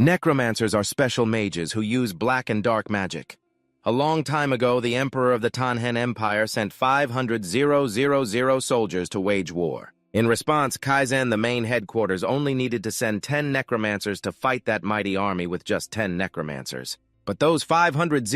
Necromancers are special mages who use black and dark magic. A long time ago, the Emperor of the Tanhen Empire sent 500 soldiers to wage war. In response, Kaizen, the main headquarters, only needed to send 10 necromancers to fight that mighty army with just 10 necromancers. But those 500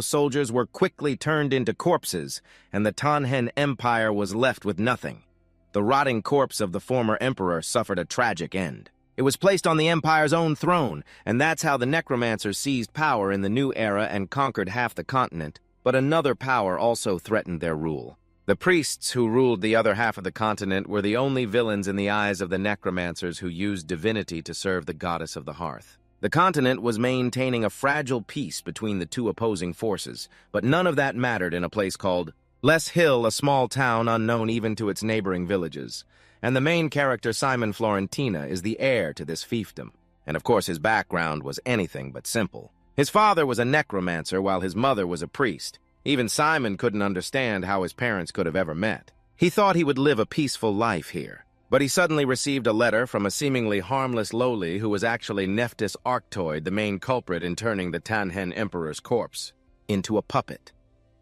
soldiers were quickly turned into corpses, and the Tanhen Empire was left with nothing. The rotting corpse of the former emperor suffered a tragic end. It was placed on the empire's own throne, and that's how the necromancers seized power in the new era and conquered half the continent. But another power also threatened their rule. The priests who ruled the other half of the continent were the only villains in the eyes of the necromancers who used divinity to serve the goddess of the hearth. The continent was maintaining a fragile peace between the two opposing forces, but none of that mattered in a place called Les Hill, a small town unknown even to its neighboring villages. And the main character, Simon Florentina, is the heir to this fiefdom. And of course his background was anything but simple. His father was a necromancer while his mother was a priest. Even Simon couldn't understand how his parents could have ever met. He thought he would live a peaceful life here. But he suddenly received a letter from a seemingly harmless lowly who was actually Nephthys Arctoid, the main culprit in turning the Tanhen Emperor's corpse into a puppet.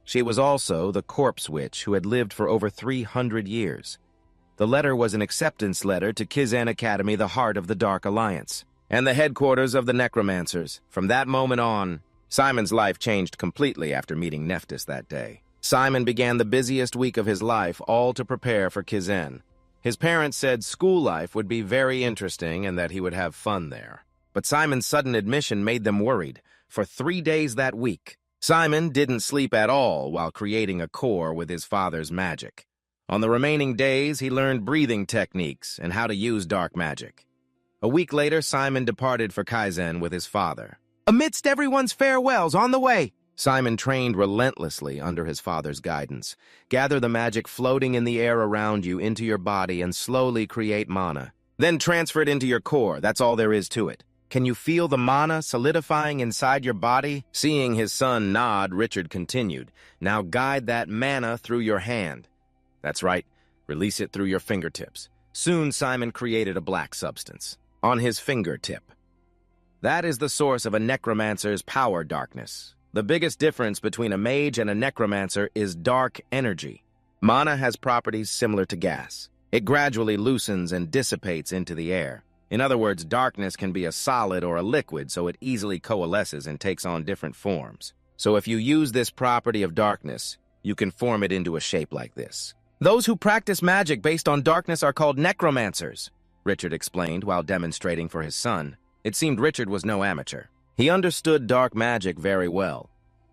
She was also the corpse witch who had lived for over 300 years. The letter was an acceptance letter to Kizan Academy, the heart of the Dark Alliance, and the headquarters of the Necromancers. From that moment on, Simon's life changed completely after meeting Nephthys that day. Simon began the busiest week of his life, all to prepare for Kizan. His parents said school life would be very interesting and that he would have fun there. But Simon's sudden admission made them worried. For 3 days that week, Simon didn't sleep at all while creating a core with his father's magic. On the remaining days, he learned breathing techniques and how to use dark magic. A week later, Simon departed for Kaizen with his father. Amidst everyone's farewells on the way, Simon trained relentlessly under his father's guidance. Gather the magic floating in the air around you into your body and slowly create mana. Then transfer it into your core. That's all there is to it. Can you feel the mana solidifying inside your body? Seeing his son nod, Richard continued. Now guide that mana through your hand. That's right, release it through your fingertips. Soon Simon created a black substance on his fingertip. That is the source of a necromancer's power darkness. The biggest difference between a mage and a necromancer is dark energy. Mana has properties similar to gas. It gradually loosens and dissipates into the air. In other words, darkness can be a solid or a liquid, so it easily coalesces and takes on different forms. So if you use this property of darkness, you can form it into a shape like this. Those who practice magic based on darkness are called necromancers, Richard explained while demonstrating for his son. It seemed Richard was no amateur. He understood dark magic very well.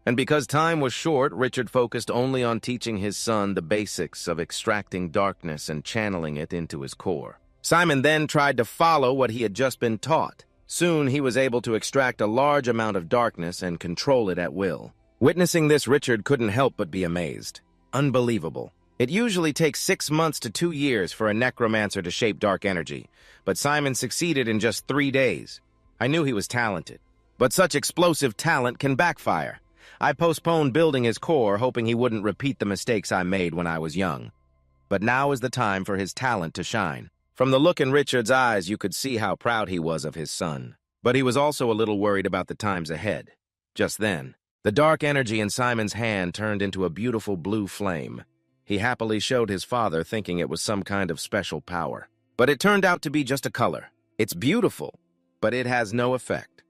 And because time was short, Richard focused only on teaching his son the basics of extracting darkness and channeling it into his core. Simon then tried to follow what he had just been taught. Soon he was able to extract a large amount of darkness and control it at will. Witnessing this, Richard couldn't help but be amazed. Unbelievable. It usually takes 6 months to 2 years for a necromancer to shape dark energy, but Simon succeeded in just 3 days. I knew he was talented, but such explosive talent can backfire. I postponed building his core, hoping he wouldn't repeat the mistakes I made when I was young. But now is the time for his talent to shine. From the look in Richard's eyes, you could see how proud he was of his son. But he was also a little worried about the times ahead. Just then, the dark energy in Simon's hand turned into a beautiful blue flame. He happily showed his father, thinking it was some kind of special power. But it turned out to be just a color. It's beautiful, but it has no effect.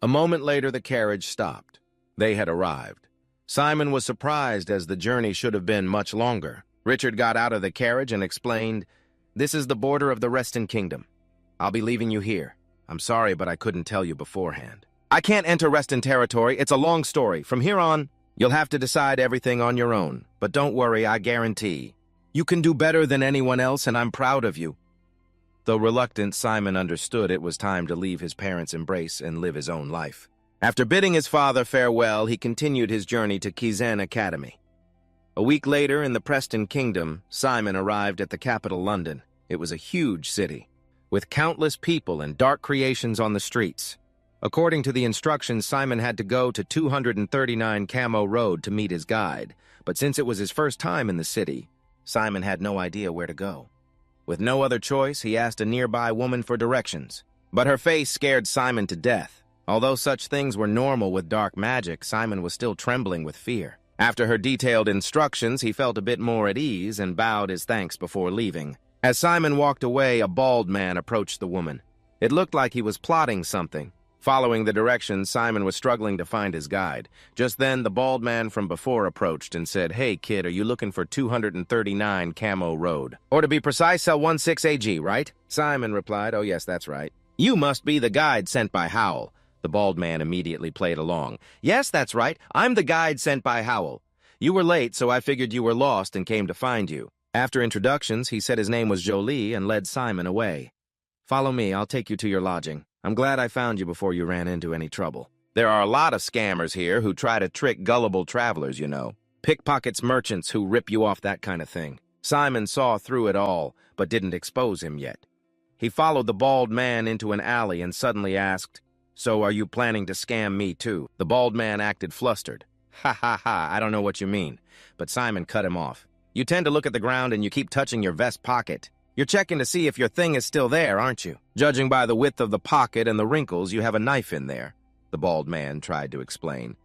A moment later, the carriage stopped. They had arrived. Simon was surprised, as the journey should have been much longer. Richard got out of the carriage and explained, "This is the border of the Reston Kingdom. I'll be leaving you here. I'm sorry, but I couldn't tell you beforehand. I can't enter Reston territory. It's a long story. From here on, you'll have to decide everything on your own. But don't worry, I guarantee. You can do better than anyone else, and I'm proud of you." Though reluctant, Simon understood it was time to leave his parents' embrace and live his own life. After bidding his father farewell, he continued his journey to Kizan Academy. A week later, in the Preston Kingdom, Simon arrived at the capital, London. It was a huge city, with countless people and dark creations on the streets. According to the instructions, Simon had to go to 239 Camo Road to meet his guide, but since it was his first time in the city, Simon had no idea where to go. With no other choice, he asked a nearby woman for directions. But her face scared Simon to death. Although such things were normal with dark magic, Simon was still trembling with fear. After her detailed instructions, he felt a bit more at ease and bowed his thanks before leaving. As Simon walked away, a bald man approached the woman. It looked like he was plotting something. Following the directions, Simon was struggling to find his guide. Just then, the bald man from before approached and said, "Hey, kid, are you looking for 239 Camo Road? Or to be precise, cell 16AG, right?" Simon replied, "Oh, yes, that's right." "You must be the guide sent by Howell." The bald man immediately played along. "Yes, that's right. I'm the guide sent by Howell. You were late, so I figured you were lost and came to find you." After introductions, he said his name was Jolie and led Simon away. "Follow me, I'll take you to your lodging. I'm glad I found you before you ran into any trouble. There are a lot of scammers here who try to trick gullible travelers, you know. Pickpockets, merchants who rip you off, that kind of thing." Simon saw through it all, but didn't expose him yet. He followed the bald man into an alley and suddenly asked, "So are you planning to scam me too?" The bald man acted flustered. "Ha ha ha, I don't know what you mean." But Simon cut him off. "You tend to look at the ground and you keep touching your vest pocket. You're checking to see if your thing is still there, aren't you? Judging by the width of the pocket and the wrinkles, you have a knife in there," the bald man tried to explain.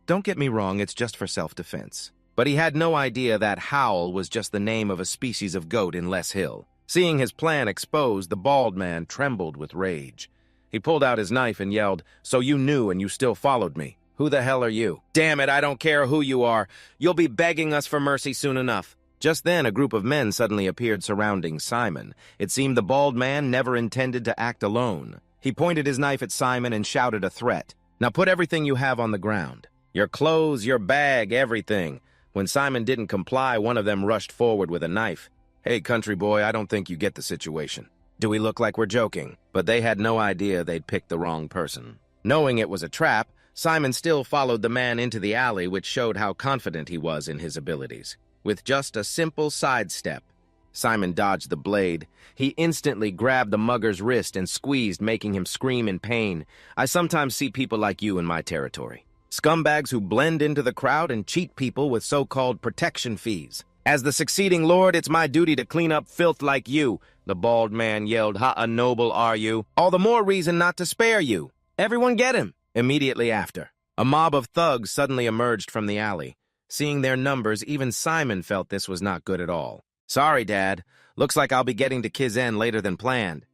"Don't get me wrong, it's just for self-defense." But he had no idea that Howl was just the name of a species of goat in Les Hill. Seeing his plan exposed, the bald man trembled with rage. He pulled out his knife and yelled, "So you knew and you still followed me? Who the hell are you?" "Damn it, I don't care who you are. You'll be begging us for mercy soon enough." Just then, a group of men suddenly appeared surrounding Simon. It seemed the bald man never intended to act alone. He pointed his knife at Simon and shouted a threat. "Now put everything you have on the ground. Your clothes, your bag, everything." When Simon didn't comply, one of them rushed forward with a knife. "Hey, country boy, I don't think you get the situation. Do we look like we're joking?" But they had no idea they'd picked the wrong person. Knowing it was a trap, Simon still followed the man into the alley, which showed how confident he was in his abilities. With just a simple sidestep, Simon dodged the blade. He instantly grabbed the mugger's wrist and squeezed, making him scream in pain. I sometimes see people like you in my territory. Scumbags who blend into the crowd and cheat people with so-called protection fees. As the succeeding lord, it's my duty to clean up filth like you, the bald man yelled. "Ha, noble are you? All the more reason not to spare you. Everyone get him." Immediately after, a mob of thugs suddenly emerged from the alley. Seeing their numbers, even Simon felt this was not good at all. "Sorry, Dad. Looks like I'll be getting to Kizen later than planned."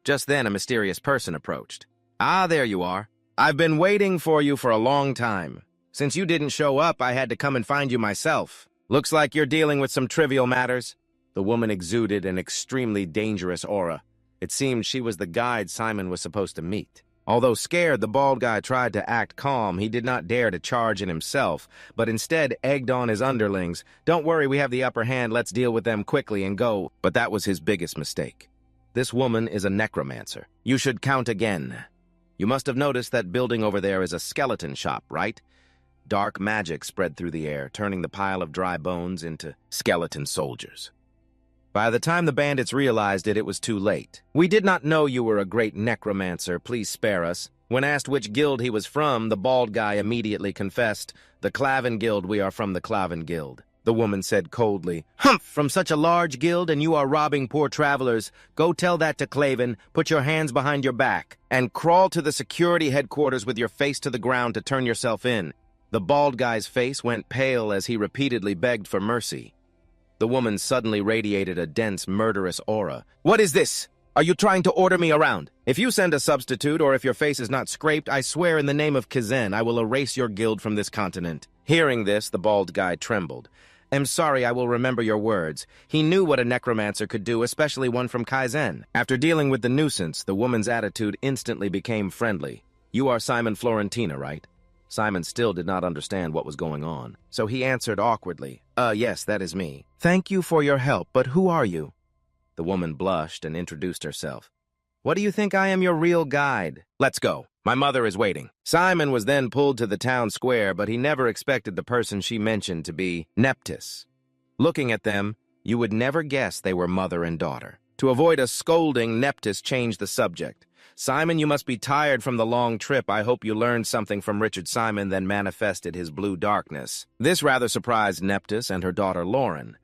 Just then, a mysterious person approached. "Ah, there you are. I've been waiting for you for a long time. Since you didn't show up, I had to come and find you myself. Looks like you're dealing with some trivial matters." The woman exuded an extremely dangerous aura. It seemed she was the guide Simon was supposed to meet. Although scared, the bald guy tried to act calm. He did not dare to charge in himself, but instead egged on his underlings. "Don't worry, we have the upper hand. Let's deal with them quickly and go." But that was his biggest mistake. This woman is a necromancer. You should count again. You must have noticed that building over there is a skeleton shop, right? Dark magic spread through the air, turning the pile of dry bones into skeleton soldiers. By the time the bandits realized it, it was too late. "We did not know you were a great necromancer. Please spare us." When asked which guild he was from, the bald guy immediately confessed, "The Clavin Guild, we are from the Clavin Guild." The woman said coldly, "Humph! From such a large guild and you are robbing poor travelers. Go tell that to Clavin, put your hands behind your back, and crawl to the security headquarters with your face to the ground to turn yourself in." The bald guy's face went pale as he repeatedly begged for mercy. The woman suddenly radiated a dense, murderous aura. "What is this? Are you trying to order me around? If you send a substitute or if your face is not scraped, I swear in the name of Kizen, I will erase your guild from this continent." Hearing this, the bald guy trembled. "I'm sorry, I will remember your words." He knew what a necromancer could do, especially one from Kaizen. After dealing with the nuisance, the woman's attitude instantly became friendly. "You are Simon Florentina, right?" Simon still did not understand what was going on, so he answered awkwardly, Yes, that is me." "Thank you for your help, but who are you?" The woman blushed and introduced herself. "What do you think I am your real guide? Let's go. My mother is waiting." Simon was then pulled to the town square, but he never expected the person she mentioned to be Neptis. Looking at them, you would never guess they were mother and daughter. To avoid a scolding, Neptis changed the subject. "Simon, you must be tired from the long trip. I hope you learned something from Richard Simon, then manifested his blue darkness." This rather surprised Neptis and her daughter Lauren.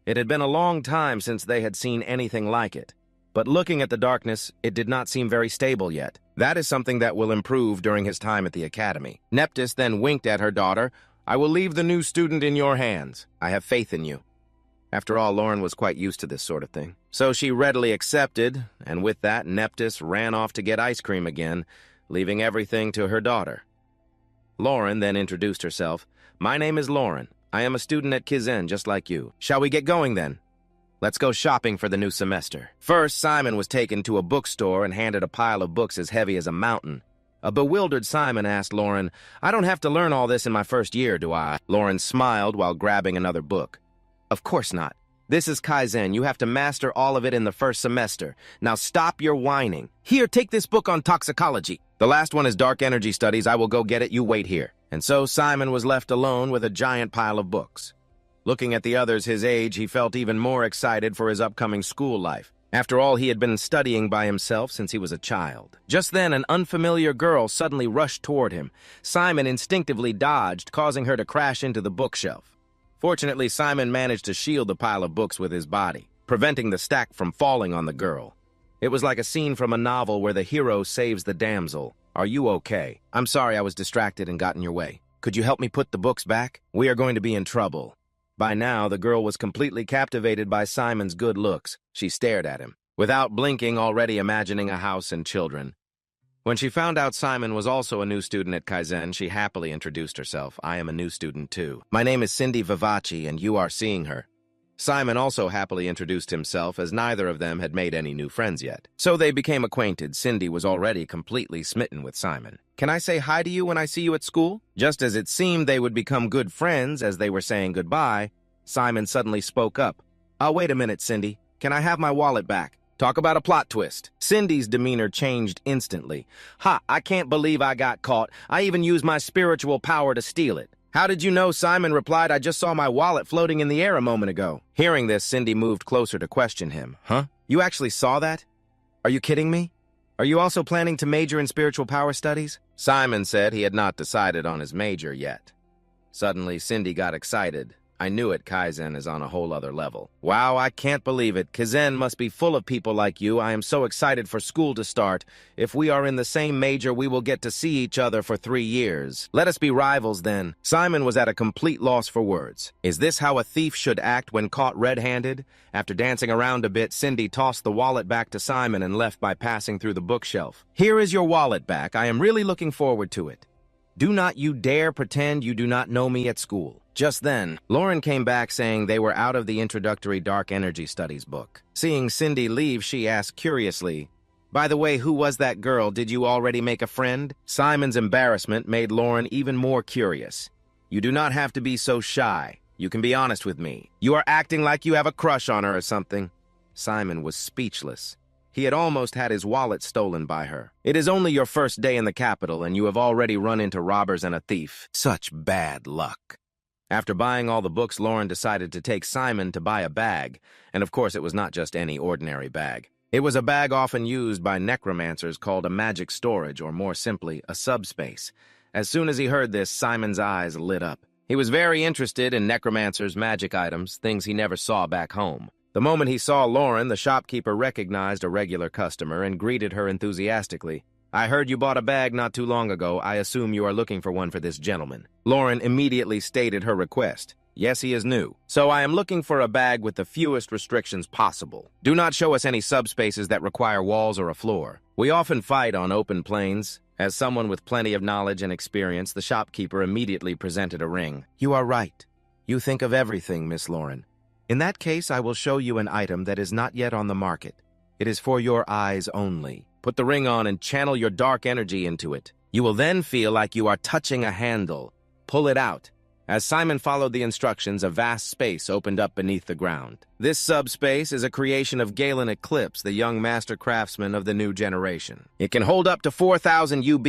It had been a long time since they had seen anything like it. but looking at the darkness, it did not seem very stable yet. That is something that will improve during his time at the academy. Nephthys then winked at her daughter. I will leave the new student in your hands. I have faith in you. After all, Lauren was quite used to this sort of thing. So she readily accepted, and with that, Nephthys ran off to get ice cream again, leaving everything to her daughter. Lauren then introduced herself. My name is Lauren. I am a student at Kaizen, just like you. Shall we get going then? Let's go shopping for the new semester. First, Simon was taken to a bookstore and handed a pile of books as heavy as a mountain. A bewildered Simon asked Lauren, I don't have to learn all this in my first year, do I? Lauren smiled while grabbing another book. Of course not. This is Kaizen. You have to master all of it in the first semester. Now stop your whining. Here, take this book on toxicology. The last one is Dark Energy Studies. I will go get it. You wait here. And so Simon was left alone with a giant pile of books. Looking at the others his age, he felt even more excited for his upcoming school life. After all, he had been studying by himself since he was a child. Just then, an unfamiliar girl suddenly rushed toward him. Simon instinctively dodged, causing her to crash into the bookshelf. Fortunately, Simon managed to shield the pile of books with his body, preventing the stack from falling on the girl. It was like a scene from a novel where the hero saves the damsel. Are you okay? I'm sorry I was distracted and got in your way. Could you help me put the books back? We are going to be in trouble. By now, the girl was completely captivated by Simon's good looks. She stared at him, without blinking, already imagining a house and children. When she found out Simon was also a new student at Kaizen, she happily introduced herself. I am a new student too. My name is Cindy Vivace, and you are seeing her. Simon also happily introduced himself, as neither of them had made any new friends yet. So they became acquainted. Cindy was already completely smitten with Simon. Can I say hi to you when I see you at school? Just as it seemed they would become good friends as they were saying goodbye, Simon suddenly spoke up. Oh, wait a minute, Cindy. Can I have my wallet back? Talk about a plot twist. Cindy's demeanor changed instantly. Ha, I can't believe I got caught. I even used my spiritual power to steal it. How did you know? Simon replied, I just saw my wallet floating in the air a moment ago. Hearing this, Cindy moved closer to question him. Huh? You actually saw that? Are you kidding me? Are you also planning to major in spiritual power studies? Simon said he had not decided on his major yet. Suddenly, Cindy got excited. I knew it. Kaizen is on a whole other level. Wow, I can't believe it. Kaizen must be full of people like you. I am so excited for school to start. If we are in the same major, we will get to see each other for 3 years. Let us be rivals then. Simon was at a complete loss for words. Is this how a thief should act when caught red-handed? After dancing around a bit, Cindy tossed the wallet back to Simon and left by passing through the bookshelf. Here is your wallet back. I am really looking forward to it. Do not you dare pretend you do not know me at school. Just then, Lauren came back saying they were out of the introductory Dark Energy Studies book. Seeing Cindy leave, she asked curiously, by the way, who was that girl? Did you already make a friend? Simon's embarrassment made Lauren even more curious. You do not have to be so shy. You can be honest with me. You are acting like you have a crush on her or something. Simon was speechless. He had almost had his wallet stolen by her. It is only your first day in the capital, and you have already run into robbers and a thief. Such bad luck. After buying all the books, Lauren decided to take Simon to buy a bag. And of course, it was not just any ordinary bag. It was a bag often used by necromancers called a magic storage, or more simply, a subspace. As soon as he heard this, Simon's eyes lit up. He was very interested in necromancers' magic items, things he never saw back home. The moment he saw Lauren, the shopkeeper recognized a regular customer and greeted her enthusiastically. I heard you bought a bag not too long ago. I assume you are looking for one for this gentleman. Lauren immediately stated her request. Yes, he is new. So I am looking for a bag with the fewest restrictions possible. Do not show us any subspaces that require walls or a floor. We often fight on open plains. As someone with plenty of knowledge and experience, the shopkeeper immediately presented a ring. You are right. You think of everything, Miss Lauren. In that case, I will show you an item that is not yet on the market. It is for your eyes only. Put the ring on and channel your dark energy into it. You will then feel like you are touching a handle. Pull it out. As Simon followed the instructions, a vast space opened up beneath the ground. This subspace is a creation of Galen Eclipse, the young master craftsman of the new generation. It can hold up to 4,000 UB.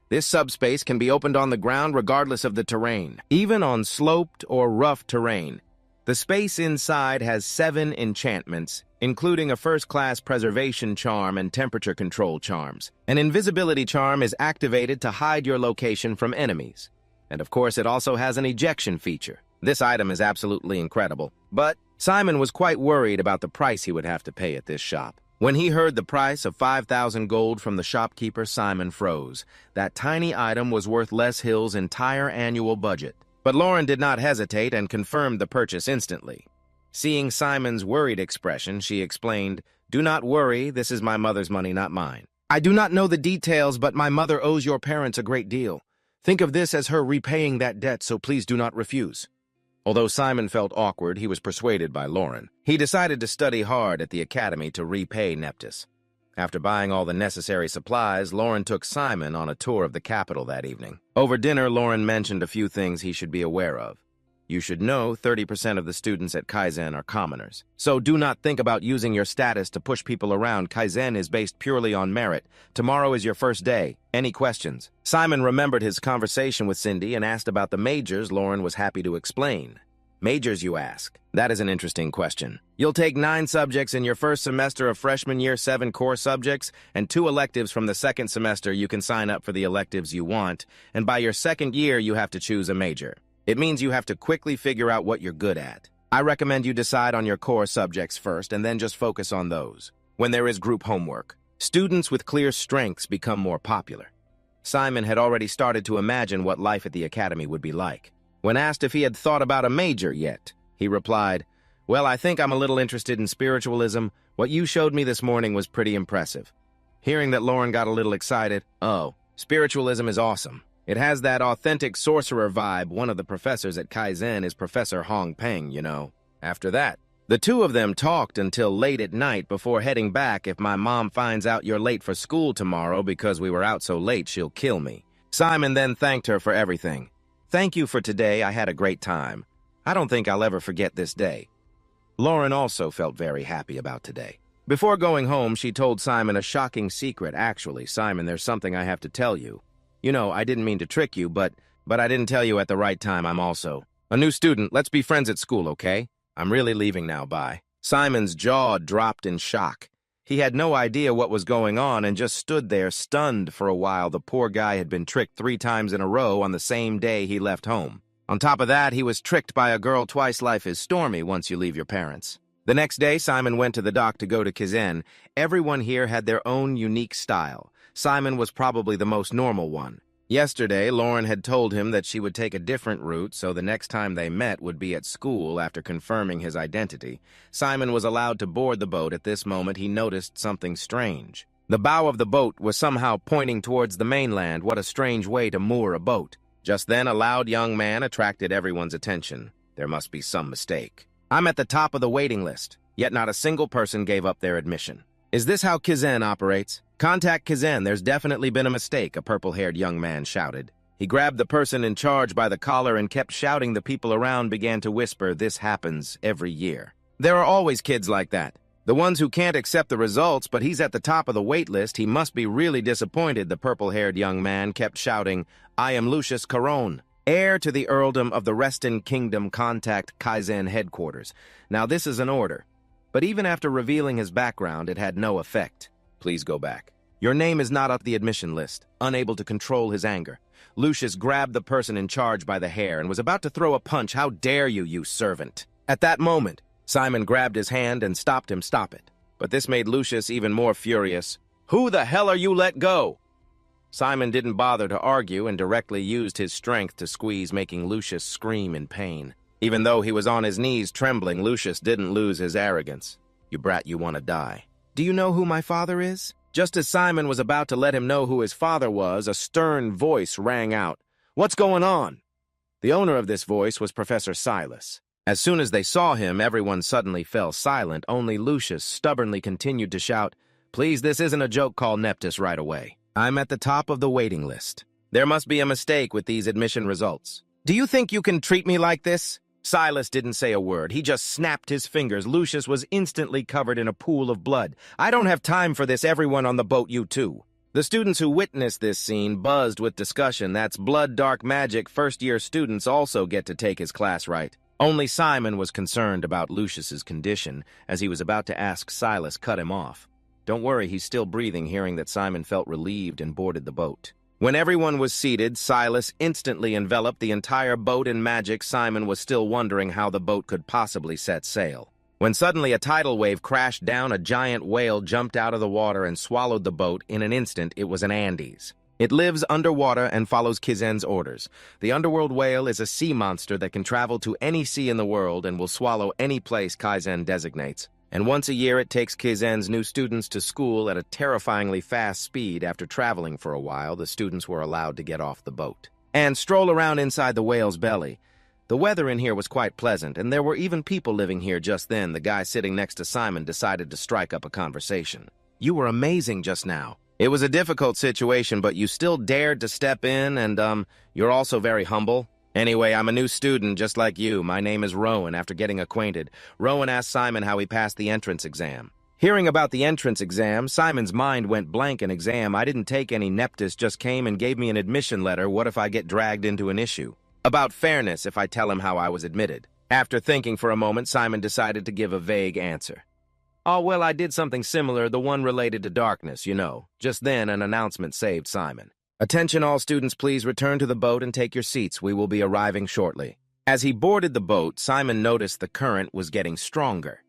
This subspace can be opened on the ground regardless of the terrain, even on sloped or rough terrain. The space inside has 7 enchantments, including a first-class preservation charm and temperature control charms. An invisibility charm is activated to hide your location from enemies. And of course, it also has an ejection feature. This item is absolutely incredible. But Simon was quite worried about the price he would have to pay at this shop. When he heard the price of 5,000 gold from the shopkeeper, Simon froze. That tiny item was worth Les Hill's entire annual budget. But Lauren did not hesitate and confirmed the purchase instantly. Seeing Simon's worried expression, she explained, "Do not worry, this is my mother's money, not mine. I do not know the details, but my mother owes your parents a great deal. Think of this as her repaying that debt, so please do not refuse." Although Simon felt awkward, he was persuaded by Lauren. He decided to study hard at the academy to repay Nephthys. After buying all the necessary supplies, Lauren took Simon on a tour of the capital that evening. Over dinner, Lauren mentioned a few things he should be aware of. You should know 30% of the students at Kaizen are commoners. So do not think about using your status to push people around. Kaizen is based purely on merit. Tomorrow is your first day. Any questions? Simon remembered his conversation with Cindy and asked about the majors. Lauren was happy to explain. Majors, you ask? That is an interesting question. You'll take 9 subjects in your first semester of freshman year, 7 core subjects, and 2 electives from the second semester. You can sign up for the electives you want, and by your second year, you have to choose a major. It means you have to quickly figure out what you're good at. I recommend you decide on your core subjects first and then just focus on those. When there is group homework, students with clear strengths become more popular. Simon had already started to imagine what life at the academy would be like. When asked if he had thought about a major yet, he replied, "Well, I think I'm a little interested in spiritualism. What you showed me this morning was pretty impressive." Hearing that, Lauren got a little excited. "Oh, spiritualism is awesome. It has that authentic sorcerer vibe. One of the professors at Kaizen is Professor Hong Peng, you know." After that, the two of them talked until late at night before heading back. "If my mom finds out you're late for school tomorrow because we were out so late, she'll kill me." Simon then thanked her for everything. "Thank you for today. I had a great time. I don't think I'll ever forget this day." Lauren also felt very happy about today. Before going home, she told Simon a shocking secret. "Actually, Simon, there's something I have to tell you. You know, I didn't mean to trick you, but I didn't tell you at the right time. I'm also a new student. Let's be friends at school, okay? I'm really leaving now, bye." Simon's jaw dropped in shock. He had no idea what was going on and just stood there stunned for a while. The poor guy had been tricked 3 times in a row on the same day he left home. On top of that, he was tricked by a girl twice. Life is stormy once you leave your parents. The next day, Simon went to the dock to go to Kaizen. Everyone here had their own unique style. Simon was probably the most normal one. Yesterday, Lauren had told him that she would take a different route, so the next time they met would be at school. After confirming his identity, Simon was allowed to board the boat. At this moment, he noticed something strange. The bow of the boat was somehow pointing towards the mainland. What a strange way to moor a boat. Just then, a loud young man attracted everyone's attention. There must be some mistake. "I'm at the top of the waiting list, yet not a single person gave up their admission. Is this how Kaizen operates? Contact Kaizen, there's definitely been a mistake," a purple-haired young man shouted. He grabbed the person in charge by the collar and kept shouting. The people around began to whisper, "This happens every year." There are always kids like that. The ones who can't accept the results, but he's at the top of the wait list. He must be really disappointed, the purple-haired young man kept shouting. "I am Lucius Caron, heir to the earldom of the Reston Kingdom. Contact Kaizen headquarters." Now this is an order. But even after revealing his background, it had no effect. "Please go back. Your name is not up the admission list." Unable to control his anger, Lucius grabbed the person in charge by the hair and was about to throw a punch. "How dare you, you servant!" At that moment, Simon grabbed his hand and stopped him. "Stop it." But this made Lucius even more furious. "Who the hell are you? Let go!" Simon didn't bother to argue and directly used his strength to squeeze, making Lucius scream in pain. Even though he was on his knees trembling, Lucius didn't lose his arrogance. "You brat, you want to die. Do you know who my father is?" Just as Simon was about to let him know who his father was, a stern voice rang out. "What's going on?" The owner of this voice was Professor Silas. As soon as they saw him, everyone suddenly fell silent. Only Lucius stubbornly continued to shout, "Please, this isn't a joke. Call Nephthys right away. I'm at the top of the waiting list. There must be a mistake with these admission results. Do you think you can treat me like this?" Silas didn't say a word. He just snapped his fingers. Lucius was instantly covered in a pool of blood. "I don't have time for this. Everyone on the boat, you too." The students who witnessed this scene buzzed with discussion. "That's blood dark magic. First-year students also get to take his class, right?" Only Simon was concerned about Lucius's condition, as he was about to ask Silas cut him off. "Don't worry, he's still breathing." Hearing that, Simon felt relieved and boarded the boat. When everyone was seated, Silas instantly enveloped the entire boat in magic. Simon was still wondering how the boat could possibly set sail. when suddenly a tidal wave crashed down. A giant whale jumped out of the water and swallowed the boat. In an instant, it was an Andes. It lives underwater and follows Kizen's orders. The underworld whale is a sea monster that can travel to any sea in the world and will swallow any place Kaizen designates. And once a year it takes Kizen's new students to school at a terrifyingly fast speed. After traveling for a while, the students were allowed to get off the boat and stroll around inside the whale's belly. The weather in here was quite pleasant, and there were even people living here just then. The guy sitting next to Simon decided to strike up a conversation. "You were amazing just now. It was a difficult situation, but you still dared to step in, and, you're also very humble. Anyway, I'm a new student just like you. My name is Rowan." After getting acquainted, Rowan asked Simon how he passed the entrance exam. Hearing about the entrance exam, Simon's mind went blank. "An exam? I didn't take any. Neptys just came and gave me an admission letter. What if I get dragged into an issue about fairness if I tell him how I was admitted?" After thinking for a moment, Simon decided to give a vague answer. "Oh, well, I did something similar, the one related to darkness, you know." Just then, an announcement saved Simon. "Attention all students, please return to the boat and take your seats. We will be arriving shortly." As he boarded the boat, Simon noticed the current was getting stronger.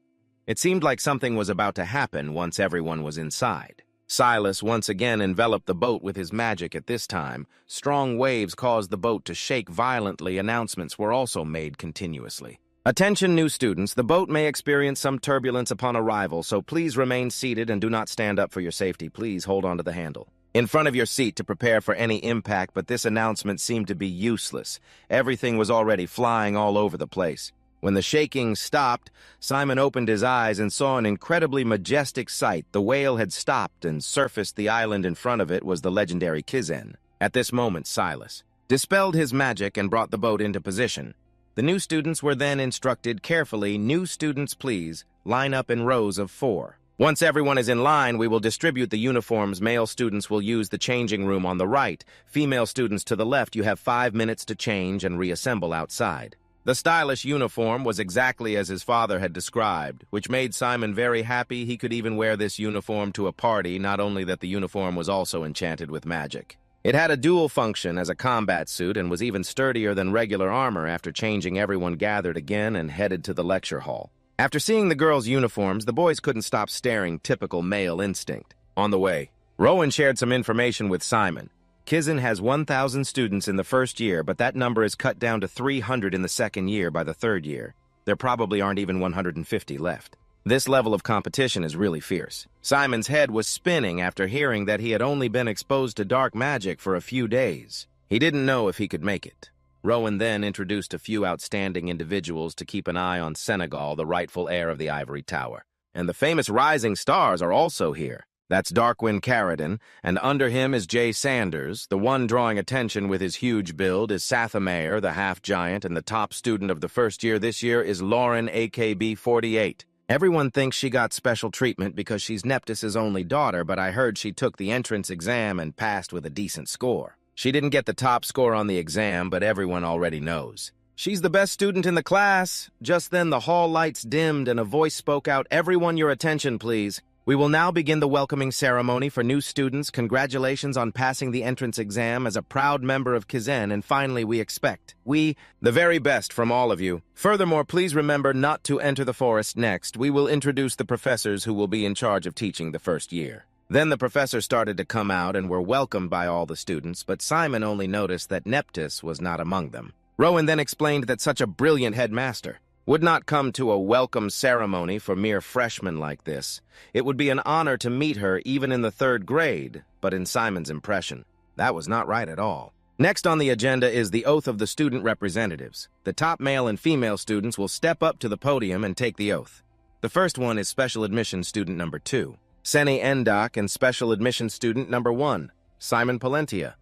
It seemed like something was about to happen once everyone was inside. Silas once again enveloped the boat with his magic. At this time, strong waves caused the boat to shake violently. Announcements were also made continuously. "Attention new students, the boat may experience some turbulence upon arrival, so please remain seated and do not stand up for your safety. Please hold on to the handle in front of your seat to prepare for any impact." But this announcement seemed to be useless. Everything was already flying all over the place. When the shaking stopped, Simon opened his eyes and saw an incredibly majestic sight. The whale had stopped and surfaced. The island in front of it was the legendary Kizen. At this moment, Silas dispelled his magic and brought the boat into position. The new students were then instructed carefully. "New students, please, line up in rows of 4. Once everyone is in line, we will distribute the uniforms. Male students will use the changing room on the right. Female students to the left. You have 5 minutes to change and reassemble outside." The stylish uniform was exactly as his father had described, which made Simon very happy. He could even wear this uniform to a party, not only that the uniform was also enchanted with magic. It had a dual function as a combat suit and was even sturdier than regular armor. After changing, everyone gathered again and headed to the lecture hall. After seeing the girls' uniforms, the boys couldn't stop staring. Typical male instinct. On the way, Rowan shared some information with Simon. Kizen has 1,000 students in the first year, but that number is cut down to 300 in the second year. By the third year, there probably aren't even 150 left. This level of competition is really fierce. Simon's head was spinning after hearing that he had only been exposed to dark magic for a few days. He didn't know if he could make it. Rowan then introduced a few outstanding individuals to keep an eye on Senegal, the rightful heir of the Ivory Tower. And the famous rising stars are also here. That's Darkwyn Caradon, and under him is Jay Sanders. The one drawing attention with his huge build is Sathameyer, the half-giant, and the top student of the first year this year is Lauren, AKB 48. Everyone thinks she got special treatment because she's Neptys' only daughter, but I heard she took the entrance exam and passed with a decent score. She didn't get the top score on the exam, but everyone already knows. She's the best student in the class. Just then the hall lights dimmed and a voice spoke out, "Everyone, your attention, please. We will now begin the welcoming ceremony for new students. Congratulations on passing the entrance exam as a proud member of Kizen, and finally we expect the very best from all of you. Furthermore, please remember not to enter the forest next. We will introduce the professors who will be in charge of teaching the first year." Then the professors started to come out and were welcomed by all the students, but Simon only noticed that Neptys was not among them. Rowan then explained that such a brilliant headmaster would not come to a welcome ceremony for mere freshmen like this. It would be an honor to meet her even in the 3rd grade, but in Simon's impression, that was not right at all. Next on the agenda is the oath of the student representatives. The top male and female students will step up to the podium and take the oath. The first one is special admission student number 2, Seni Endok, and special admission student number 1, Simon Palentia.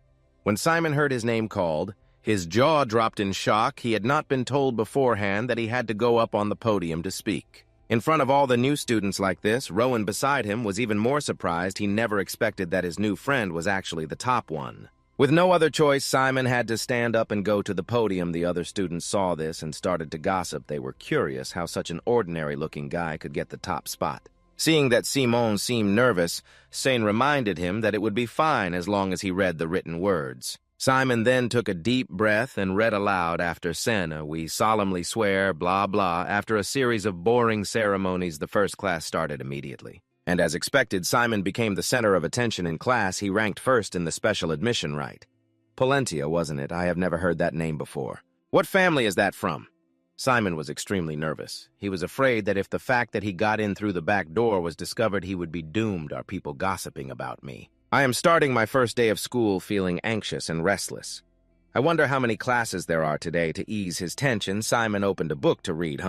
When Simon heard his name called, his jaw dropped in shock. He had not been told beforehand that he had to go up on the podium to speak. In front of all the new students like this, Rowan beside him was even more surprised. He never expected that his new friend was actually the top one. With no other choice, Simon had to stand up and go to the podium. The other students saw this and started to gossip. They were curious how such an ordinary-looking guy could get the top spot. Seeing that Simon seemed nervous, Sane reminded him that it would be fine as long as he read the written words. Simon then took a deep breath and read aloud after Senna, "We solemnly swear, blah, blah." After a series of boring ceremonies, the first class started immediately. And as expected, Simon became the center of attention in class. He ranked first in the special admission right. Pollentia, wasn't it? I have never heard that name before. What family is that from? Simon was extremely nervous. He was afraid that if the fact that he got in through the back door was discovered, he would be doomed. Are people gossiping about me? I am starting my first day of school feeling anxious and restless. I wonder how many classes there are today. To ease his tension, Simon opened a book to read,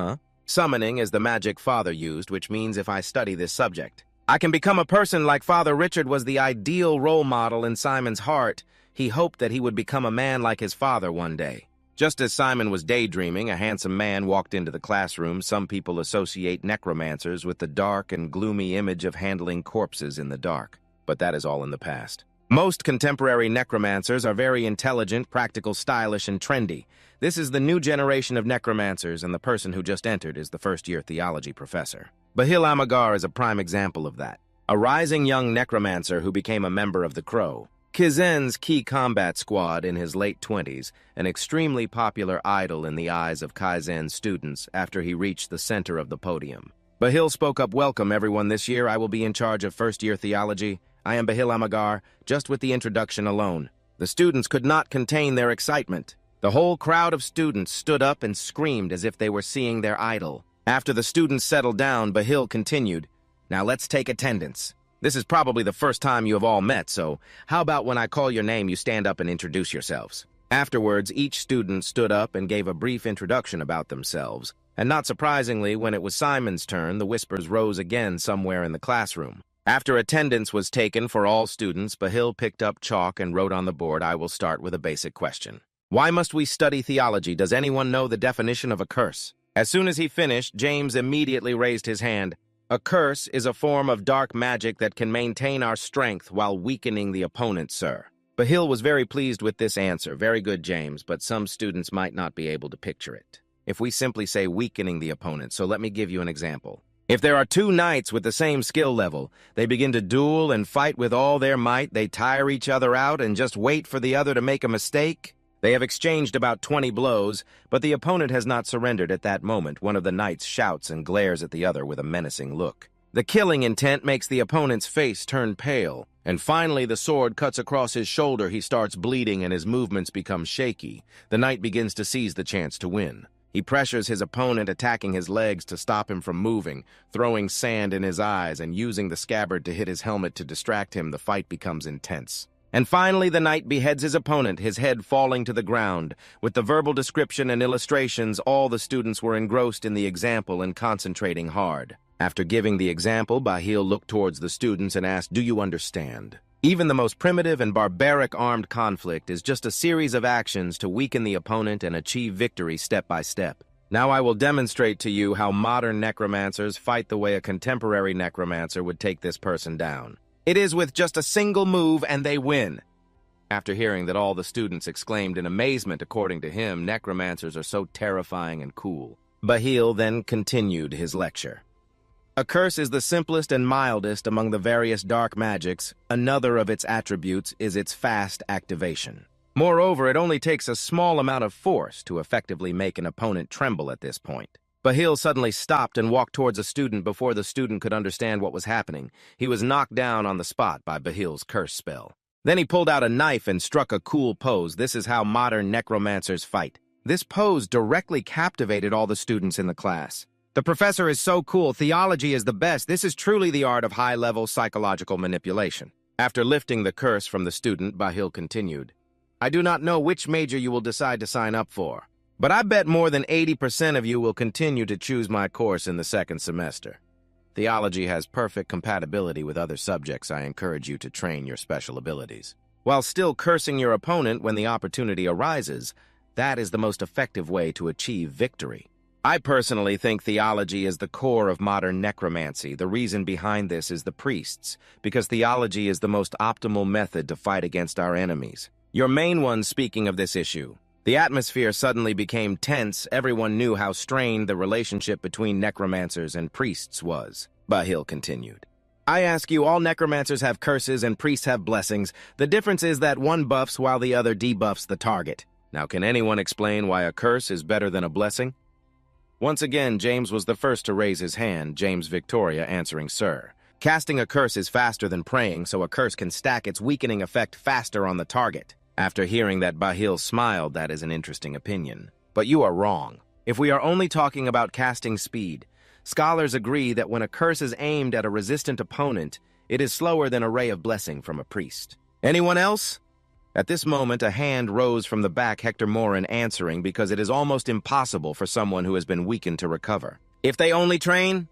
Summoning is the magic Father used, which means if I study this subject, I can become a person like Father Richard was the ideal role model in Simon's heart. He hoped that he would become a man like his father one day. Just as Simon was daydreaming, a handsome man walked into the classroom. Some people associate necromancers with the dark and gloomy image of handling corpses in the dark, but that is all in the past. Most contemporary necromancers are very intelligent, practical, stylish, and trendy. This is the new generation of necromancers, and the person who just entered is the first-year theology professor. Bahil Amagar is a prime example of that. A rising young necromancer who became a member of the Crow, Kizen's key combat squad in his late 20s, an extremely popular idol in the eyes of Kaizen's students after he reached the center of the podium. Bahil spoke up, "Welcome everyone, this year I will be in charge of first-year theology. I am Bahil Amagar." Just with the introduction alone, the students could not contain their excitement. The whole crowd of students stood up and screamed as if they were seeing their idol. After the students settled down, Bahil continued, "Now let's take attendance. This is probably the first time you have all met, so how about when I call your name, you stand up and introduce yourselves?" Afterwards, each student stood up and gave a brief introduction about themselves. And not surprisingly, when it was Simon's turn, the whispers rose again somewhere in the classroom. After attendance was taken for all students, Bahil picked up chalk and wrote on the board, "I will start with a basic question. Why must we study theology? Does anyone know the definition of a curse?" As soon as he finished, James immediately raised his hand. "A curse is a form of dark magic that can maintain our strength while weakening the opponent, sir." Bahil was very pleased with this answer. "Very good, James, but some students might not be able to picture it if we simply say weakening the opponent, so let me give you an example. If there are two knights with the same skill level, they begin to duel and fight with all their might, they tire each other out and just wait for the other to make a mistake. They have exchanged about 20 blows, but the opponent has not surrendered at that moment. One of the knights shouts and glares at the other with a menacing look. The killing intent makes the opponent's face turn pale, and finally the sword cuts across his shoulder. He starts bleeding and his movements become shaky. The knight begins to seize the chance to win. He pressures his opponent, attacking his legs to stop him from moving, throwing sand in his eyes and using the scabbard to hit his helmet to distract him. The fight becomes intense. And finally, the knight beheads his opponent, his head falling to the ground. With the verbal description and illustrations, all the students were engrossed in the example and concentrating hard. After giving the example, Bahil looked towards the students and asked, "Do you understand? Even the most primitive and barbaric armed conflict is just a series of actions to weaken the opponent and achieve victory step by step. Now I will demonstrate to you how modern necromancers fight the way a contemporary necromancer would take this person down. It is with just a single move and they win." After hearing that, all the students exclaimed in amazement. According to him, necromancers are so terrifying and cool. Bahil then continued his lecture. "A curse is the simplest and mildest among the various dark magics. Another of its attributes is its fast activation. Moreover, it only takes a small amount of force to effectively make an opponent tremble at this point." Bahil suddenly stopped and walked towards a student before the student could understand what was happening. He was knocked down on the spot by Bahil's curse spell. Then he pulled out a knife and struck a cool pose. This is how modern necromancers fight. This pose directly captivated all the students in the class. "The professor is so cool. Theology is the best. This is truly the art of high-level psychological manipulation." After lifting the curse from the student, Bahil continued, "I do not know which major you will decide to sign up for, but I bet more than 80% of you will continue to choose my course in the second semester. Theology has perfect compatibility with other subjects. I encourage you to train your special abilities, while still cursing your opponent when the opportunity arises. That is the most effective way to achieve victory. I personally think theology is the core of modern necromancy. The reason behind this is the priests, because theology is the most optimal method to fight against our enemies. Your main one speaking of this issue." The atmosphere suddenly became tense. Everyone knew how strained the relationship between necromancers and priests was. Bahil continued, I ask you, all necromancers have curses and priests have blessings. The difference is that one buffs while the other debuffs the target. Now, can anyone explain why a curse is better than a blessing? Once again, James was the first to raise his hand, James Victoria answering sir. Casting a curse is faster than praying, so a curse can stack its weakening effect faster on the target. After hearing that, Bahil smiled. That is an interesting opinion. But you are wrong. If we are only talking about casting speed, scholars agree that when a curse is aimed at a resistant opponent, it is slower than a ray of blessing from a priest. Anyone else? At this moment, a hand rose from the back, Hector Morin answering, because it is almost impossible for someone who has been weakened to recover. If they only train?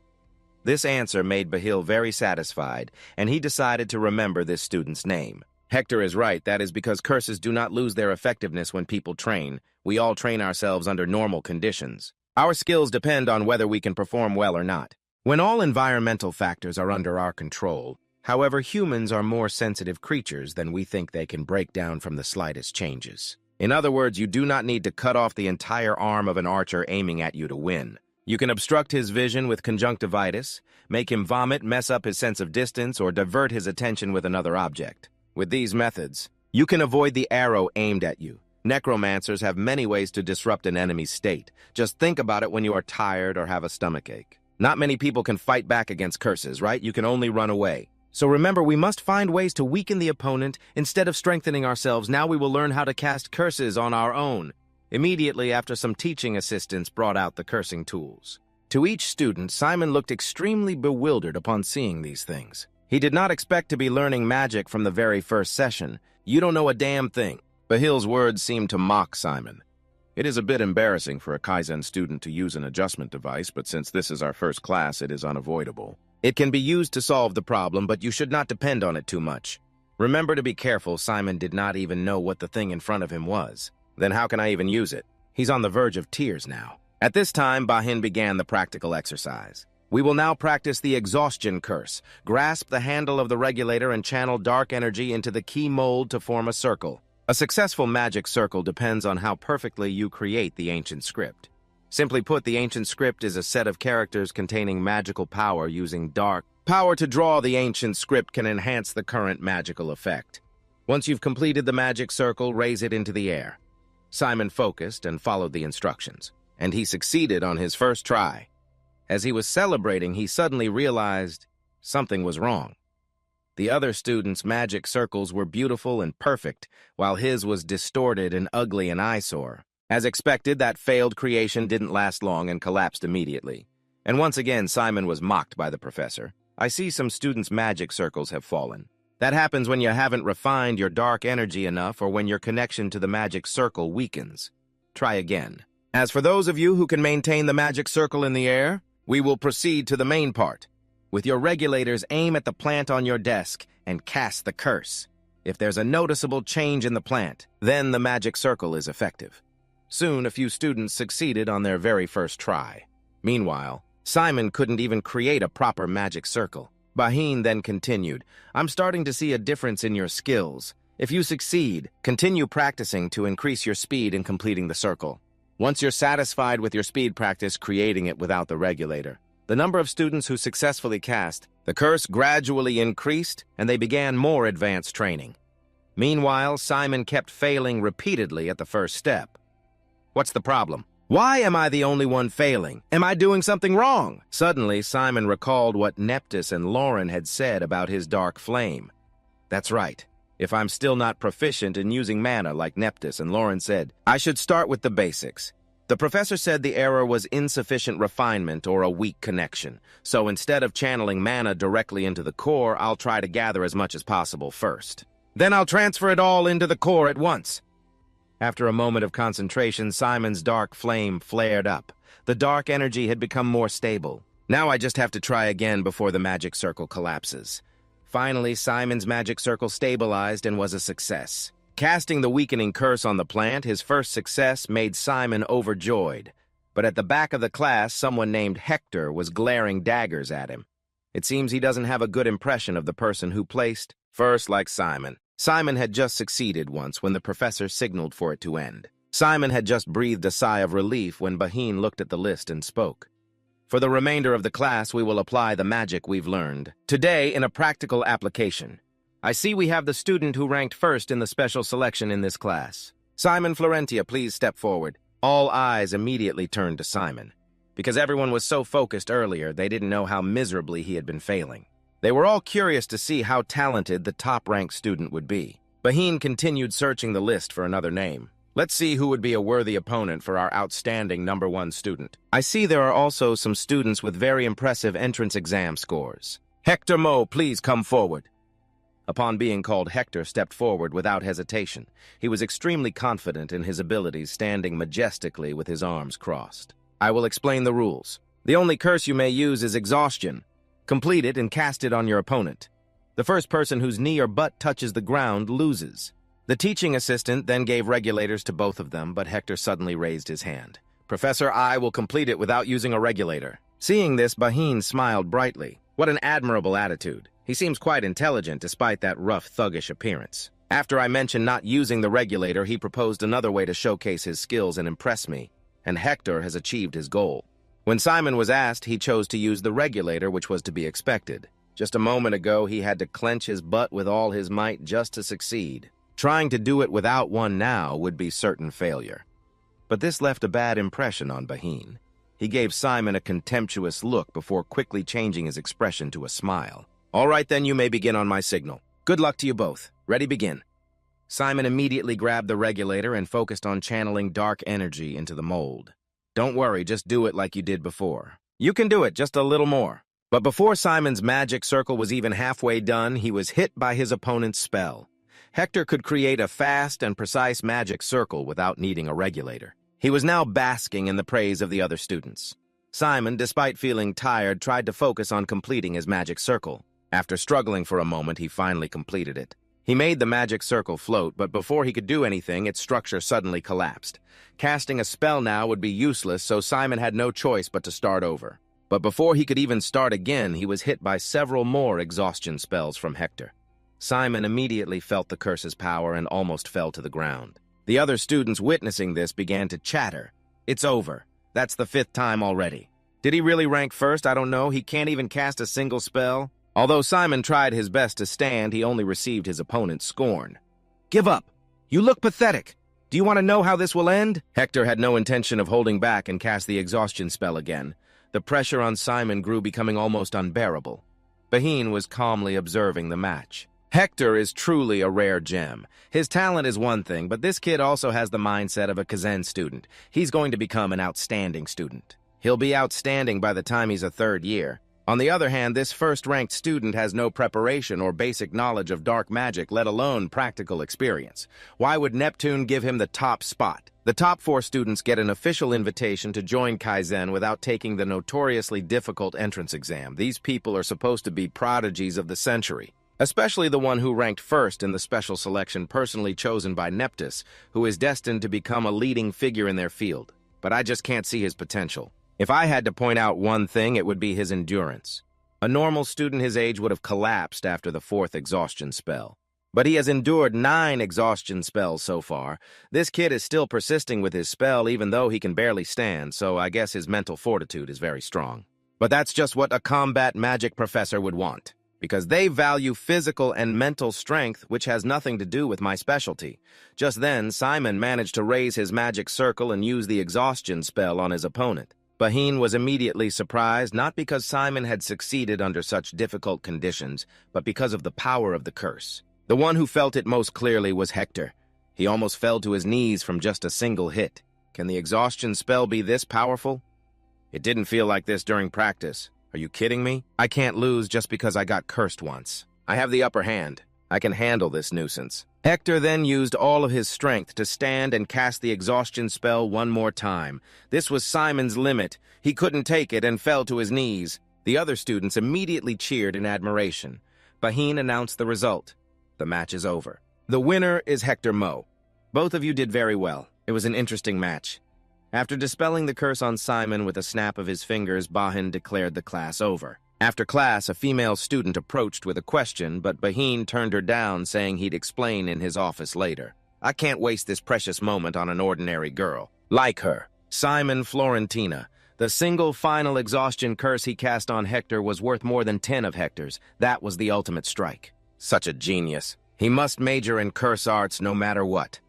This answer made Bahil very satisfied, and he decided to remember this student's name. Hector is right. That is because curses do not lose their effectiveness when people train. We all train ourselves under normal conditions. Our skills depend on whether we can perform well or not. When all environmental factors are under our control, however, humans are more sensitive creatures than we think they can break down from the slightest changes. In other words, you do not need to cut off the entire arm of an archer aiming at you to win. You can obstruct his vision with conjunctivitis, make him vomit, mess up his sense of distance, or divert his attention with another object. With these methods, you can avoid the arrow aimed at you. Necromancers have many ways to disrupt an enemy's state. Just think about it when you are tired or have a stomachache. Not many people can fight back against curses, right? You can only run away. So remember, we must find ways to weaken the opponent instead of strengthening ourselves. Now we will learn how to cast curses on our own. Immediately after, some teaching assistants brought out the cursing tools. To each student, Simon looked extremely bewildered upon seeing these things. He did not expect to be learning magic from the very first session. You don't know a damn thing. Bahil's words seemed to mock Simon. It is a bit embarrassing for a Kaizen student to use an adjustment device, but since this is our first class, it is unavoidable. It can be used to solve the problem, but you should not depend on it too much. Remember to be careful. Simon did not even know what the thing in front of him was. Then how can I even use it? He's on the verge of tears now. At this time, Bahin began the practical exercise. We will now practice the exhaustion curse. Grasp the handle of the regulator and channel dark energy into the key mold to form a circle. A successful magic circle depends on how perfectly you create the ancient script. Simply put, the ancient script is a set of characters containing magical power using dark power to draw. The ancient script can enhance the current magical effect. Once you've completed the magic circle, raise it into the air. Simon focused and followed the instructions, and he succeeded on his first try. As he was celebrating, he suddenly realized something was wrong. The other students' magic circles were beautiful and perfect, while his was distorted and ugly and eyesore. As expected, that failed creation didn't last long and collapsed immediately. And once again, Simon was mocked by the professor. I see some students' magic circles have fallen. That happens when you haven't refined your dark energy enough or when your connection to the magic circle weakens. Try again. As for those of you who can maintain the magic circle in the air, we will proceed to the main part. With your regulators, aim at the plant on your desk and cast the curse. If there's a noticeable change in the plant, then the magic circle is effective. Soon, a few students succeeded on their very first try. Meanwhile, Simon couldn't even create a proper magic circle. Bahin then continued, I'm starting to see a difference in your skills. If you succeed, continue practicing to increase your speed in completing the circle. Once you're satisfied with your speed, practice creating it without the regulator. The number of students who successfully cast the curse gradually increased, and they began more advanced training. Meanwhile, Simon kept failing repeatedly at the first step. What's the problem? Why am I the only one failing? Am I doing something wrong? Suddenly, Simon recalled what Neptus and Lauren had said about his dark flame. That's right. If I'm still not proficient in using mana like Neptus and Lauren said, I should start with the basics. The professor said the error was insufficient refinement or a weak connection. So instead of channeling mana directly into the core, I'll try to gather as much as possible first. Then I'll transfer it all into the core at once. After a moment of concentration, Simon's dark flame flared up. The dark energy had become more stable. Now I just have to try again before the magic circle collapses. Finally, Simon's magic circle stabilized and was a success. Casting the weakening curse on the plant, his first success made Simon overjoyed. But at the back of the class, someone named Hector was glaring daggers at him. It seems he doesn't have a good impression of the person who placed first like Simon. Simon had just succeeded once when the professor signaled for it to end. Simon had just breathed a sigh of relief when Bahin looked at the list and spoke. For the remainder of the class, we will apply the magic we've learned. Today, in a practical application, I see we have the student who ranked first in the special selection in this class. Simon Florentia, please step forward. All eyes immediately turned to Simon. Because everyone was so focused earlier, they didn't know how miserably he had been failing. They were all curious to see how talented the top-ranked student would be. Baheen continued searching the list for another name. Let's see who would be a worthy opponent for our outstanding #1 student. I see there are also some students with very impressive entrance exam scores. Hector Mo, please come forward. Upon being called, Hector stepped forward without hesitation. He was extremely confident in his abilities, standing majestically with his arms crossed. I will explain the rules. The only curse you may use is exhaustion. Complete it and cast it on your opponent. The first person whose knee or butt touches the ground loses. The teaching assistant then gave regulators to both of them, but Hector suddenly raised his hand. Professor, I will complete it without using a regulator. Seeing this, Baheen smiled brightly. What an admirable attitude. He seems quite intelligent despite that rough, thuggish appearance. After I mentioned not using the regulator, he proposed another way to showcase his skills and impress me, and Hector has achieved his goal. When Simon was asked, he chose to use the regulator, which was to be expected. Just a moment ago, he had to clench his butt with all his might just to succeed. Trying to do it without one now would be certain failure. But this left a bad impression on Baheen. He gave Simon a contemptuous look before quickly changing his expression to a smile. All right, then you may begin on my signal. Good luck to you both. Ready, begin. Simon immediately grabbed the regulator and focused on channeling dark energy into the mold. Don't worry, just do it like you did before. You can do it, just a little more. But before Simon's magic circle was even halfway done, he was hit by his opponent's spell. Hector could create a fast and precise magic circle without needing a regulator. He was now basking in the praise of the other students. Simon, despite feeling tired, tried to focus on completing his magic circle. After struggling for a moment, he finally completed it. He made the magic circle float, but before he could do anything, its structure suddenly collapsed. Casting a spell now would be useless, so Simon had no choice but to start over. But before he could even start again, he was hit by several more exhaustion spells from Hector. Simon immediately felt the curse's power and almost fell to the ground. The other students witnessing this began to chatter. It's over. That's the 5th time already. Did he really rank first? I don't know. He can't even cast a single spell. Although Simon tried his best to stand, he only received his opponent's scorn. Give up. You look pathetic. Do you want to know how this will end? Hector had no intention of holding back and cast the exhaustion spell again. The pressure on Simon grew, becoming almost unbearable. Baheen was calmly observing the match. Hector is truly a rare gem. His talent is one thing, but this kid also has the mindset of a Kaizen student. He's going to become an outstanding student. He'll be outstanding by the time he's a 3rd year. On the other hand, this first-ranked student has no preparation or basic knowledge of dark magic, let alone practical experience. Why would Neptune give him the top spot? The top 4 students get an official invitation to join Kaizen without taking the notoriously difficult entrance exam. These people are supposed to be prodigies of the century. Especially the one who ranked first in the special selection personally chosen by Neptus, who is destined to become a leading figure in their field. But I just can't see his potential. If I had to point out one thing, it would be his endurance. A normal student his age would have collapsed after the 4th exhaustion spell. But he has endured 9 exhaustion spells so far. This kid is still persisting with his spell even though he can barely stand, so I guess his mental fortitude is very strong. But that's just what a combat magic professor would want, because they value physical and mental strength, which has nothing to do with my specialty. Just then, Simon managed to raise his magic circle and use the exhaustion spell on his opponent. Baheen was immediately surprised, not because Simon had succeeded under such difficult conditions, but because of the power of the curse. The one who felt it most clearly was Hector. He almost fell to his knees from just a single hit. Can the exhaustion spell be this powerful? It didn't feel like this during practice. Are you kidding me? I can't lose just because I got cursed once. I have the upper hand. I can handle this nuisance. Hector then used all of his strength to stand and cast the exhaustion spell one more time. This was Simon's limit. He couldn't take it and fell to his knees. The other students immediately cheered in admiration. Baheen announced the result. The match is over. The winner is Hector Mo. Both of you did very well. It was an interesting match. After dispelling the curse on Simon with a snap of his fingers, Baheen declared the class over. After class, a female student approached with a question, but Baheen turned her down, saying he'd explain in his office later. I can't waste this precious moment on an ordinary girl. Like her, Simon Florentina, The single final exhaustion curse he cast on Hector was worth more than 10 of Hector's. That was the ultimate strike. Such a genius. He must major in curse arts no matter what.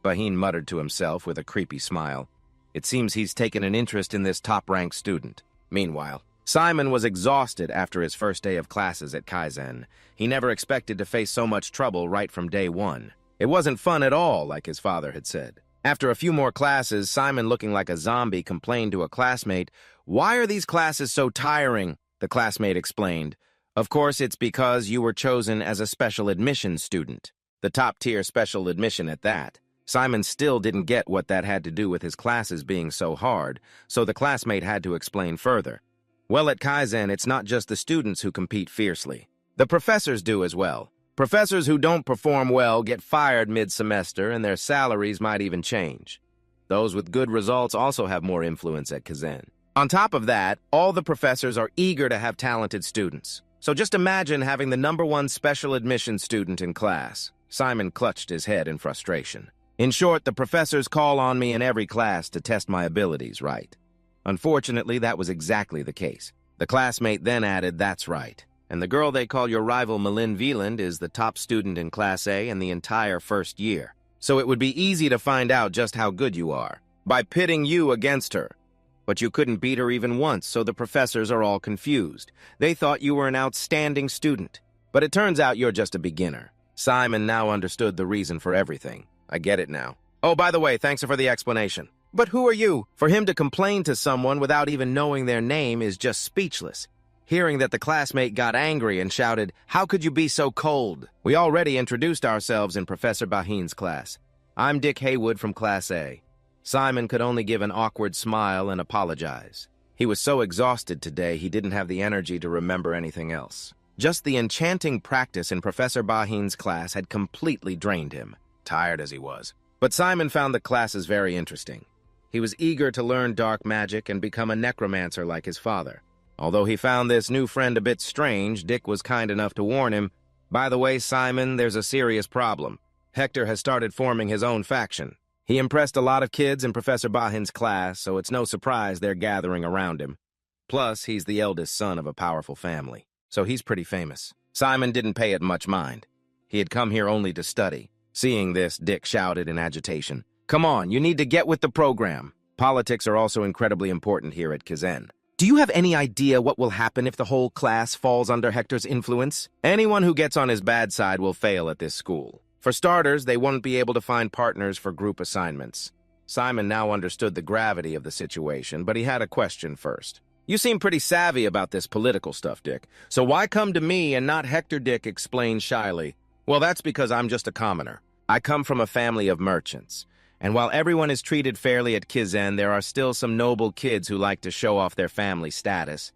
Baheen muttered to himself with a creepy smile. It seems he's taken an interest in this top-ranked student. Meanwhile, Simon was exhausted after his first day of classes at Kaizen. He never expected to face so much trouble right from day one. It wasn't fun at all, like his father had said. After a few more classes, Simon, looking like a zombie, complained to a classmate, "Why are these classes so tiring?" The classmate explained, "Of course, it's because you were chosen as a special admission student. The top-tier special admission at that." Simon still didn't get what that had to do with his classes being so hard, so the classmate had to explain further. Well, at Kaizen, it's not just the students who compete fiercely. The professors do as well. Professors who don't perform well get fired mid-semester, and their salaries might even change. Those with good results also have more influence at Kaizen. On top of that, all the professors are eager to have talented students. So just imagine having the #1 special admission student in class. Simon clutched his head in frustration. In short, the professors call on me in every class to test my abilities, right? Unfortunately, that was exactly the case. The classmate then added, "That's right. And the girl they call your rival, Malin Veland, is the top student in Class A in the entire first year. So it would be easy to find out just how good you are by pitting you against her. But you couldn't beat her even once, so the professors are all confused. They thought you were an outstanding student. But it turns out you're just a beginner." Simon now understood the reason for everything. "I get it now. Oh, by the way, thanks for the explanation. But who are you?" For him to complain to someone without even knowing their name is just speechless. Hearing that, the classmate got angry and shouted, "How could you be so cold? We already introduced ourselves in Professor Baheen's class. I'm Dick Haywood from Class A." Simon could only give an awkward smile and apologize. He was so exhausted today he didn't have the energy to remember anything else. Just the enchanting practice in Professor Baheen's class had completely drained him, tired as he was. But Simon found the classes very interesting. He was eager to learn dark magic and become a necromancer like his father. Although he found this new friend a bit strange, Dick was kind enough to warn him, "By the way, Simon, there's a serious problem. Hector has started forming his own faction. He impressed a lot of kids in Professor Baheen's class, so it's no surprise they're gathering around him. Plus, he's the eldest son of a powerful family, so he's pretty famous." Simon didn't pay it much mind. He had come here only to study. Seeing this, Dick shouted in agitation, "Come on, you need to get with the program. Politics are also incredibly important here at Kaizen. Do you have any idea what will happen if the whole class falls under Hector's influence? Anyone who gets on his bad side will fail at this school. For starters, they won't be able to find partners for group assignments." Simon now understood the gravity of the situation, but he had a question first. "You seem pretty savvy about this political stuff, Dick. So why come to me and not Hector?" Dick explained shyly. "Well, that's because I'm just a commoner. I come from a family of merchants. And while everyone is treated fairly at Kaizen, there are still some noble kids who like to show off their family status.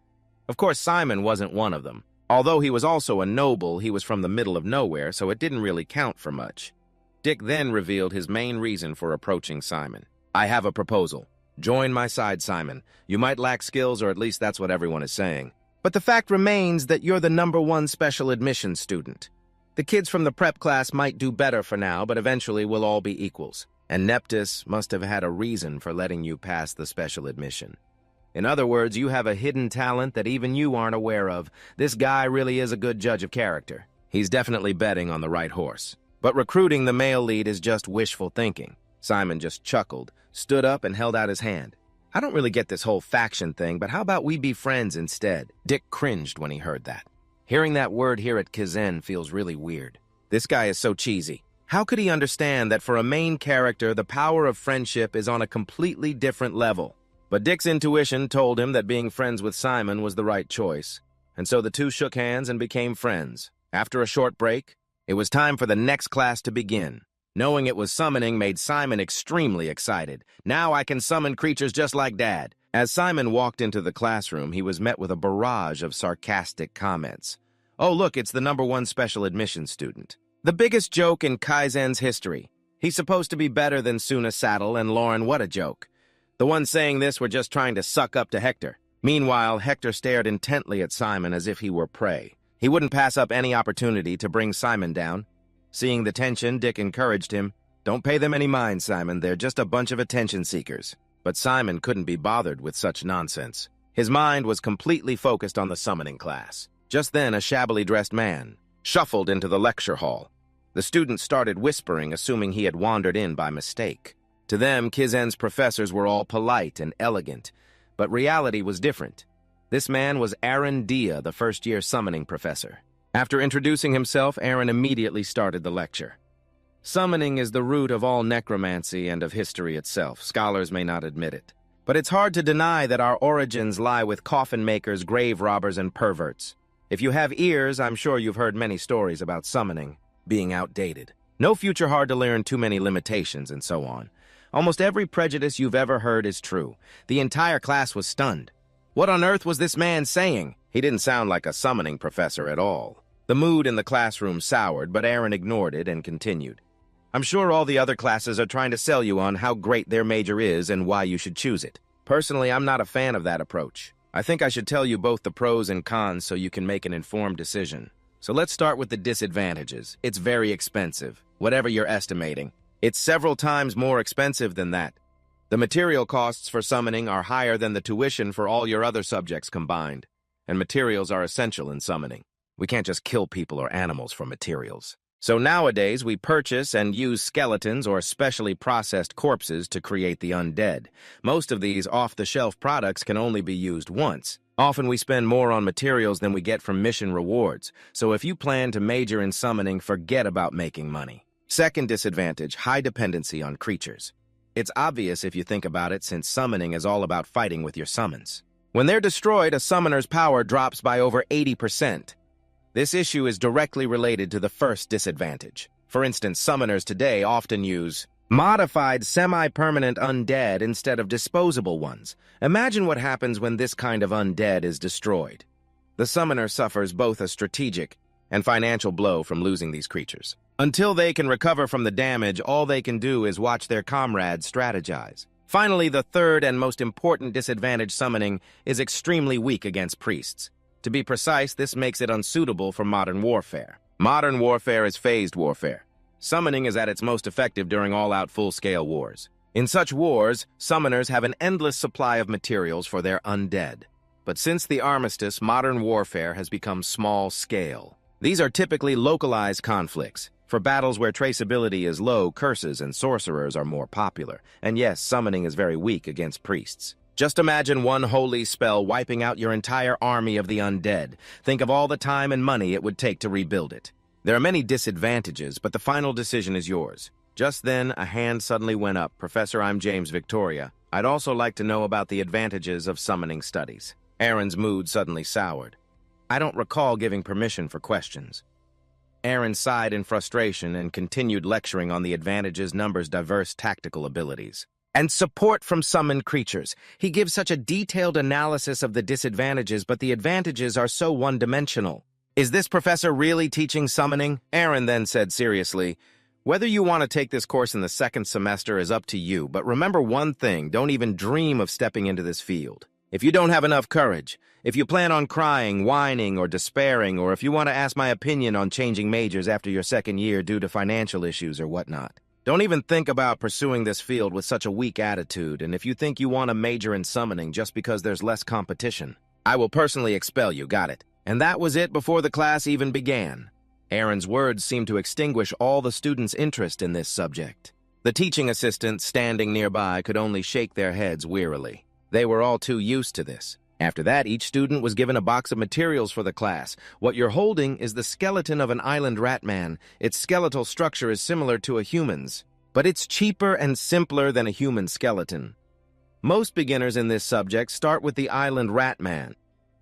Of course, Simon wasn't one of them. Although he was also a noble, he was from the middle of nowhere, so it didn't really count for much." Dick then revealed his main reason for approaching Simon. "I have a proposal. Join my side, Simon. You might lack skills, or at least that's what everyone is saying. But the fact remains that you're the #1 special admission student. The kids from the prep class might do better for now, but eventually we'll all be equals. And Neptus must have had a reason for letting you pass the special admission. In other words, you have a hidden talent that even you aren't aware of. This guy really is a good judge of character. He's definitely betting on the right horse. But recruiting the male lead is just wishful thinking." Simon just chuckled, stood up, and held out his hand. "I don't really get this whole faction thing, but how about we be friends instead?" Dick cringed when he heard that. Hearing that word here at Kaizen feels really weird. This guy is so cheesy. How could he understand that for a main character, the power of friendship is on a completely different level? But Dick's intuition told him that being friends with Simon was the right choice, and so the two shook hands and became friends. After a short break, it was time for the next class to begin. Knowing it was summoning made Simon extremely excited. "Now I can summon creatures just like Dad." As Simon walked into the classroom, he was met with a barrage of sarcastic comments. "Oh, look, it's the #1 special admission student. The biggest joke in Kaizen's history. He's supposed to be better than Suna Saddle, and Lauren, what a joke. The ones saying this were just trying to suck up to Hector." Meanwhile, Hector stared intently at Simon as if he were prey. He wouldn't pass up any opportunity to bring Simon down. Seeing the tension, Dick encouraged him, "Don't pay them any mind, Simon. They're just a bunch of attention seekers." But Simon couldn't be bothered with such nonsense. His mind was completely focused on the summoning class. Just then, a shabbily dressed man shuffled into the lecture hall. The students started whispering, assuming he had wandered in by mistake. To them, Kizen's professors were all polite and elegant, but reality was different. This man was Aaron Dia, the first-year summoning professor. After introducing himself, Aaron immediately started the lecture. Summoning is the root of all necromancy and of history itself. Scholars may not admit it. But it's hard to deny that our origins lie with coffin makers, grave robbers, and perverts. If you have ears, I'm sure you've heard many stories about summoning being outdated. No future hard to learn, too many limitations, and so on. Almost every prejudice you've ever heard is true. The entire class was stunned. What on earth was this man saying? He didn't sound like a summoning professor at all. The mood in the classroom soured, but Aaron ignored it and continued. I'm sure all the other classes are trying to sell you on how great their major is and why you should choose it. Personally, I'm not a fan of that approach. I think I should tell you both the pros and cons so you can make an informed decision. So let's start with the disadvantages. It's very expensive, whatever you're estimating. It's several times more expensive than that. The material costs for summoning are higher than the tuition for all your other subjects combined, and materials are essential in summoning. We can't just kill people or animals for materials. So nowadays, we purchase and use skeletons or specially processed corpses to create the undead. Most of these off-the-shelf products can only be used once. Often we spend more on materials than we get from mission rewards, so if you plan to major in summoning, forget about making money. Second disadvantage, high dependency on creatures. It's obvious if you think about it, since summoning is all about fighting with your summons. When they're destroyed, a summoner's power drops by over 80%. This issue is directly related to the first disadvantage. For instance, summoners today often use modified semi-permanent undead instead of disposable ones. Imagine what happens when this kind of undead is destroyed. The summoner suffers both a strategic and financial blow from losing these creatures. Until they can recover from the damage, all they can do is watch their comrades strategize. Finally, the third and most important disadvantage, summoning is extremely weak against priests. To be precise, this makes it unsuitable for modern warfare. Modern warfare is phased warfare. Summoning is at its most effective during all-out full-scale wars. In such wars, summoners have an endless supply of materials for their undead. But since the armistice, modern warfare has become small-scale. These are typically localized conflicts. For battles where traceability is low, curses and sorcerers are more popular. And yes, summoning is very weak against priests. Just imagine one holy spell wiping out your entire army of the undead. Think of all the time and money it would take to rebuild it. There are many disadvantages, but the final decision is yours. Just then, a hand suddenly went up. Professor, I'm James Victoria. I'd also like to know about the advantages of summoning studies. Aaron's mood suddenly soured. I don't recall giving permission for questions. Aaron sighed in frustration and continued lecturing on the advantages, numbers, diverse tactical abilities, and support from summoned creatures. He gives such a detailed analysis of the disadvantages, but the advantages are so one-dimensional. Is this professor really teaching summoning? Aaron then said seriously, whether you want to take this course in the second semester is up to you, but remember one thing, don't even dream of stepping into this field. If you don't have enough courage, if you plan on crying, whining, or despairing, or if you want to ask my opinion on changing majors after your second year due to financial issues or whatnot, don't even think about pursuing this field with such a weak attitude, and if you think you want to major in summoning just because there's less competition, I will personally expel you, got it? And that was it before the class even began. Aaron's words seemed to extinguish all the students' interest in this subject. The teaching assistants standing nearby could only shake their heads wearily. They were all too used to this. After that, each student was given a box of materials for the class. What you're holding is the skeleton of an island rat man. Its skeletal structure is similar to a human's, but it's cheaper and simpler than a human skeleton. Most beginners in this subject start with the island rat man,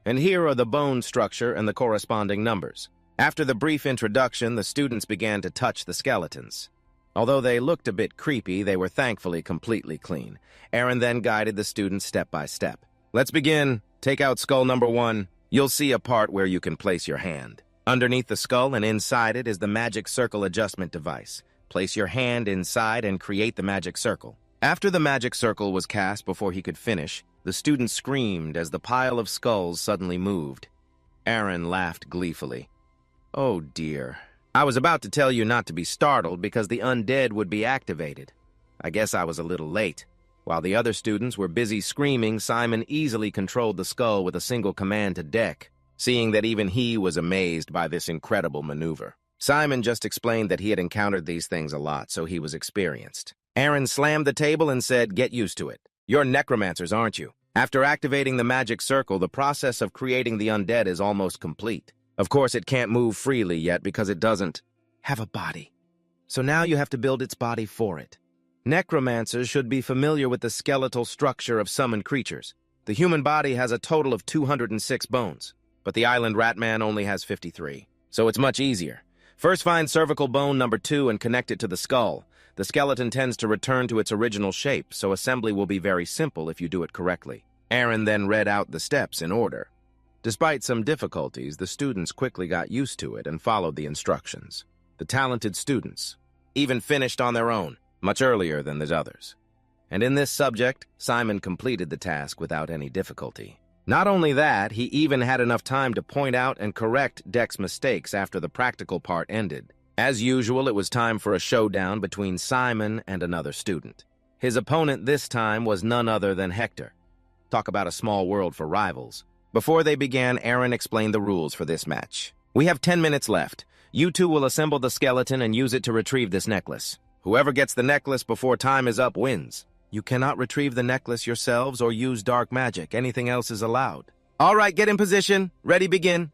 and here are the bone structure and the corresponding numbers. After the brief introduction, the students began to touch the skeletons. Although they looked a bit creepy, they were thankfully completely clean. Aaron then guided the students step by step. Let's begin. Take out skull number 1. You'll see a part where you can place your hand. Underneath the skull and inside it is the magic circle adjustment device. Place your hand inside and create the magic circle. After the magic circle was cast before he could finish, the student screamed as the pile of skulls suddenly moved. Aaron laughed gleefully. Oh dear. I was about to tell you not to be startled because the undead would be activated. I guess I was a little late. While the other students were busy screaming, Simon easily controlled the skull with a single command to Deck, seeing that even he was amazed by this incredible maneuver. Simon just explained that he had encountered these things a lot, so he was experienced. Aaron slammed the table and said, "Get used to it. You're necromancers, aren't you?" After activating the magic circle, the process of creating the undead is almost complete. Of course, it can't move freely yet because it doesn't have a body. So now you have to build its body for it. Necromancers should be familiar with the skeletal structure of summoned creatures. The human body has a total of 206 bones, but the island Ratman only has 53. So it's much easier. First find cervical bone number 2 and connect it to the skull. The skeleton tends to return to its original shape, so assembly will be very simple if you do it correctly. Aaron then read out the steps in order. Despite some difficulties, the students quickly got used to it and followed the instructions. The talented students even finished on their own, much earlier than the others. And in this subject, Simon completed the task without any difficulty. Not only that, he even had enough time to point out and correct Deck's mistakes after the practical part ended. As usual, it was time for a showdown between Simon and another student. His opponent this time was none other than Hector. Talk about a small world for rivals. Before they began, Aaron explained the rules for this match. "We have 10 minutes left. You two will assemble the skeleton and use it to retrieve this necklace. Whoever gets the necklace before time is up wins. You cannot retrieve the necklace yourselves or use dark magic. Anything else is allowed." "All right, get in position. Ready, begin."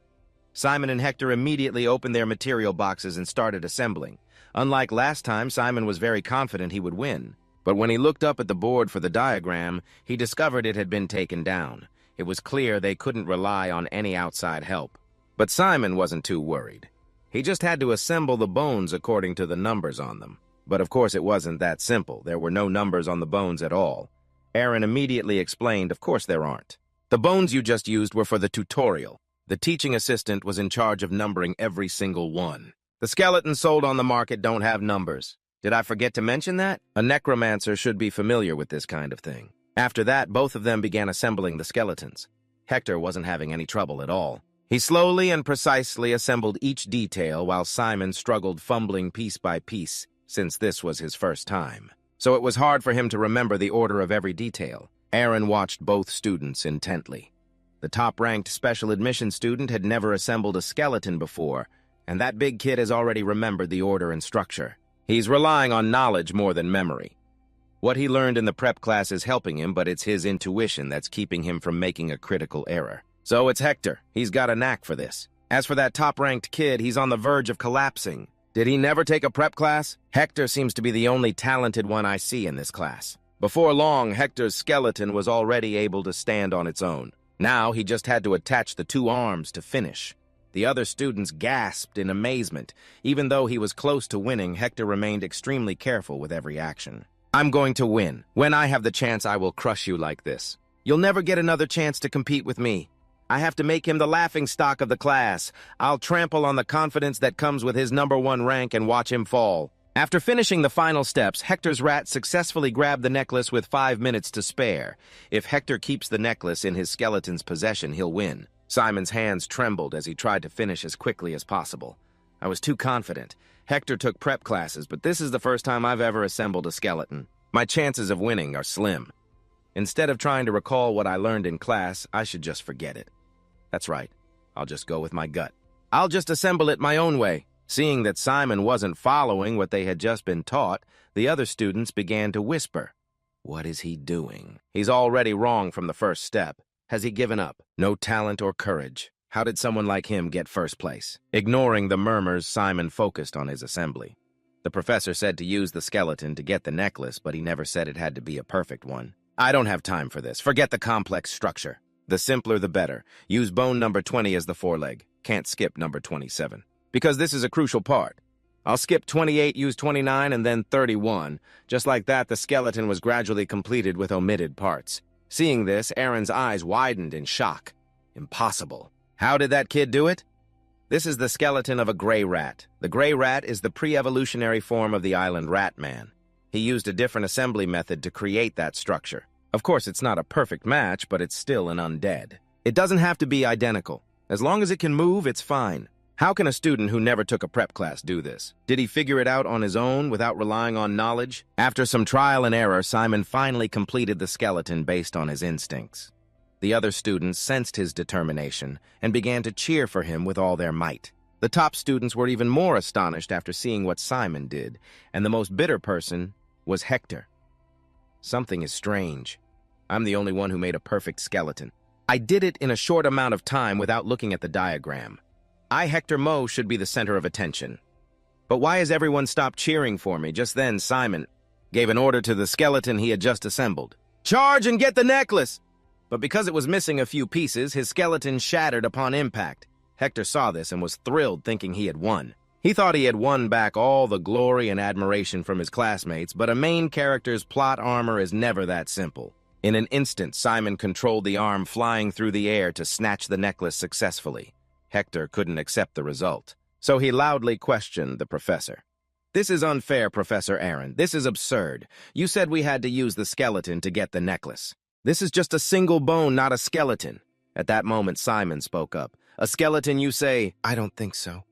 Simon and Hector immediately opened their material boxes and started assembling. Unlike last time, Simon was very confident he would win. But when he looked up at the board for the diagram, he discovered it had been taken down. It was clear they couldn't rely on any outside help. But Simon wasn't too worried. He just had to assemble the bones according to the numbers on them. But of course it wasn't that simple. There were no numbers on the bones at all. Aaron immediately explained, "Of course there aren't. The bones you just used were for the tutorial. The teaching assistant was in charge of numbering every single one. The skeletons sold on the market don't have numbers. Did I forget to mention that? A necromancer should be familiar with this kind of thing." After that, both of them began assembling the skeletons. Hector wasn't having any trouble at all. He slowly and precisely assembled each detail while Simon struggled, fumbling piece by piece, since this was his first time. So it was hard for him to remember the order of every detail. Aaron watched both students intently. The top-ranked special admission student had never assembled a skeleton before, and that big kid has already remembered the order and structure. He's relying on knowledge more than memory. What he learned in the prep class is helping him, but it's his intuition that's keeping him from making a critical error. So it's Hector. He's got a knack for this. As for that top-ranked kid, he's on the verge of collapsing. Did he never take a prep class? Hector seems to be the only talented one I see in this class. Before long, Hector's skeleton was already able to stand on its own. Now he just had to attach the 2 arms to finish. The other students gasped in amazement. Even though he was close to winning, Hector remained extremely careful with every action. "I'm going to win. When I have the chance, I will crush you like this. You'll never get another chance to compete with me. I have to make him the laughingstock of the class. I'll trample on the confidence that comes with his #1 rank and watch him fall." After finishing the final steps, Hector's rat successfully grabbed the necklace with 5 minutes to spare. If Hector keeps the necklace in his skeleton's possession, he'll win. Simon's hands trembled as he tried to finish as quickly as possible. I was too confident. Hector took prep classes, but this is the first time I've ever assembled a skeleton. My chances of winning are slim. Instead of trying to recall what I learned in class, I should just forget it. That's right. I'll just go with my gut. I'll just assemble it my own way. Seeing that Simon wasn't following what they had just been taught, the other students began to whisper. What is he doing? He's already wrong from the first step. Has he given up? No talent or courage. How did someone like him get first place? Ignoring the murmurs, Simon focused on his assembly. The professor said to use the skeleton to get the necklace, but he never said it had to be a perfect one. I don't have time for this. Forget the complex structure. The simpler, the better. Use bone number 20 as the foreleg. Can't skip number 27. Because this is a crucial part. I'll skip 28, use 29, and then 31. Just like that, the skeleton was gradually completed with omitted parts. Seeing this, Aaron's eyes widened in shock. Impossible. How did that kid do it? This is the skeleton of a gray rat. The gray rat is the pre-evolutionary form of the island rat man. He used a different assembly method to create that structure. Of course, it's not a perfect match, but it's still an undead. It doesn't have to be identical. As long as it can move, it's fine. How can a student who never took a prep class do this? Did he figure it out on his own without relying on knowledge? After some trial and error, Simon finally completed the skeleton based on his instincts. The other students sensed his determination and began to cheer for him with all their might. The top students were even more astonished after seeing what Simon did, and the most bitter person was Hector. Something is strange. I'm the only one who made a perfect skeleton. I did it in a short amount of time without looking at the diagram. I, Hector Moe, should be the center of attention. But why has everyone stopped cheering for me? Just then, Simon gave an order to the skeleton he had just assembled. Charge and get the necklace! But because it was missing a few pieces, his skeleton shattered upon impact. Hector saw this and was thrilled, thinking he had won. He thought he had won back all the glory and admiration from his classmates, but a main character's plot armor is never that simple. In an instant, Simon controlled the arm flying through the air to snatch the necklace successfully. Hector couldn't accept the result, so he loudly questioned the professor. This is unfair, Professor Aaron. This is absurd. You said we had to use the skeleton to get the necklace. This is just a single bone, not a skeleton. At that moment, Simon spoke up. A skeleton, you say? I don't think so.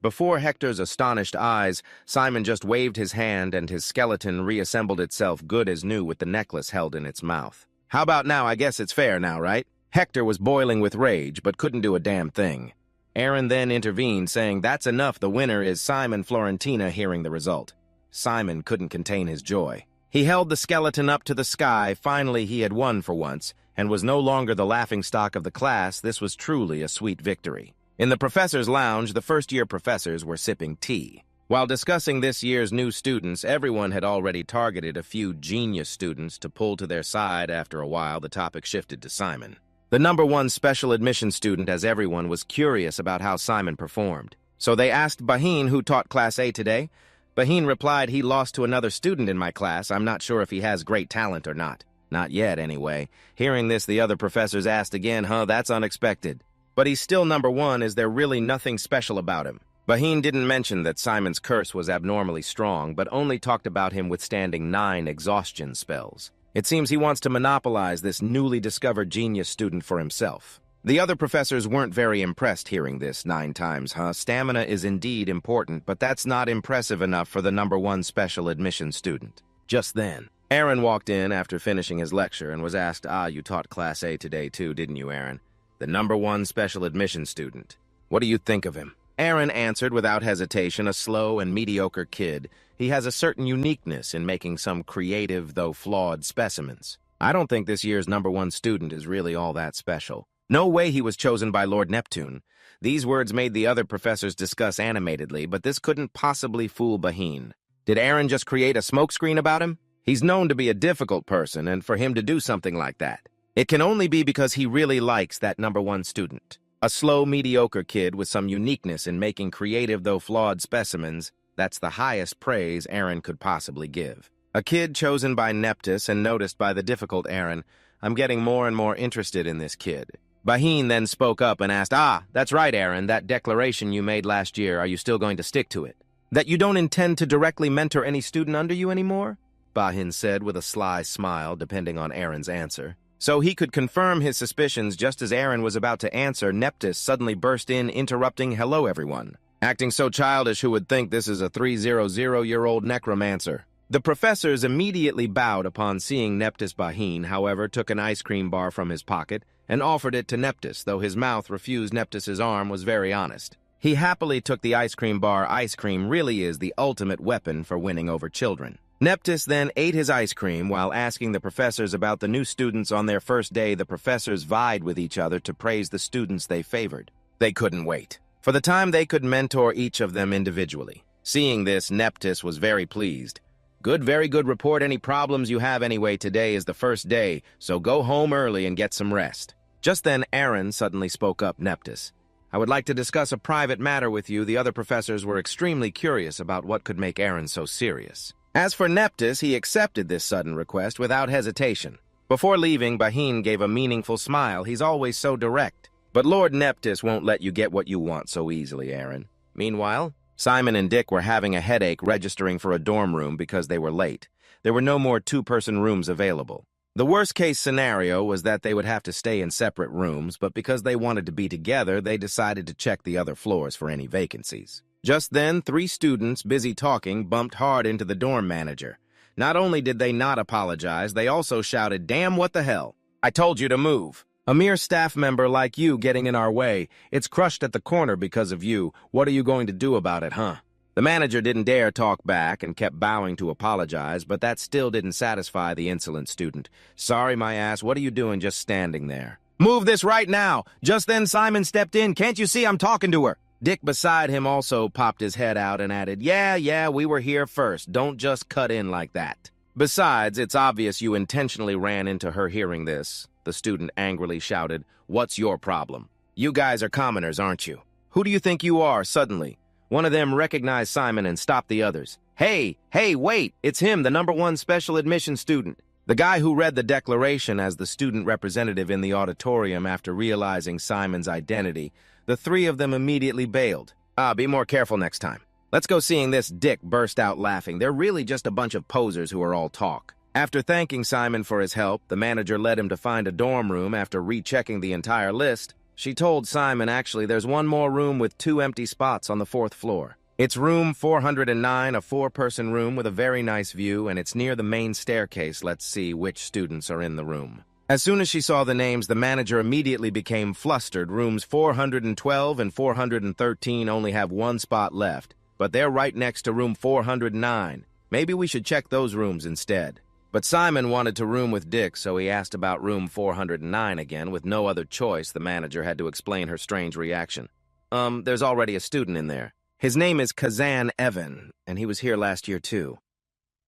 Before Hector's astonished eyes, Simon just waved his hand and his skeleton reassembled itself good as new with the necklace held in its mouth. How about now? I guess it's fair now, right? Hector was boiling with rage, but couldn't do a damn thing. Aaron then intervened, saying, that's enough, the winner is Simon Florentina. Hearing the result, Simon couldn't contain his joy. He held the skeleton up to the sky. Finally, he had won for once, and was no longer the laughingstock of the class. This was truly a sweet victory. In the professor's lounge, the first-year professors were sipping tea. While discussing this year's new students, everyone had already targeted a few genius students to pull to their side. After a while, the topic shifted to Simon, the #1 special admission student, as everyone was curious about how Simon performed. So they asked Baheen, who taught Class A today. Baheen replied, he lost to another student in my class. I'm not sure if he has great talent or not. Not yet, anyway. Hearing this, the other professors asked again, that's unexpected. But he's still #1. Is there really nothing special about him? Baheen didn't mention that Simon's curse was abnormally strong, but only talked about him withstanding 9 exhaustion spells. It seems he wants to monopolize this newly discovered genius student for himself. The other professors weren't very impressed hearing this 9 times, Stamina is indeed important, but that's not impressive enough for the #1 special admission student. Just then, Aaron walked in after finishing his lecture and was asked, you taught Class A today too, didn't you, Aaron? The #1 special admission student. What do you think of him? Aaron answered without hesitation, a slow and mediocre kid. He has a certain uniqueness in making some creative, though flawed, specimens. I don't think this year's #1 student is really all that special. No way he was chosen by Lord Neptune. These words made the other professors discuss animatedly, but this couldn't possibly fool Baheen. Did Aaron just create a smokescreen about him? He's known to be a difficult person, and for him to do something like that, it can only be because he really likes that #1 student. A slow, mediocre kid with some uniqueness in making creative, though flawed, specimens. That's the highest praise Aaron could possibly give. A kid chosen by Neptus and noticed by the difficult Aaron. I'm getting more and more interested in this kid. Baheen then spoke up and asked, that's right, Aaron, that declaration you made last year, are you still going to stick to it? That you don't intend to directly mentor any student under you anymore? Baheen said with a sly smile, depending on Aaron's answer. So he could confirm his suspicions. Just as Aaron was about to answer, Neptus suddenly burst in, interrupting, hello, everyone. Acting so childish, who would think this is a 300-year-old necromancer? The professors immediately bowed upon seeing Neptus. Baheen, however, took an ice cream bar from his pocket and offered it to Neptus, though his mouth refused. Neptus's arm was very honest. He happily took the ice cream bar. Ice cream really is the ultimate weapon for winning over children. Neptus then ate his ice cream while asking the professors about the new students on their first day. The professors vied with each other to praise the students they favored. They couldn't wait for the time they could mentor each of them individually. Seeing this, Neptus was very pleased. Good, very good. Report any problems you have anyway. Today is the first day, so go home early and get some rest. Just then, Aaron suddenly spoke up. Neptus, I would like to discuss a private matter with you. The other professors were extremely curious about what could make Aaron so serious. As for Neptus, he accepted this sudden request without hesitation. Before leaving, Baheen gave a meaningful smile. He's always so direct. But Lord Neptus won't let you get what you want so easily, Aaron. Meanwhile, Simon and Dick were having a headache registering for a dorm room because they were late. There were no more 2-person rooms available. The worst-case scenario was that they would have to stay in separate rooms, but because they wanted to be together, they decided to check the other floors for any vacancies. Just then, 3 students, busy talking, bumped hard into the dorm manager. Not only did they not apologize, they also shouted, "Damn, what the hell? I told you to move. A mere staff member like you getting in our way. It's crushed at the corner because of you. What are you going to do about it, huh?" The manager didn't dare talk back and kept bowing to apologize, but that still didn't satisfy the insolent student. "Sorry, my ass, what are you doing just standing there? Move this right now!" Just then Simon stepped in. "Can't you see I'm talking to her?" Dick beside him also popped his head out and added, Yeah, we were here first. Don't just cut in like that. Besides, it's obvious you intentionally ran into her hearing this." The student angrily shouted, "What's your problem? You guys are commoners, aren't you? Who do you think you are, suddenly?" One of them recognized Simon and stopped the others. Hey, wait, it's him, the #1 special admission student." The guy who read the declaration as the student representative in the auditorium after realizing Simon's identity. The 3 of them immediately bailed. Be more careful next time. Let's go." Seeing this, Dick burst out laughing. They're really just a bunch of posers who are all talk. After thanking Simon for his help, the manager led him to find a dorm room after rechecking the entire list. She told Simon, actually, there's one more room with 2 empty spots on the 4th floor. It's room 409, a 4-person room with a very nice view, and it's near the main staircase. Let's see which students are in the room. As soon as she saw the names, the manager immediately became flustered. Rooms 412 and 413 only have 1 spot left, but they're right next to room 409. Maybe we should check those rooms instead. But Simon wanted to room with Dick, so he asked about room 409 again. With no other choice, the manager had to explain her strange reaction. There's already a student in there. His name is Kazan Evan, and he was here last year too."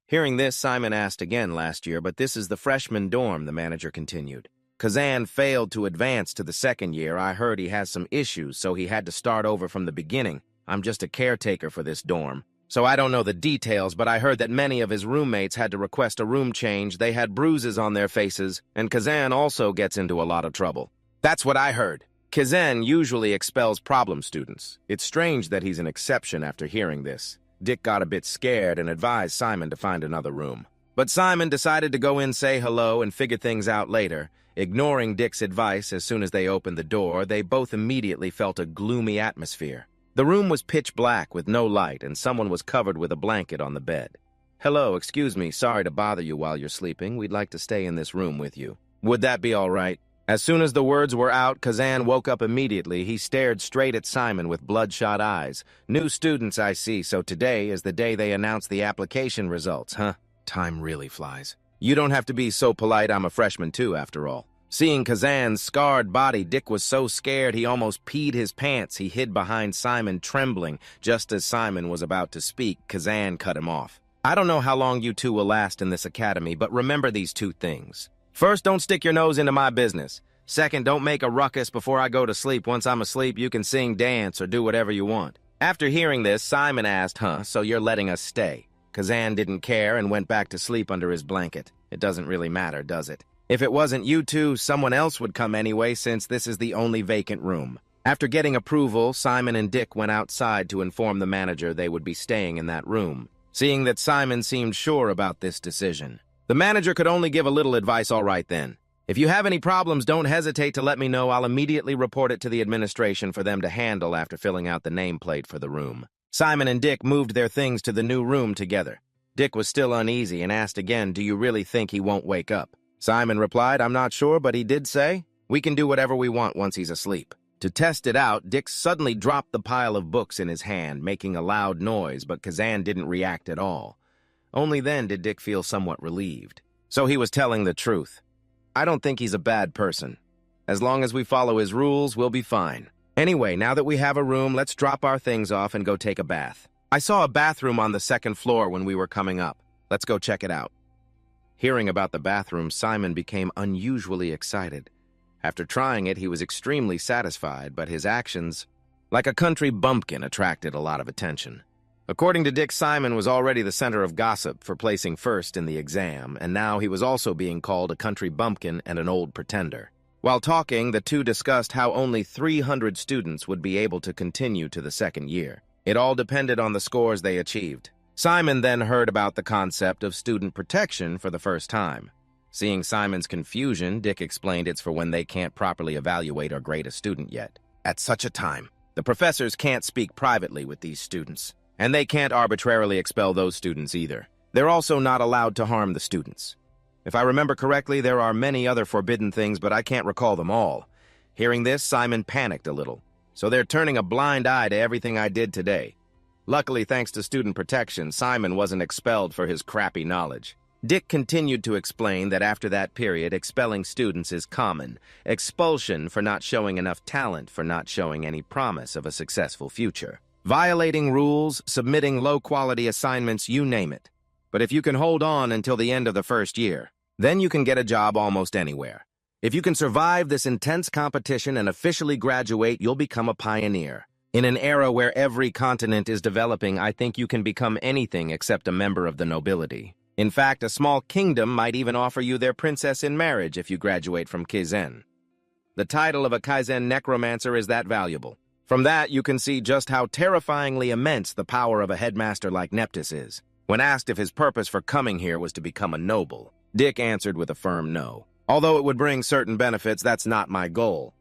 Hearing this, Simon asked again last year, but this is the freshman dorm, the manager continued. "Kazan failed to advance to the 2nd year. I heard he has some issues, so he had to start over from the beginning. I'm just a caretaker for this dorm. So I don't know the details, but I heard that many of his roommates had to request a room change. They had bruises on their faces, and Kazan also gets into a lot of trouble." "That's what I heard. Kazan usually expels problem students. It's strange that he's an exception." After hearing this, Dick got a bit scared and advised Simon to find another room. But Simon decided to go in, say hello, and figure things out later. Ignoring Dick's advice, as soon as they opened the door, they both immediately felt a gloomy atmosphere. The room was pitch black with no light, and someone was covered with a blanket on the bed. "Hello, excuse me, sorry to bother you while you're sleeping. We'd like to stay in this room with you. Would that be all right?" As soon as the words were out, Kazan woke up immediately. He stared straight at Simon with bloodshot eyes. "New students, I see, so today is the day they announce the application results, huh? Time really flies. You don't have to be so polite. I'm a freshman too, after all." Seeing Kazan's scarred body, Dick was so scared he almost peed his pants. He hid behind Simon, trembling. Just as Simon was about to speak, Kazan cut him off. "I don't know how long you two will last in this academy, but remember these 2 things. First, don't stick your nose into my business. Second, don't make a ruckus before I go to sleep. Once I'm asleep, you can sing, dance, or do whatever you want." After hearing this, Simon asked, "So you're letting us stay?" Kazan didn't care and went back to sleep under his blanket. It doesn't really matter, does it? If it wasn't you two, someone else would come anyway, since this is the only vacant room. After getting approval, Simon and Dick went outside to inform the manager they would be staying in that room, seeing that Simon seemed sure about this decision. The manager could only give a little advice. "All right then. If you have any problems, don't hesitate to let me know. I'll immediately report it to the administration for them to handle after filling out the nameplate for the room." Simon and Dick moved their things to the new room together. Dick was still uneasy and asked again, "Do you really think he won't wake up?" Simon replied, "I'm not sure, but he did say we can do whatever we want once he's asleep." To test it out, Dick suddenly dropped the pile of books in his hand, making a loud noise, but Kazan didn't react at all. Only then did Dick feel somewhat relieved. So he was telling the truth. "I don't think he's a bad person. As long as we follow his rules, we'll be fine. Anyway, now that we have a room, let's drop our things off and go take a bath. I saw a bathroom on the 2nd floor when we were coming up. Let's go check it out." Hearing about the bathroom, Simon became unusually excited. After trying it, he was extremely satisfied, but his actions, like a country bumpkin, attracted a lot of attention. According to Dick, Simon was already the center of gossip for placing first in the exam, and now he was also being called a country bumpkin and an old pretender. While talking, the two discussed how only 300 students would be able to continue to the 2nd year. It all depended on the scores they achieved. Simon then heard about the concept of student protection for the first time. Seeing Simon's confusion, Dick explained it's for when they can't properly evaluate or grade a student yet. At such a time, the professors can't speak privately with these students, and they can't arbitrarily expel those students either. They're also not allowed to harm the students. If I remember correctly, there are many other forbidden things, but I can't recall them all. Hearing this, Simon panicked a little. So they're turning a blind eye to everything I did today. Luckily, thanks to student protection, Simon wasn't expelled for his crappy knowledge. Dick continued to explain that after that period, expelling students is common. Expulsion for not showing enough talent, for not showing any promise of a successful future. Violating rules, submitting low-quality assignments, you name it. But if you can hold on until the end of the first year, then you can get a job almost anywhere. If you can survive this intense competition and officially graduate, you'll become a pioneer. In an era where every continent is developing, I think you can become anything except a member of the nobility. In fact, a small kingdom might even offer you their princess in marriage if you graduate from Kaizen. The title of a Kaizen necromancer is that valuable. From that, you can see just how terrifyingly immense the power of a headmaster like Neptys is. When asked if his purpose for coming here was to become a noble, Dick answered with a firm no. Although it would bring certain benefits, that's not my goal.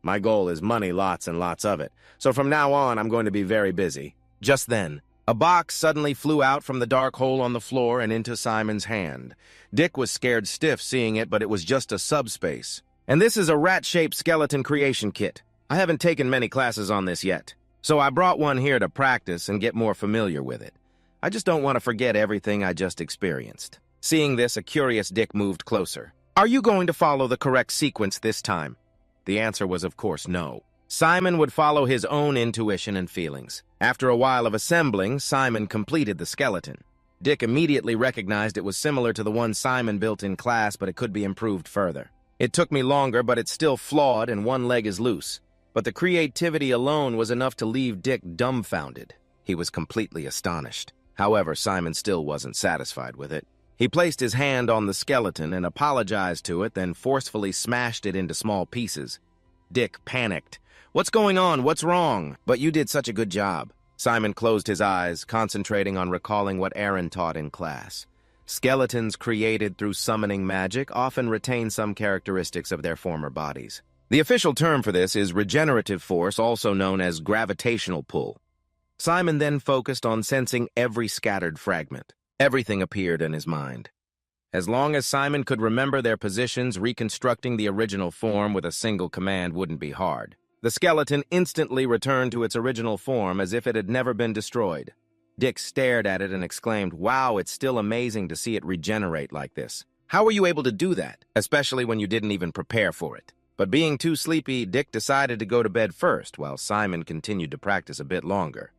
My goal is money, lots and lots of it. So from now on, I'm going to be very busy. Just then, a box suddenly flew out from the dark hole on the floor and into Simon's hand. Dick was scared stiff seeing it, but it was just a subspace. And this is a rat-shaped skeleton creation kit. I haven't taken many classes on this yet, so I brought one here to practice and get more familiar with it. I just don't want to forget everything I just experienced. Seeing this, a curious Dick moved closer. Are you going to follow the correct sequence this time? The answer was, of course, no. Simon would follow his own intuition and feelings. After a while of assembling, Simon completed the skeleton. Dick immediately recognized it was similar to the one Simon built in class, but it could be improved further. It took me longer, but it's still flawed and one leg is loose. But the creativity alone was enough to leave Dick dumbfounded. He was completely astonished. However, Simon still wasn't satisfied with it. He placed his hand on the skeleton and apologized to it, then forcefully smashed it into small pieces. Dick panicked. What's going on? What's wrong? But you did such a good job. Simon closed his eyes, concentrating on recalling what Aaron taught in class. Skeletons created through summoning magic often retain some characteristics of their former bodies. The official term for this is regenerative force, also known as gravitational pull. Simon then focused on sensing every scattered fragment. Everything appeared in his mind. As long as Simon could remember their positions, reconstructing the original form with a single command wouldn't be hard. The skeleton instantly returned to its original form as if it had never been destroyed. Dick stared at it and exclaimed, "Wow, it's still amazing to see it regenerate like this. How were you able to do that, especially when you didn't even prepare for it?" But being too sleepy, Dick decided to go to bed first, while Simon continued to practice a bit longer.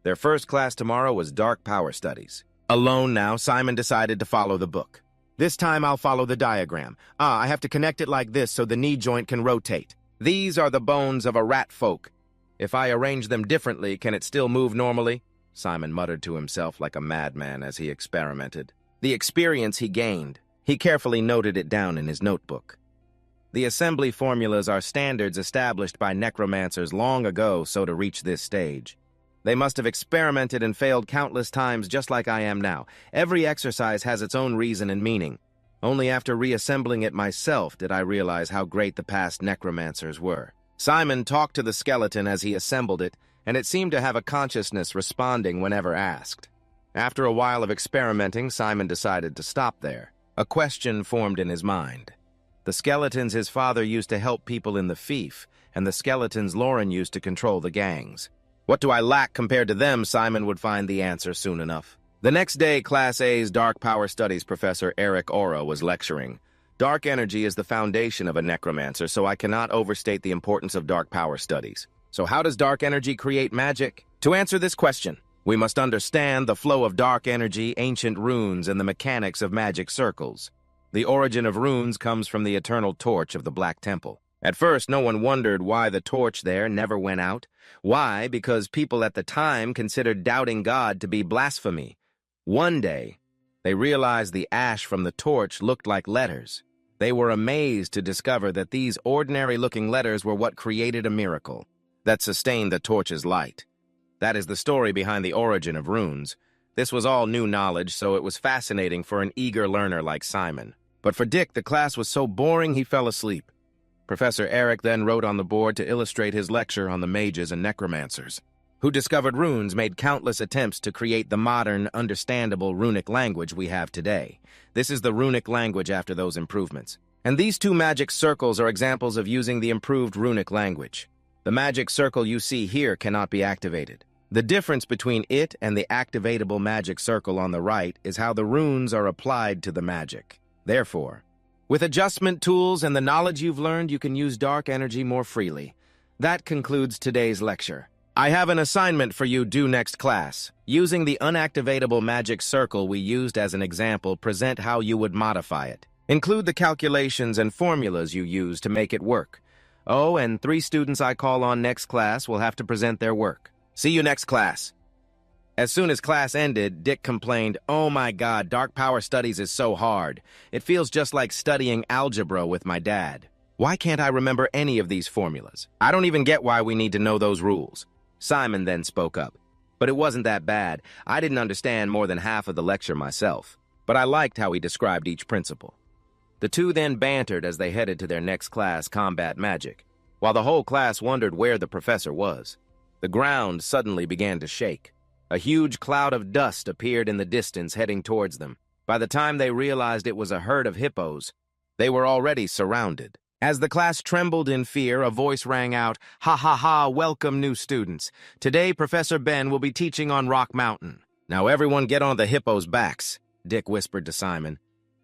Their first class tomorrow was Dark Power Studies. Alone now, Simon decided to follow the book. This time I'll follow the diagram. I have to connect it like this so the knee joint can rotate. These are the bones of a rat folk. If I arrange them differently, can it still move normally? Simon muttered to himself like a madman as he experimented. The experience he gained, he carefully noted it down in his notebook. The assembly formulas are standards established by necromancers long ago so to reach this stage. They must have experimented and failed countless times just like I am now. Every exercise has its own reason and meaning. Only after reassembling it myself did I realize how great the past necromancers were. Simon talked to the skeleton as he assembled it, and it seemed to have a consciousness responding whenever asked. After a while of experimenting, Simon decided to stop there. A question formed in his mind. The skeletons his father used to help people in the fief, and the skeletons Lauren used to control the gangs. What do I lack compared to them? Simon would find the answer soon enough. The next day, Class A's Dark Power Studies professor Eric Ora was lecturing. Dark energy is the foundation of a necromancer, so I cannot overstate the importance of dark power studies. So how does dark energy create magic? To answer this question, we must understand the flow of dark energy, ancient runes, and the mechanics of magic circles. The origin of runes comes from the eternal torch of the Black Temple. At first, no one wondered why the torch there never went out. Why? Because people at the time considered doubting God to be blasphemy. One day, they realized the ash from the torch looked like letters. They were amazed to discover that these ordinary-looking letters were what created a miracle that sustained the torch's light. That is the story behind the origin of runes. This was all new knowledge, so it was fascinating for an eager learner like Simon. But for Dick, the class was so boring he fell asleep. Professor Eric then wrote on the board to illustrate his lecture on the mages and necromancers, who discovered runes, made countless attempts to create the modern, understandable runic language we have today. This is the runic language after those improvements. And these two magic circles are examples of using the improved runic language. The magic circle you see here cannot be activated. The difference between it and the activatable magic circle on the right is how the runes are applied to the magic. Therefore, with adjustment tools and the knowledge you've learned, you can use dark energy more freely. That concludes today's lecture. I have an assignment for you due next class. Using the unactivatable magic circle we used as an example, present how you would modify it. Include the calculations and formulas you use to make it work. Oh, and 3 students I call on next class will have to present their work. See you next class. As soon as class ended, Dick complained, "Oh my God, Dark Power Studies is so hard. It feels just like studying algebra with my dad. Why can't I remember any of these formulas? I don't even get why we need to know those rules." Simon then spoke up. But it wasn't that bad. I didn't understand more than half of the lecture myself, but I liked how he described each principle. The two then bantered as they headed to their next class, Combat Magic, while the whole class wondered where the professor was. The ground suddenly began to shake. A huge cloud of dust appeared in the distance, heading towards them. By the time they realized it was a herd of hippos, they were already surrounded. As the class trembled in fear, a voice rang out, "Ha ha ha, welcome new students. Today Professor Ben will be teaching on Rock Mountain. Now everyone get on the hippos' backs," Dick whispered to Simon.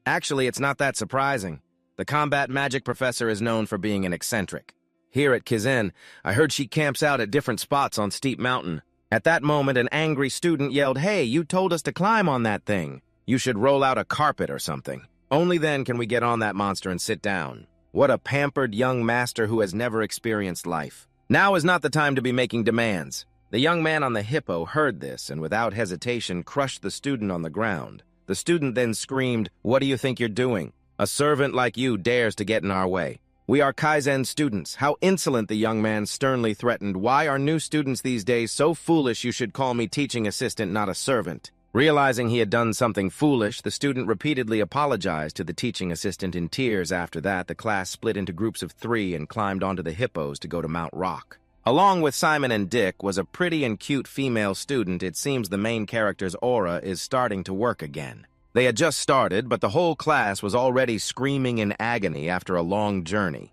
Actually, it's not that surprising. The combat magic professor is known for being an eccentric. Here at Kizen, I heard she camps out at different spots on Steep Mountain. At that moment, an angry student yelled, "Hey, you told us to climb on that thing. You should roll out a carpet or something. Only then can we get on that monster and sit down." What a pampered young master who has never experienced life. Now is not the time to be making demands. The young man on the hippo heard this and without hesitation crushed the student on the ground. The student then screamed, "What do you think you're doing? A servant like you dares to get in our way. We are Kaizen students." How insolent, the young man sternly threatened. "Why are new students these days so foolish you should call me teaching assistant, not a servant?" Realizing he had done something foolish, the student repeatedly apologized to the teaching assistant in tears. After that, the class split into groups of 3 and climbed onto the hippos to go to Mount Rock. Along with Simon and Dick was a pretty and cute female student. It seems the main character's aura is starting to work again. They had just started, but the whole class was already screaming in agony after a long journey.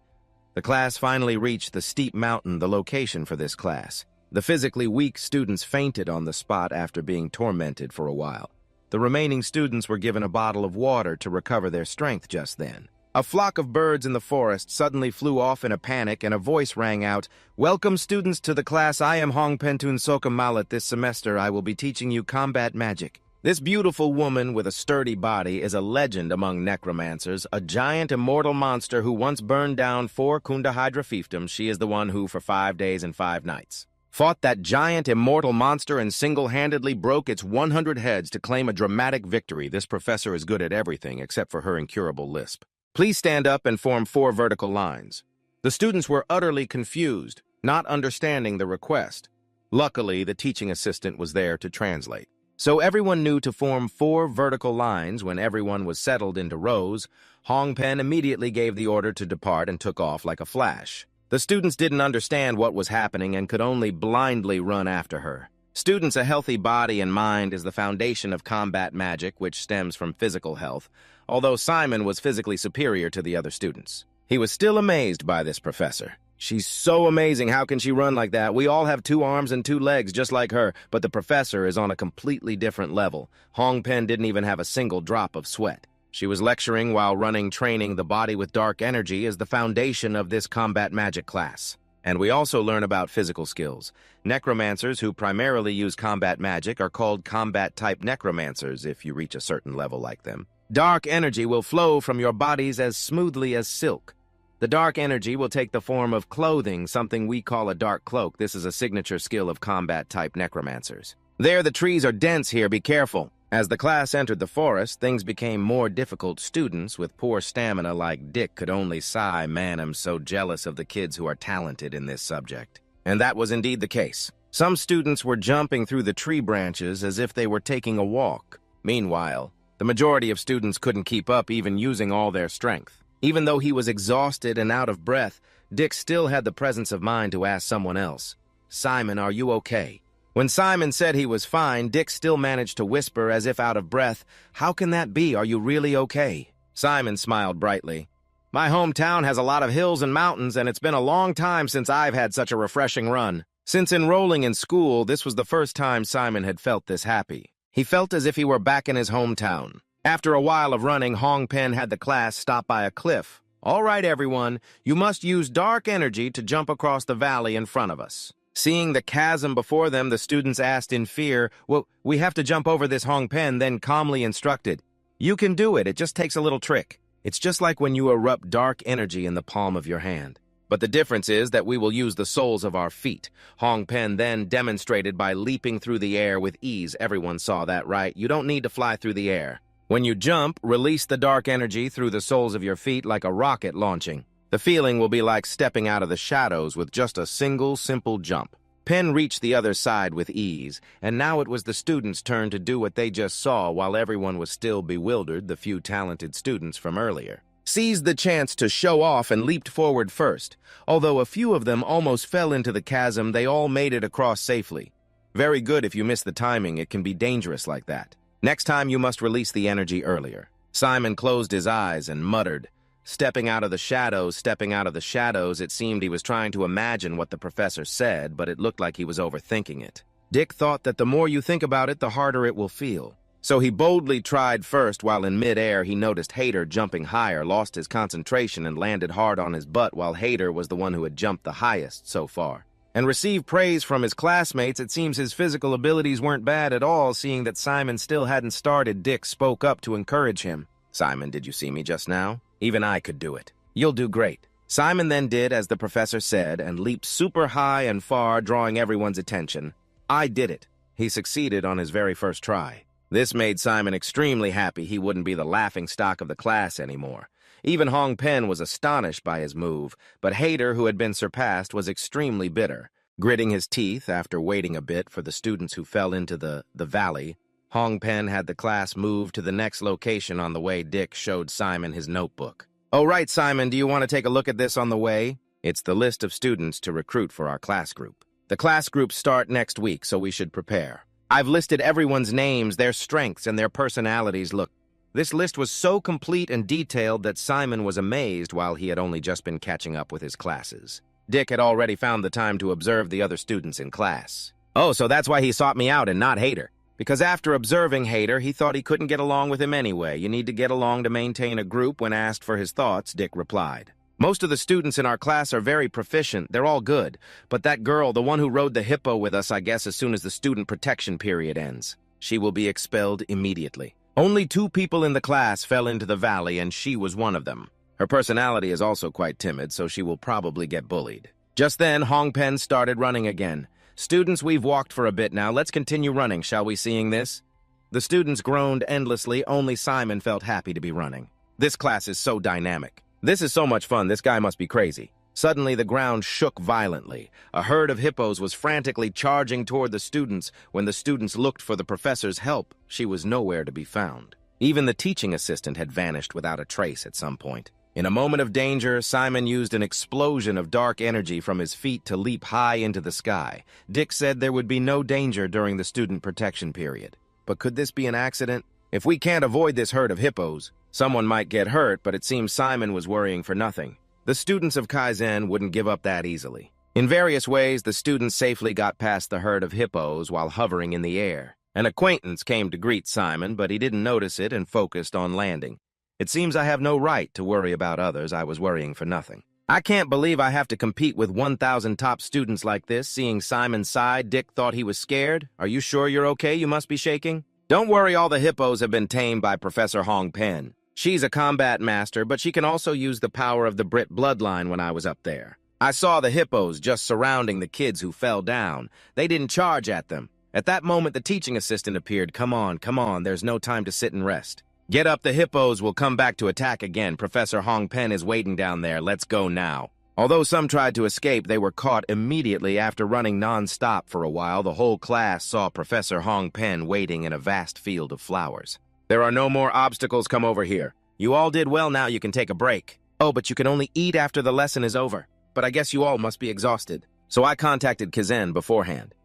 The class finally reached the steep mountain, the location for this class. The physically weak students fainted on the spot after being tormented for a while. The remaining students were given a bottle of water to recover their strength just then. A flock of birds in the forest suddenly flew off in a panic, and a voice rang out, "Welcome students to the class. I am Hong Pentun Soka Malat. This semester I will be teaching you combat magic." This beautiful woman with a sturdy body is a legend among necromancers, a giant immortal monster who once burned down 4 Kunda Hydra fiefdoms. She is the one who, for 5 days and 5 nights, fought that giant immortal monster and single-handedly broke its 100 heads to claim a dramatic victory. This professor is good at everything except for her incurable lisp. Please stand up and form 4 vertical lines. The students were utterly confused, not understanding the request. Luckily, the teaching assistant was there to translate. So everyone knew to form 4 vertical lines. When everyone was settled into rows, Hong Pen immediately gave the order to depart and took off like a flash. The students didn't understand what was happening and could only blindly run after her. Students, a healthy body and mind is the foundation of combat magic, which stems from physical health, although Simon was physically superior to the other students. He was still amazed by this professor. "She's so amazing. How can she run like that? We all have 2 arms and 2 legs just like her, but the professor is on a completely different level." Hong Pen didn't even have a single drop of sweat. She was lecturing while running, training the body with dark energy is the foundation of this combat magic class. And we also learn about physical skills. Necromancers who primarily use combat magic are called combat-type necromancers if you reach a certain level like them. Dark energy will flow from your bodies as smoothly as silk. The dark energy will take the form of clothing, something we call a dark cloak. This is a signature skill of combat-type necromancers. There, the trees are dense here, be careful. As the class entered the forest, things became more difficult. Students with poor stamina like Dick could only sigh, "Man, I'm so jealous of the kids who are talented in this subject." And that was indeed the case. Some students were jumping through the tree branches as if they were taking a walk. Meanwhile, The majority of students couldn't keep up even using all their strength. Even though he was exhausted and out of breath, Dick still had the presence of mind to ask someone else, "Simon, are you okay?" When Simon said he was fine, Dick still managed to whisper as if out of breath, "How can that be? Are you really okay?" Simon smiled brightly. "My hometown has a lot of hills and mountains, and it's been a long time since I've had such a refreshing run." Since enrolling in school, this was the first time Simon had felt this happy. He felt as if he were back in his hometown. After a while of running, Hong Pen had the class stop by a cliff. "All right, everyone, you must use dark energy to jump across the valley in front of us." Seeing the chasm before them, the students asked in fear, "Well, we have to jump over this, Hong Pen," then calmly instructed, "You can do it just takes a little trick. It's just like when you erupt dark energy in the palm of your hand. But the difference is that we will use the soles of our feet." Hong Pen then demonstrated by leaping through the air with ease. Everyone saw that, right? You don't need to fly through the air. When you jump, release the dark energy through the soles of your feet like a rocket launching. The feeling will be like stepping out of the shadows with just a single, simple jump. Pen reached the other side with ease, and now it was the students' turn to do what they just saw while everyone was still bewildered, the few talented students from earlier. Seized the chance to show off and leaped forward first. Although a few of them almost fell into the chasm, they all made it across safely. Very good if you miss the timing, it can be dangerous like that. Next time you must release the energy earlier. Simon closed his eyes and muttered, stepping out of the shadows, it seemed he was trying to imagine what the professor said, but it looked like he was overthinking it. Dick thought that the more you think about it, the harder it will feel. So he boldly tried first. While in mid-air, he noticed Hader jumping higher, lost his concentration, and landed hard on his butt while Hader was the one who had jumped the highest so far. And received praise from his classmates. It seems his physical abilities weren't bad at all. Seeing that Simon still hadn't started, Dick spoke up to encourage him. "Simon, did you see me just now? Even I could do it. You'll do great." Simon then did as the professor said and leaped super high and far, drawing everyone's attention. "I did it." He succeeded on his very first try. This made Simon extremely happy. He wouldn't be the laughingstock of the class anymore. Even Hong Pen was astonished by his move, but Hader, who had been surpassed, was extremely bitter. Gritting his teeth after waiting a bit for the students who fell into the valley, Hong Pen had the class move to the next location. On the way, Dick showed Simon his notebook. "Oh, right, Simon, do you want to take a look at this on the way?" "It's the list of students to recruit for our class group. The class groups start next week, so we should prepare. I've listed everyone's names, their strengths, and their personalities. Look." This list was so complete and detailed that Simon was amazed while he had only just been catching up with his classes. Dick had already found the time to observe the other students in class. "Oh, so that's why he sought me out and not Hader." Because after observing Hader, he thought he couldn't get along with him anyway. "You need to get along to maintain a group." When asked for his thoughts, Dick replied, "Most of the students in our class are very proficient. They're all good. But that girl, the one who rode the hippo with us, I guess as soon as the student protection period ends, she will be expelled immediately. Only 2 people in the class fell into the valley, and she was one of them. Her personality is also quite timid, so she will probably get bullied." Just then, Hong Pen started running again. "Students, we've walked for a bit now. Let's continue running, shall we? Seeing this?" The students groaned endlessly. Only Simon felt happy to be running. "This class is so dynamic. This is so much fun. This guy must be crazy." Suddenly, the ground shook violently. A herd of hippos was frantically charging toward the students. When the students looked for the professor's help, she was nowhere to be found. Even the teaching assistant had vanished without a trace at some point. In a moment of danger, Simon used an explosion of dark energy from his feet to leap high into the sky. Dick said there would be no danger during the student protection period. But could this be an accident? If we can't avoid this herd of hippos, someone might get hurt, but it seems Simon was worrying for nothing. The students of Kaizen wouldn't give up that easily. In various ways, the students safely got past the herd of hippos while hovering in the air. An acquaintance came to greet Simon, but he didn't notice it and focused on landing. "It seems I have no right to worry about others. I was worrying for nothing. I can't believe I have to compete with 1,000 top students like this." Seeing Simon sigh, Dick thought he was scared. "Are you sure you're okay? You must be shaking." "Don't worry, all the hippos have been tamed by Professor Hong Pen. She's a combat master, but she can also use the power of the Brit bloodline. When I was up there, I saw the hippos just surrounding the kids who fell down. They didn't charge at them. At that moment, the teaching assistant appeared. Come on, there's no time to sit and rest. Get up, the hippos will come back to attack again. Professor Hong Pen is waiting down there. Let's go now." Although some tried to escape, they were caught immediately. After running non-stop for a while, the whole class saw Professor Hong Pen waiting in a vast field of flowers. There are no more obstacles. Come over here. You all did well, now you can take a break. Oh, but you can only eat after the lesson is over. But I guess you all must be exhausted. So I contacted Kaizen beforehand.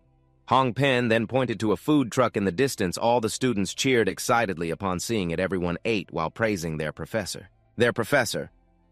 Hong Pen then pointed to a food truck in the distance. All the students cheered excitedly upon seeing it. Everyone ate while praising their professor.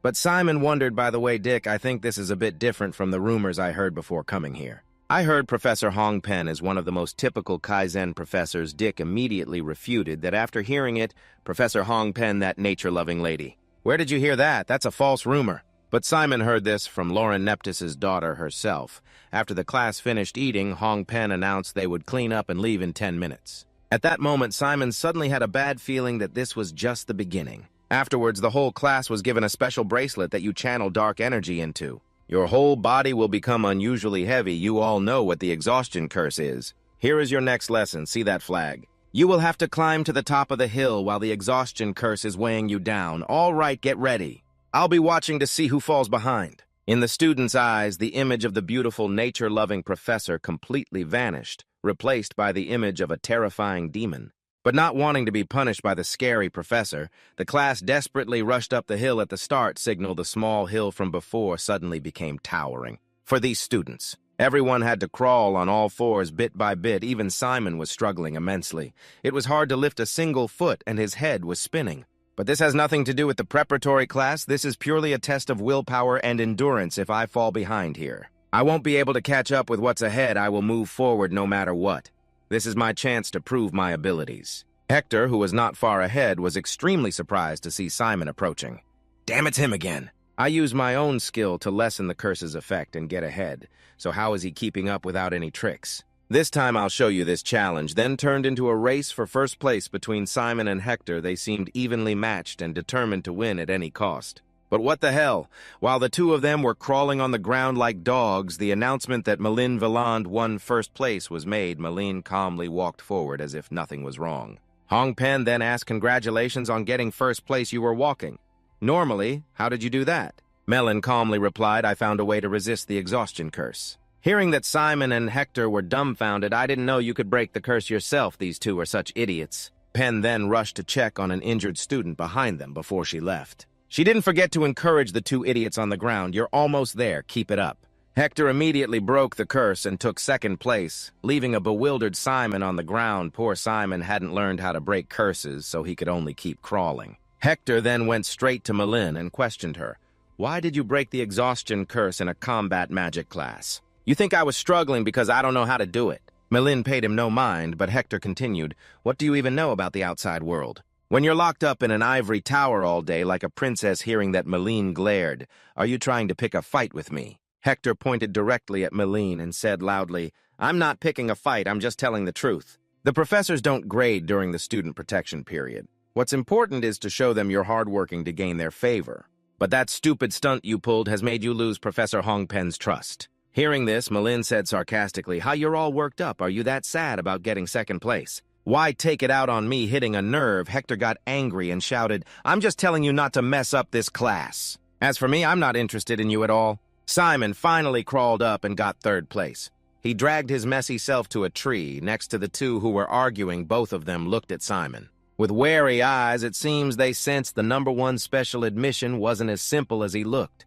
But Simon wondered, by the way, Dick, I think this is a bit different from the rumors I heard before coming here. I heard Professor Hong Pen is one of the most typical Kaizen professors. Dick immediately refuted that after hearing it, Professor Hong Pen, that nature-loving lady. Where did you hear that? That's a false rumor. But Simon heard this from Lauren Neptus's daughter herself. After the class finished eating, Hong Pen announced they would clean up and leave in 10 minutes. At that moment, Simon suddenly had a bad feeling that this was just the beginning. Afterwards, the whole class was given a special bracelet that you channel dark energy into. Your whole body will become unusually heavy. You all know what the exhaustion curse is. Here is your next lesson. See that flag? You will have to climb to the top of the hill while the exhaustion curse is weighing you down. All right, get ready. I'll be watching to see who falls behind. In the students' eyes, the image of the beautiful nature-loving professor completely vanished, replaced by the image of a terrifying demon. But not wanting to be punished by the scary professor, the class desperately rushed up the hill at the start signal. The small hill from before suddenly became towering. For these students, everyone had to crawl on all fours bit by bit. Even Simon was struggling immensely. It was hard to lift a single foot, and his head was spinning. But this has nothing to do with the preparatory class. This is purely a test of willpower and endurance. If I fall behind here, I won't be able to catch up with what's ahead. I will move forward no matter what. This is my chance to prove my abilities. Hector, who was not far ahead, was extremely surprised to see Simon approaching. Damn, it's him again. I use my own skill to lessen the curse's effect and get ahead. So how is he keeping up without any tricks? This time I'll show you this challenge. Then turned into a race for first place between Simon and Hector. They seemed evenly matched and determined to win at any cost. But what the hell? While the two of them were crawling on the ground like dogs, the announcement that Malin Villand won first place was made. Malin calmly walked forward as if nothing was wrong. Hong Pen then asked, "Congratulations on getting first place. You were walking. Normally, how did you do that?" Melon calmly replied, "I found a way to resist the exhaustion curse." Hearing that Simon and Hector were dumbfounded, "I didn't know you could break the curse yourself. These two are such idiots." Pen then rushed to check on an injured student behind them before she left. She didn't forget to encourage the two idiots on the ground. "You're almost there. Keep it up." Hector immediately broke the curse and took second place, leaving a bewildered Simon on the ground. Poor Simon hadn't learned how to break curses, so he could only keep crawling. Hector then went straight to Malin and questioned her. "Why did you break the exhaustion curse in a combat magic class?" "You think I was struggling because I don't know how to do it." Malin paid him no mind, but Hector continued, "What do you even know about the outside world? When you're locked up in an ivory tower all day like a princess." Hearing that, Malin glared. "Are you trying to pick a fight with me?" Hector pointed directly at Malin and said loudly, "I'm not picking a fight, I'm just telling the truth. The professors don't grade during the student protection period. What's important is to show them you're hardworking to gain their favor. But that stupid stunt you pulled has made you lose Professor Hong Pen's trust." Hearing this, Malin said sarcastically, "How you're all worked up? Are you that sad about getting second place? Why take it out on me hitting a nerve?" Hector got angry and shouted, "I'm just telling you not to mess up this class. As for me, I'm not interested in you at all." Simon finally crawled up and got third place. He dragged his messy self to a tree next to the two who were arguing. Both of them looked at Simon. With wary eyes, it seems they sensed the #1 special admission wasn't as simple as he looked.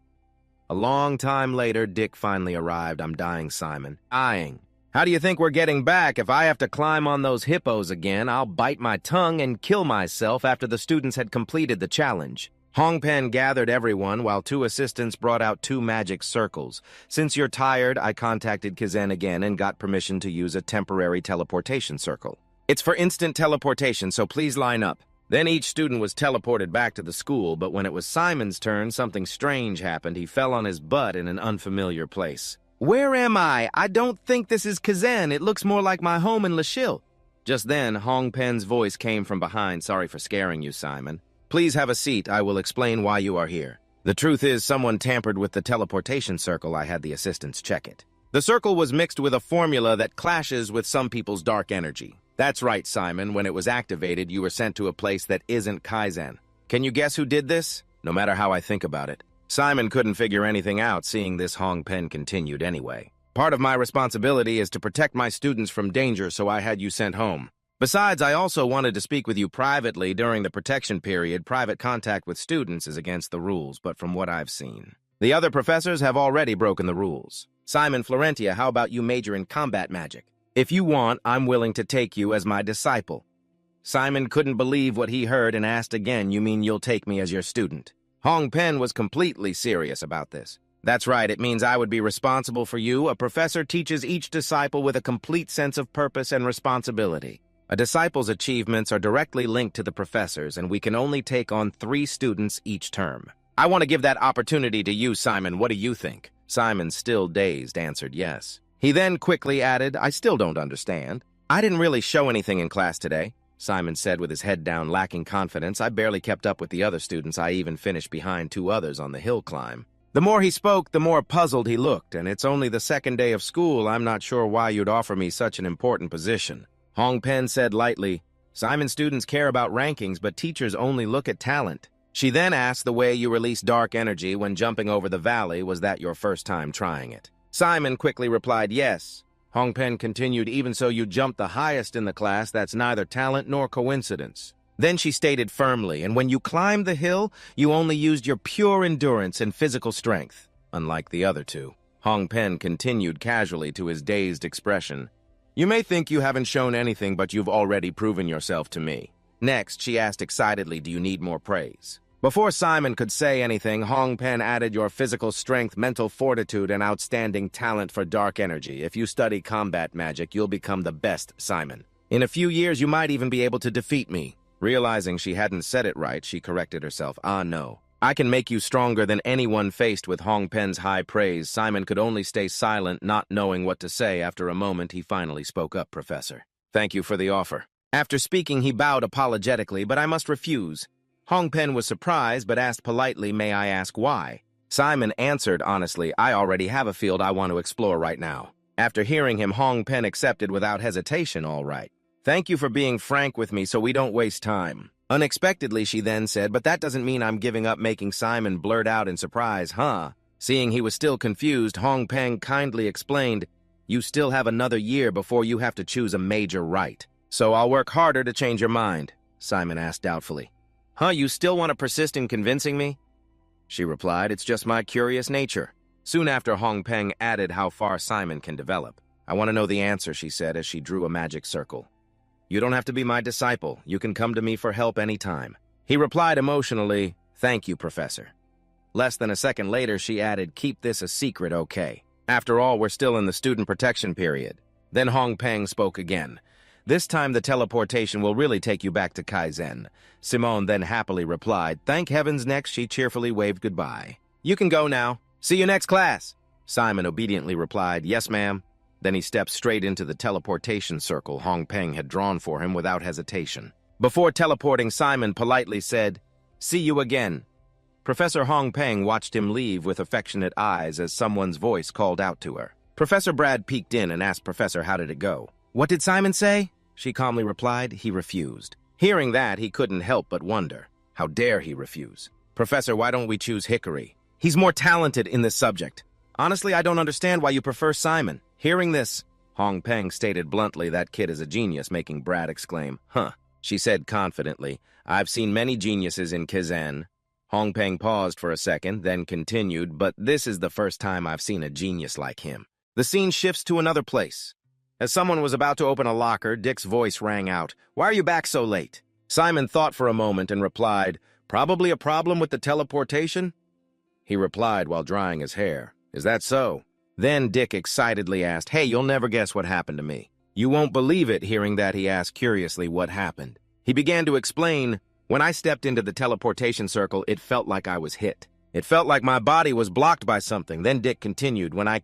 A long time later, Dick finally arrived. "I'm dying, Simon. Dying. How do you think we're getting back? If I have to climb on those hippos again, I'll bite my tongue and kill myself." After the students had completed the challenge, Hong Pen gathered everyone while two assistants brought out 2 magic circles. "Since you're tired, I contacted Kaizen again and got permission to use a temporary teleportation circle. It's for instant teleportation, so please line up." Then each student was teleported back to the school, but when it was Simon's turn, something strange happened. He fell on his butt in an unfamiliar place. "Where am I? I don't think this is Kaizen. It looks more like my home in Lachille." Just then, Hong Pen's voice came from behind. "Sorry for scaring you, Simon. Please have a seat. I will explain why you are here. The truth is, someone tampered with the teleportation circle. I had the assistants check it. The circle was mixed with a formula that clashes with some people's dark energy. That's right, Simon. When it was activated, you were sent to a place that isn't Kaizen. Can you guess who did this? No matter how I think about it." Simon couldn't figure anything out. Seeing this, Hong Pen continued anyway. "Part of my responsibility is to protect my students from danger, so I had you sent home. Besides, I also wanted to speak with you privately during the protection period. Private contact with students is against the rules, but from what I've seen, the other professors have already broken the rules. Simon Florentia, how about you major in combat magic? If you want, I'm willing to take you as my disciple. Simon couldn't believe what he heard and asked again, you mean you'll take me as your student? Hong Pen was completely serious about this. That's right, it means I would be responsible for you. A professor teaches each disciple with a complete sense of purpose and responsibility. A disciple's achievements are directly linked to the professor's, and we can only take on 3 students each term. I want to give that opportunity to you, Simon. What do you think? Simon, still dazed, answered yes. He then quickly added, I still don't understand. I didn't really show anything in class today, Simon said with his head down, lacking confidence. I barely kept up with the other students. I even finished behind 2 others on the hill climb. The more he spoke, the more puzzled he looked, and it's only the 2nd day of school. I'm not sure why you'd offer me such an important position. Hong Pen said lightly, Simon, students care about rankings, but teachers only look at talent. She then asked the way you released dark energy when jumping over the valley. Was that your first time trying it? Simon quickly replied yes. Hong Pen continued, even so you jumped the highest in the class. That's neither talent nor coincidence. Then she stated firmly, and when you climbed the hill, you only used your pure endurance and physical strength, unlike the other 2. Hong Pen continued casually to his dazed expression. You may think you haven't shown anything, but you've already proven yourself to me. Next, she asked excitedly, do you need more praise? Before Simon could say anything, Hong Pen added your physical strength, mental fortitude, and outstanding talent for dark energy. If you study combat magic, you'll become the best, Simon. In a few years, you might even be able to defeat me. Realizing she hadn't said it right, she corrected herself. No. I can make you stronger than anyone. Faced with Hong Pen's high praise, Simon could only stay silent, not knowing what to say. After a moment, he finally spoke up, Professor. Thank you for the offer. After speaking, he bowed apologetically, but I must refuse. Hong Pen was surprised, but asked politely, may I ask why? Simon answered honestly, I already have a field I want to explore right now. After hearing him, Hong Pen accepted without hesitation, all right. Thank you for being frank with me so we don't waste time. Unexpectedly, she then said, but that doesn't mean I'm giving up, making Simon blurt out in surprise, huh? Seeing he was still confused, Hong Pen kindly explained, you still have another year before you have to choose a major right. So I'll work harder to change your mind, Simon asked doubtfully. Huh, you still want to persist in convincing me? She replied, it's just my curious nature. Soon after, Hong Pen added how far Simon can develop. I want to know the answer, she said as she drew a magic circle. You don't have to be my disciple. You can come to me for help anytime. He replied emotionally, thank you, Professor. Less than a second later, she added, keep this a secret, okay? After all, we're still in the student protection period. Then Hong Pen spoke again. This time the teleportation will really take you back to Kaizen. Simone then happily replied, thank heavens. Next, she cheerfully waved goodbye. You can go now. See you next class. Simon obediently replied, yes, ma'am. Then he stepped straight into the teleportation circle Hong Pen had drawn for him without hesitation. Before teleporting, Simon politely said, see you again. Professor Hong Pen watched him leave with affectionate eyes as someone's voice called out to her. Professor Brad peeked in and asked Professor how did it go. What did Simon say? She calmly replied, he refused. Hearing that, he couldn't help but wonder. How dare he refuse? Professor, why don't we choose Hickory? He's more talented in this subject. Honestly, I don't understand why you prefer Simon. Hearing this, Hong Pen stated bluntly, that kid is a genius, making Brad exclaim, huh. She said confidently, I've seen many geniuses in Kaizen. Hong Pen paused for a second, then continued, but this is the first time I've seen a genius like him. The scene shifts to another place. As someone was about to open a locker, Dick's voice rang out, why are you back so late? Simon thought for a moment and replied, probably a problem with the teleportation? He replied while drying his hair, is that so? Then Dick excitedly asked, hey, you'll never guess what happened to me. You won't believe it. Hearing that, he asked curiously what happened. He began to explain, when I stepped into the teleportation circle, it felt like I was hit. It felt like my body was blocked by something. Then Dick continued, when I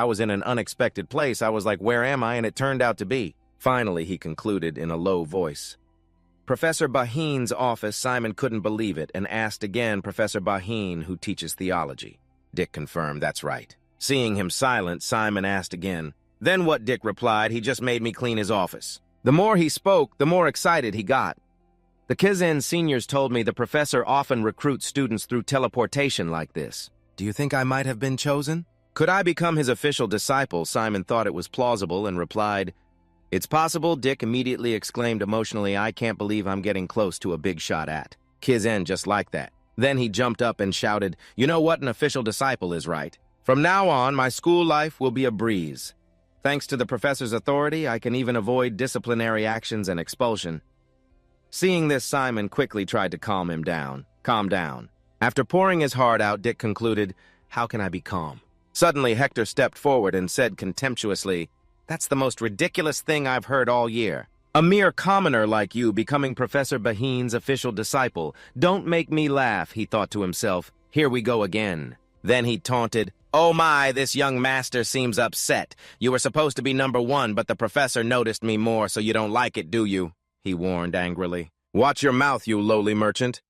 was in an unexpected place, I was like, where am I? And it turned out to be. Finally, he concluded in a low voice. Professor Baheen's office. Simon couldn't believe it and asked again, Professor Baheen, who teaches theology. Dick confirmed, that's right. Seeing him silent, Simon asked again. Then what? Dick replied, he just made me clean his office. The more he spoke, the more excited he got. The Kaizen seniors told me the professor often recruits students through teleportation like this. Do you think I might have been chosen? Could I become his official disciple? Simon thought it was plausible and replied, It's possible, Dick immediately exclaimed emotionally. I can't believe I'm getting close to a big shot at Kizan just like that. Then he jumped up and shouted, you know what an official disciple is, right? From now on, my school life will be a breeze. Thanks to the professor's authority, I can even avoid disciplinary actions and expulsion. Seeing this, Simon quickly tried to calm him down. Calm down. After pouring his heart out, Dick concluded, how can I be calm? Suddenly, Hector stepped forward and said contemptuously, that's the most ridiculous thing I've heard all year. A mere commoner like you becoming Professor Behin's official disciple. Don't make me laugh, he thought to himself. Here we go again. Then he taunted, oh my, this young master seems upset. You were supposed to be number one, but the professor noticed me more, so you don't like it, do you? He warned angrily. Watch your mouth, you lowly merchant.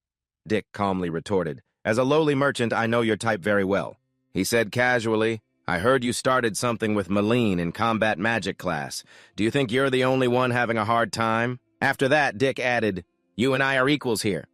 Dick calmly retorted, as a lowly merchant, I know your type very well. He said casually, I heard you started something with Malene in combat magic class. Do you think you're the only one having a hard time? After that, Dick added, you and I are equals here.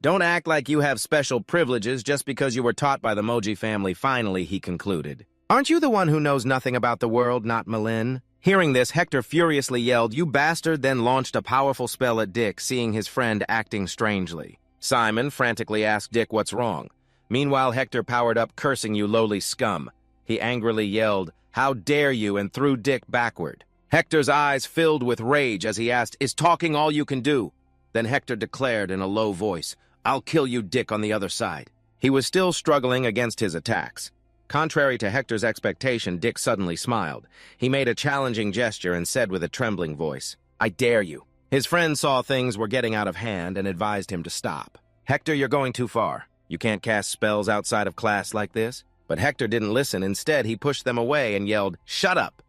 Don't act like you have special privileges just because you were taught by the Moji family. Finally, he concluded. Aren't you the one who knows nothing about the world, not Malene? Hearing this, Hector furiously yelled, you bastard, then launched a powerful spell at Dick, seeing his friend acting strangely. Simon frantically asked Dick what's wrong. Meanwhile, Hector powered up, cursing, you lowly scum. He angrily yelled, how dare you, and threw Dick backward. Hector's eyes filled with rage as he asked, is talking all you can do? Then Hector declared in a low voice, I'll kill you, Dick, on the other side. He was still struggling against his attacks. Contrary to Hector's expectation, Dick suddenly smiled. He made a challenging gesture and said with a trembling voice, I dare you. His friend saw things were getting out of hand and advised him to stop. Hector, you're going too far. You can't cast spells outside of class like this. But Hector didn't listen. Instead, he pushed them away and yelled, shut up!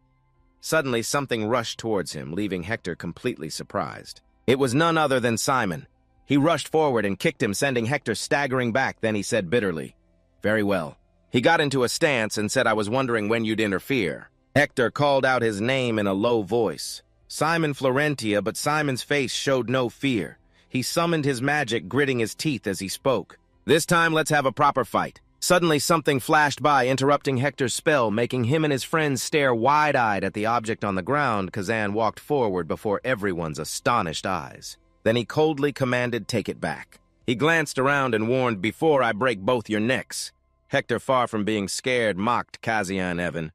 Suddenly, something rushed towards him, leaving Hector completely surprised. It was none other than Simon. He rushed forward and kicked him, sending Hector staggering back. Then he said bitterly, very well. He got into a stance and said, I was wondering when you'd interfere. Hector called out his name in a low voice. Simon Florentia, but Simon's face showed no fear. He summoned his magic, gritting his teeth as he spoke. This time, let's have a proper fight. Suddenly, something flashed by, interrupting Hector's spell, making him and his friends stare wide-eyed at the object on the ground. Kazan walked forward before everyone's astonished eyes. Then he coldly commanded, take it back. He glanced around and warned, before I break both your necks. Hector, far from being scared, mocked Kazian Evan.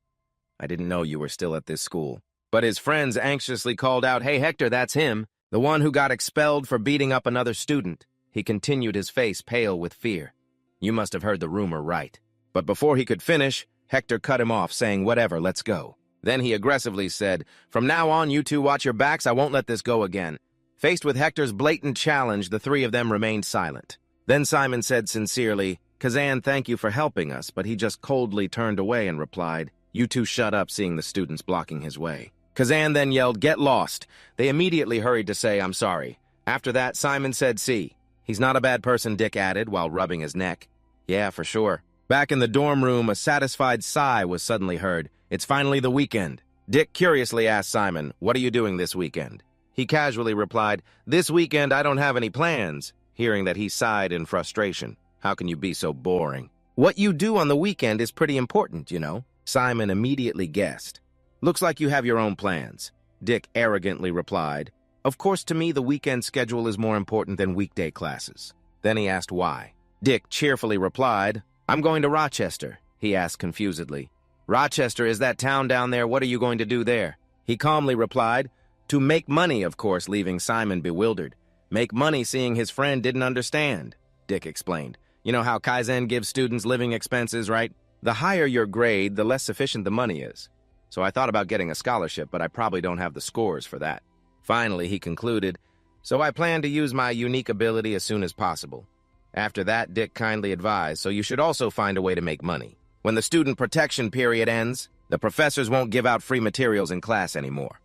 I didn't know you were still at this school. But his friends anxiously called out, hey, Hector, that's him, the one who got expelled for beating up another student. He continued, his face pale with fear. You must have heard the rumor right. But before he could finish, Hector cut him off, saying, whatever, let's go. Then he aggressively said, from now on, you two watch your backs. I won't let this go again. Faced with Hector's blatant challenge, the three of them remained silent. Then Simon said sincerely, Kazan, thank you for helping us, but he just coldly turned away and replied, you two shut up, seeing the students blocking his way. Kazan then yelled, get lost. They immediately hurried to say, I'm sorry. After that, Simon said, see. He's not a bad person, Dick added, while rubbing his neck. Yeah, for sure. Back in the dorm room, a satisfied sigh was suddenly heard. It's finally the weekend. Dick curiously asked Simon, what are you doing this weekend? He casually replied, this weekend I don't have any plans, hearing that he sighed in frustration. How can you be so boring? What you do on the weekend is pretty important, you know. Simon immediately guessed. Looks like you have your own plans. Dick arrogantly replied, of course, to me, the weekend schedule is more important than weekday classes. Then he asked why. Dick cheerfully replied, I'm going to Rochester, he asked confusedly. Rochester, is that town down there? What are you going to do there? He calmly replied, to make money, of course, leaving Simon bewildered. Make money, seeing his friend didn't understand. Dick explained. You know how Kaizen gives students living expenses, right? The higher your grade, the less sufficient the money is. So I thought about getting a scholarship, but I probably don't have the scores for that. Finally, he concluded, so I plan to use my unique ability as soon as possible. After that, Dick kindly advised, so you should also find a way to make money. When the student protection period ends, the professors won't give out free materials in class anymore.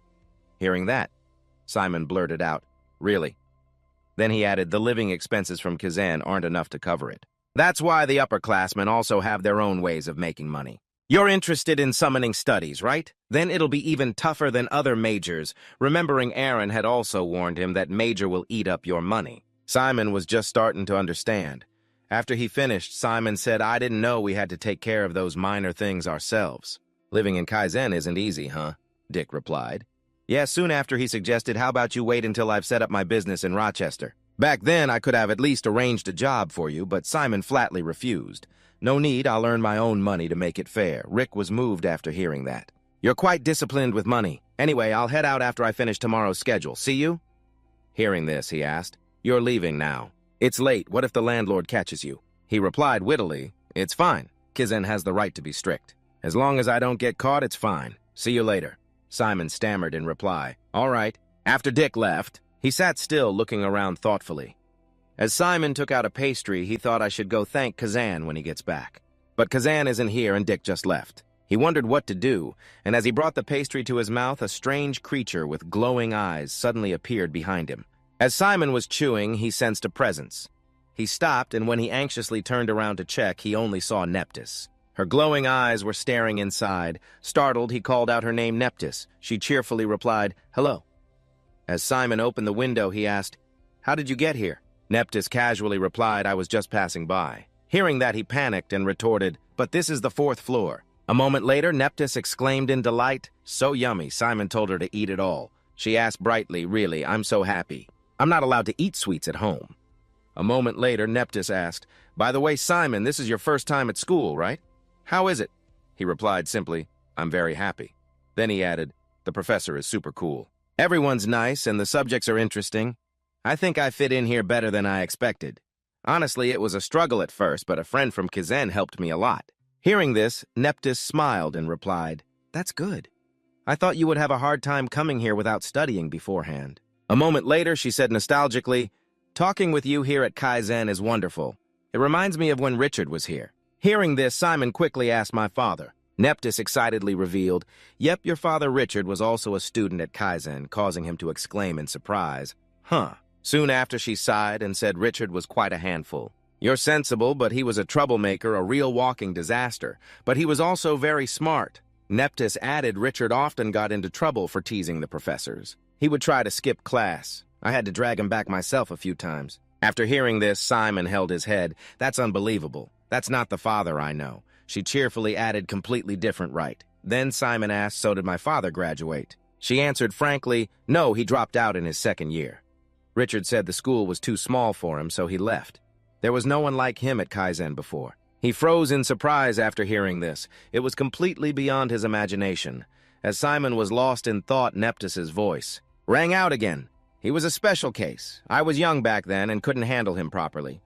Hearing that, Simon blurted out, really? Then he added, the living expenses from Kazan aren't enough to cover it. That's why the upperclassmen also have their own ways of making money. You're interested in summoning studies, right? Then it'll be even tougher than other majors, remembering Aaron had also warned him that major will eat up your money. Simon was just starting to understand. After he finished, Simon said, I didn't know we had to take care of those minor things ourselves. Living in Kaizen isn't easy, huh? Dick replied. Yeah, soon after he suggested, how about you wait until I've set up my business in Rochester? Back then, I could have at least arranged a job for you, but Simon flatly refused. No need, I'll earn my own money to make it fair. Rick was moved after hearing that. You're quite disciplined with money. Anyway, I'll head out after I finish tomorrow's schedule. See you? Hearing this, he asked, You're leaving now. It's late. What if the landlord catches you? He replied wittily, It's fine. Kizen has the right to be strict. As long as I don't get caught, it's fine. See you later. Simon stammered in reply. All right. After Dick left, he sat still, looking around thoughtfully. As Simon took out a pastry, he thought I should go thank Kazan when he gets back. But Kazan isn't here and Dick just left. He wondered what to do, and as he brought the pastry to his mouth, a strange creature with glowing eyes suddenly appeared behind him. As Simon was chewing, he sensed a presence. He stopped, and when he anxiously turned around to check, he only saw Neptis. Her glowing eyes were staring inside. Startled, he called out her name, Neptis. She cheerfully replied, Hello. As Simon opened the window, he asked, How did you get here? Neptis casually replied, I was just passing by. Hearing that, he panicked and retorted, But this is the 4th floor. A moment later, Neptis exclaimed in delight, So yummy, Simon told her to eat it all. She asked brightly, Really, I'm so happy. I'm not allowed to eat sweets at home. A moment later, Neptis asked, By the way, Simon, this is your first time at school, right? How is it? He replied simply, I'm very happy. Then he added, The professor is super cool. Everyone's nice and the subjects are interesting. I think I fit in here better than I expected. Honestly, it was a struggle at first, but a friend from Kazan helped me a lot. Hearing this, Neptis smiled and replied, That's good. I thought you would have a hard time coming here without studying beforehand. A moment later, she said nostalgically, Talking with you here at Kaizen is wonderful. It reminds me of when Richard was here. Hearing this, Simon quickly asked my father. Neptis excitedly revealed, Yep, your father Richard was also a student at Kaizen, causing him to exclaim in surprise, Huh. Soon after, she sighed and said Richard was quite a handful. You're sensible, but he was a troublemaker, a real walking disaster. But he was also very smart. Neptis added Richard often got into trouble for teasing the professors. He would try to skip class. I had to drag him back myself a few times. After hearing this, Simon held his head. That's unbelievable. That's not the father I know. She cheerfully added, completely different, right? Then Simon asked, So did my father graduate? She answered frankly, No, he dropped out in his 2nd year. Richard said the school was too small for him, so he left. There was no one like him at Kaizen before. He froze in surprise after hearing this. It was completely beyond his imagination. As Simon was lost in thought, Neptis's voice rang out again. He was a special case. I was young back then and couldn't handle him properly.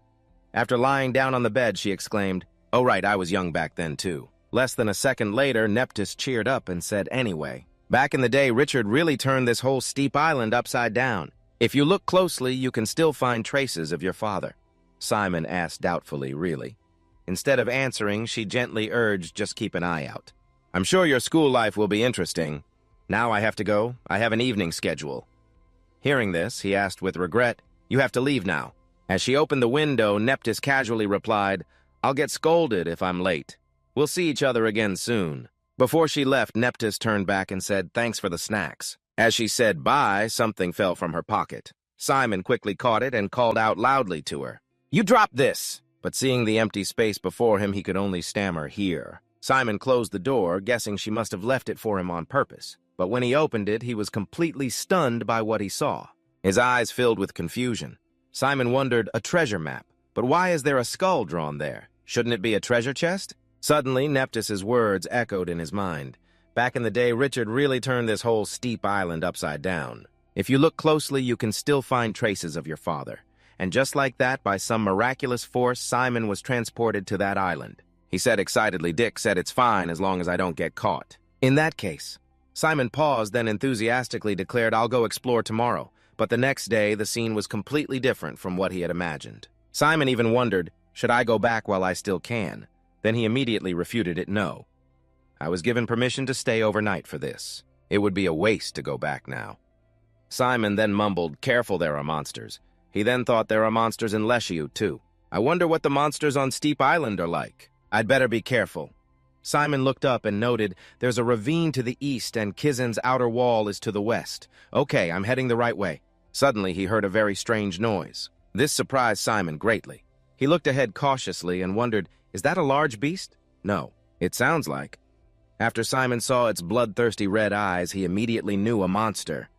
After lying down on the bed, she exclaimed, Oh right, I was young back then too. Less than a second later, Neptis cheered up and said, Anyway, back in the day, Richard really turned this whole steep island upside down. If you look closely, you can still find traces of your father. Simon asked doubtfully, Really? Instead of answering, she gently urged, Just keep an eye out. I'm sure your school life will be interesting. Now I have to go. I have an evening schedule. Hearing this, he asked with regret, You have to leave now. As she opened the window, Neptis casually replied, I'll get scolded if I'm late. We'll see each other again soon. Before she left, Neptis turned back and said, Thanks for the snacks. As she said bye, something fell from her pocket. Simon quickly caught it and called out loudly to her, You dropped this! But seeing the empty space before him, he could only stammer, Here. Simon closed the door, guessing she must have left it for him on purpose. But when he opened it, he was completely stunned by what he saw. His eyes filled with confusion. Simon wondered, a treasure map. But why is there a skull drawn there? Shouldn't it be a treasure chest? Suddenly, Neptis's words echoed in his mind. Back in the day, Richard really turned this whole steep island upside down. If you look closely, you can still find traces of your father. And just like that, by some miraculous force, Simon was transported to that island. He said excitedly, Dick said it's fine as long as I don't get caught. In that case, Simon paused, then enthusiastically declared, I'll go explore tomorrow. But the next day, the scene was completely different from what he had imagined. Simon even wondered, should I go back while I still can? Then he immediately refuted it, no. I was given permission to stay overnight for this. It would be a waste to go back now. Simon then mumbled, careful, there are monsters. He then thought there are monsters in Leshiu, too. I wonder what the monsters on Steep Island are like. I'd better be careful. Simon looked up and noted there's a ravine to the east and Kizen's outer wall is to the west. Okay, I'm heading the right way. Suddenly, he heard a very strange noise. This surprised Simon greatly. He looked ahead cautiously and wondered, is that a large beast? No, it sounds like. After Simon saw its bloodthirsty red eyes, he immediately knew a monster.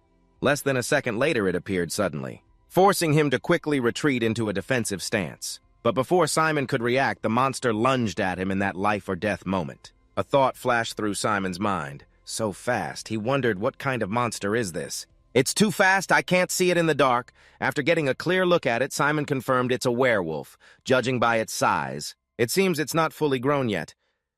Less than a second later, it appeared suddenly, forcing him to quickly retreat into a defensive stance. But before Simon could react, the monster lunged at him in that life-or-death moment. A thought flashed through Simon's mind. So fast, he wondered, what kind of monster is this? It's too fast, I can't see it in the dark. After getting a clear look at it, Simon confirmed it's a werewolf, judging by its size. It seems it's not fully grown yet.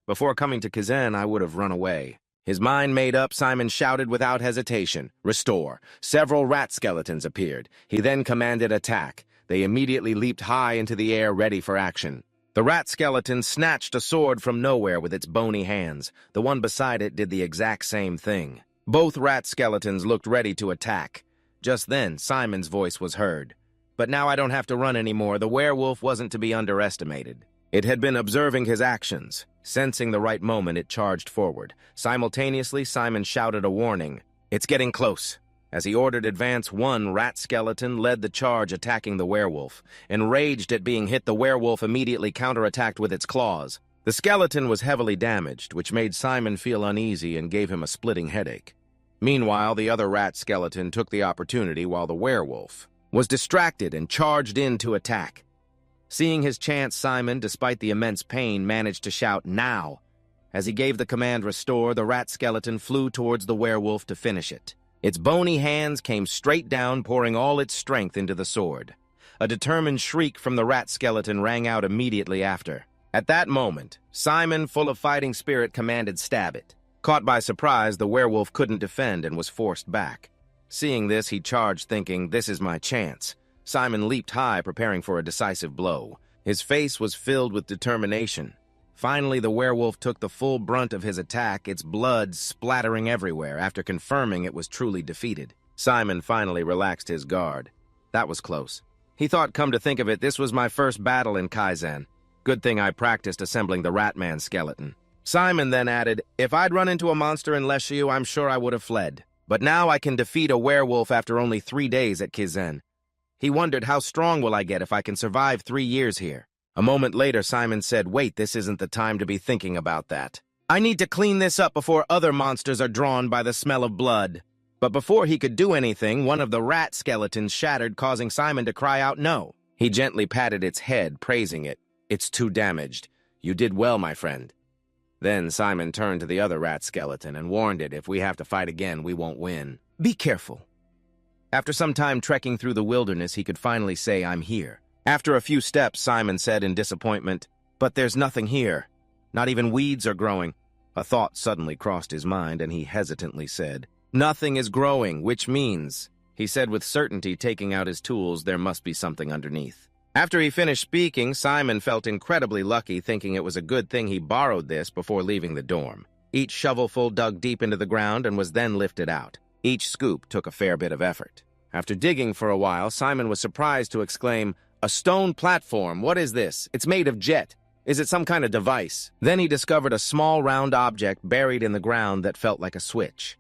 Before coming to Kazan, I would have run away. His mind made up, Simon shouted without hesitation, "Restore!" Several rat skeletons appeared. He then commanded attack. They immediately leaped high into the air, ready for action. The rat skeleton snatched a sword from nowhere with its bony hands. The one beside it did the exact same thing. Both rat skeletons looked ready to attack. Just then, Simon's voice was heard. But now I don't have to run anymore. The werewolf wasn't to be underestimated. It had been observing his actions. Sensing the right moment, it charged forward. Simultaneously, Simon shouted a warning. "It's getting close." As he ordered advance, one rat skeleton led the charge, attacking the werewolf. Enraged at being hit, the werewolf immediately counterattacked with its claws. The skeleton was heavily damaged, which made Simon feel uneasy and gave him a splitting headache. Meanwhile, the other rat skeleton took the opportunity while the werewolf was distracted and charged in to attack. Seeing his chance, Simon, despite the immense pain, managed to shout, "Now!" As he gave the command "Restore," the rat skeleton flew towards the werewolf to finish it. Its bony hands came straight down, pouring all its strength into the sword. A determined shriek from the rat skeleton rang out immediately after. At that moment, Simon, full of fighting spirit, commanded "Stab it." Caught by surprise, the werewolf couldn't defend and was forced back. Seeing this, he charged, thinking, "This is my chance." Simon leaped high, preparing for a decisive blow. His face was filled with determination. Finally, the werewolf took the full brunt of his attack, its blood splattering everywhere, after confirming it was truly defeated. Simon finally relaxed his guard. That was close. He thought, come to think of it, this was my first battle in Kaizen. Good thing I practiced assembling the Ratman skeleton. Simon then added, "If I'd run into a monster in Leshiu, I'm sure I would have fled. But now I can defeat a werewolf after only 3 days at Kaizen." He wondered, how strong will I get if I can survive 3 years here? A moment later, Simon said, "Wait, this isn't the time to be thinking about that. I need to clean this up before other monsters are drawn by the smell of blood." But before he could do anything, one of the rat skeletons shattered, causing Simon to cry out, "No." He gently patted its head, praising it. "It's too damaged. You did well, my friend." Then Simon turned to the other rat skeleton and warned it, "If we have to fight again, we won't win. Be careful." After some time trekking through the wilderness, he could finally say, "I'm here." After a few steps, Simon said in disappointment, "But there's nothing here. Not even weeds are growing." A thought suddenly crossed his mind, and he hesitantly said, "Nothing is growing, which means," he said with certainty, taking out his tools, "there must be something underneath." After he finished speaking, Simon felt incredibly lucky, thinking it was a good thing he borrowed this before leaving the dorm. Each shovelful dug deep into the ground and was then lifted out. Each scoop took a fair bit of effort. After digging for a while, Simon was surprised to exclaim, "A stone platform, what is this? It's made of jet. Is it some kind of device?" Then he discovered a small round object buried in the ground that felt like a switch.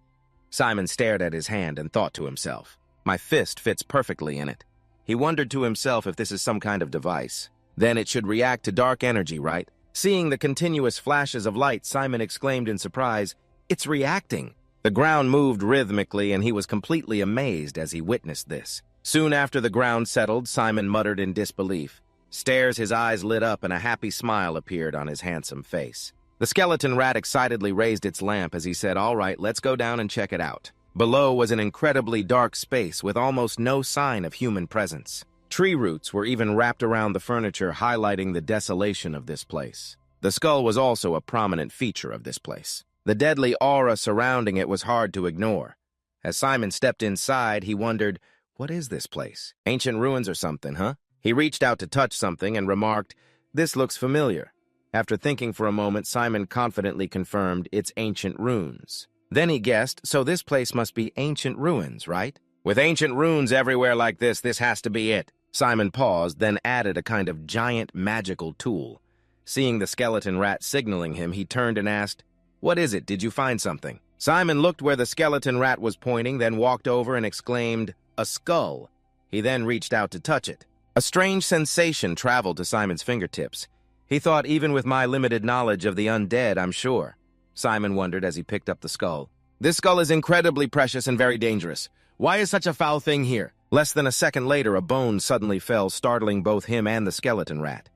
Simon stared at his hand and thought to himself, "My fist fits perfectly in it." He wondered to himself if this is some kind of device. Then it should react to dark energy, right? Seeing the continuous flashes of light, Simon exclaimed in surprise, "It's reacting!" The ground moved rhythmically, and he was completely amazed as he witnessed this. Soon after the ground settled, Simon muttered in disbelief. His eyes lit up, and a happy smile appeared on his handsome face. The skeleton rat excitedly raised its lamp as he said, "All right, let's go down and check it out." Below was an incredibly dark space with almost no sign of human presence. Tree roots were even wrapped around the furniture, highlighting the desolation of this place. The skull was also a prominent feature of this place. The deadly aura surrounding it was hard to ignore. As Simon stepped inside, he wondered, what is this place? Ancient ruins or something, huh? He reached out to touch something and remarked, "This looks familiar." After thinking for a moment, Simon confidently confirmed, "It's ancient ruins." Then he guessed, so this place must be ancient ruins, right? With ancient ruins everywhere like this has to be it. Simon paused, then added a kind of giant magical tool. Seeing the skeleton rat signaling him, he turned and asked, "What is it? Did you find something?" Simon looked where the skeleton rat was pointing, then walked over and exclaimed, "A skull." He then reached out to touch it. A strange sensation traveled to Simon's fingertips. He thought, even with my limited knowledge of the undead, I'm sure. Simon wondered as he picked up the skull. This skull is incredibly precious and very dangerous. Why is such a foul thing here? Less than a second later, a bone suddenly fell, startling both him and the skeleton rat.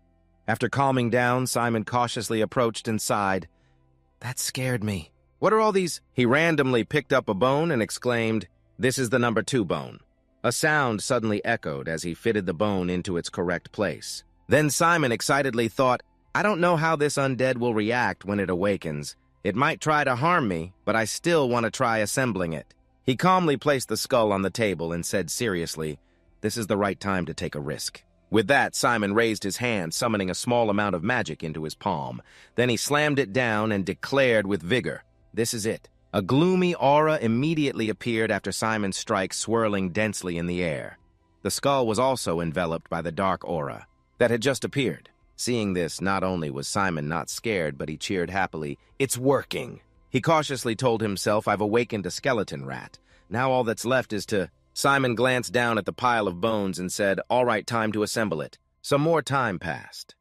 After calming down, Simon cautiously approached and sighed. That scared me. What are all these? He randomly picked up a bone and exclaimed, This is the number 2 bone. A sound suddenly echoed as he fitted the bone into its correct place. Then Simon excitedly thought, I don't know how this undead will react when it awakens. It might try to harm me, but I still want to try assembling it. He calmly placed the skull on the table and said seriously, This is the right time to take a risk. With that, Simon raised his hand, summoning a small amount of magic into his palm. Then he slammed it down and declared with vigor, This is it. A gloomy aura immediately appeared after Simon's strike, swirling densely in the air. The skull was also enveloped by the dark aura that had just appeared. Seeing this, not only was Simon not scared, but he cheered happily. It's working! He cautiously told himself, I've awakened a skeleton rat. Now all that's left is to... Simon glanced down at the pile of bones and said, All right, time to assemble it. Some more time passed.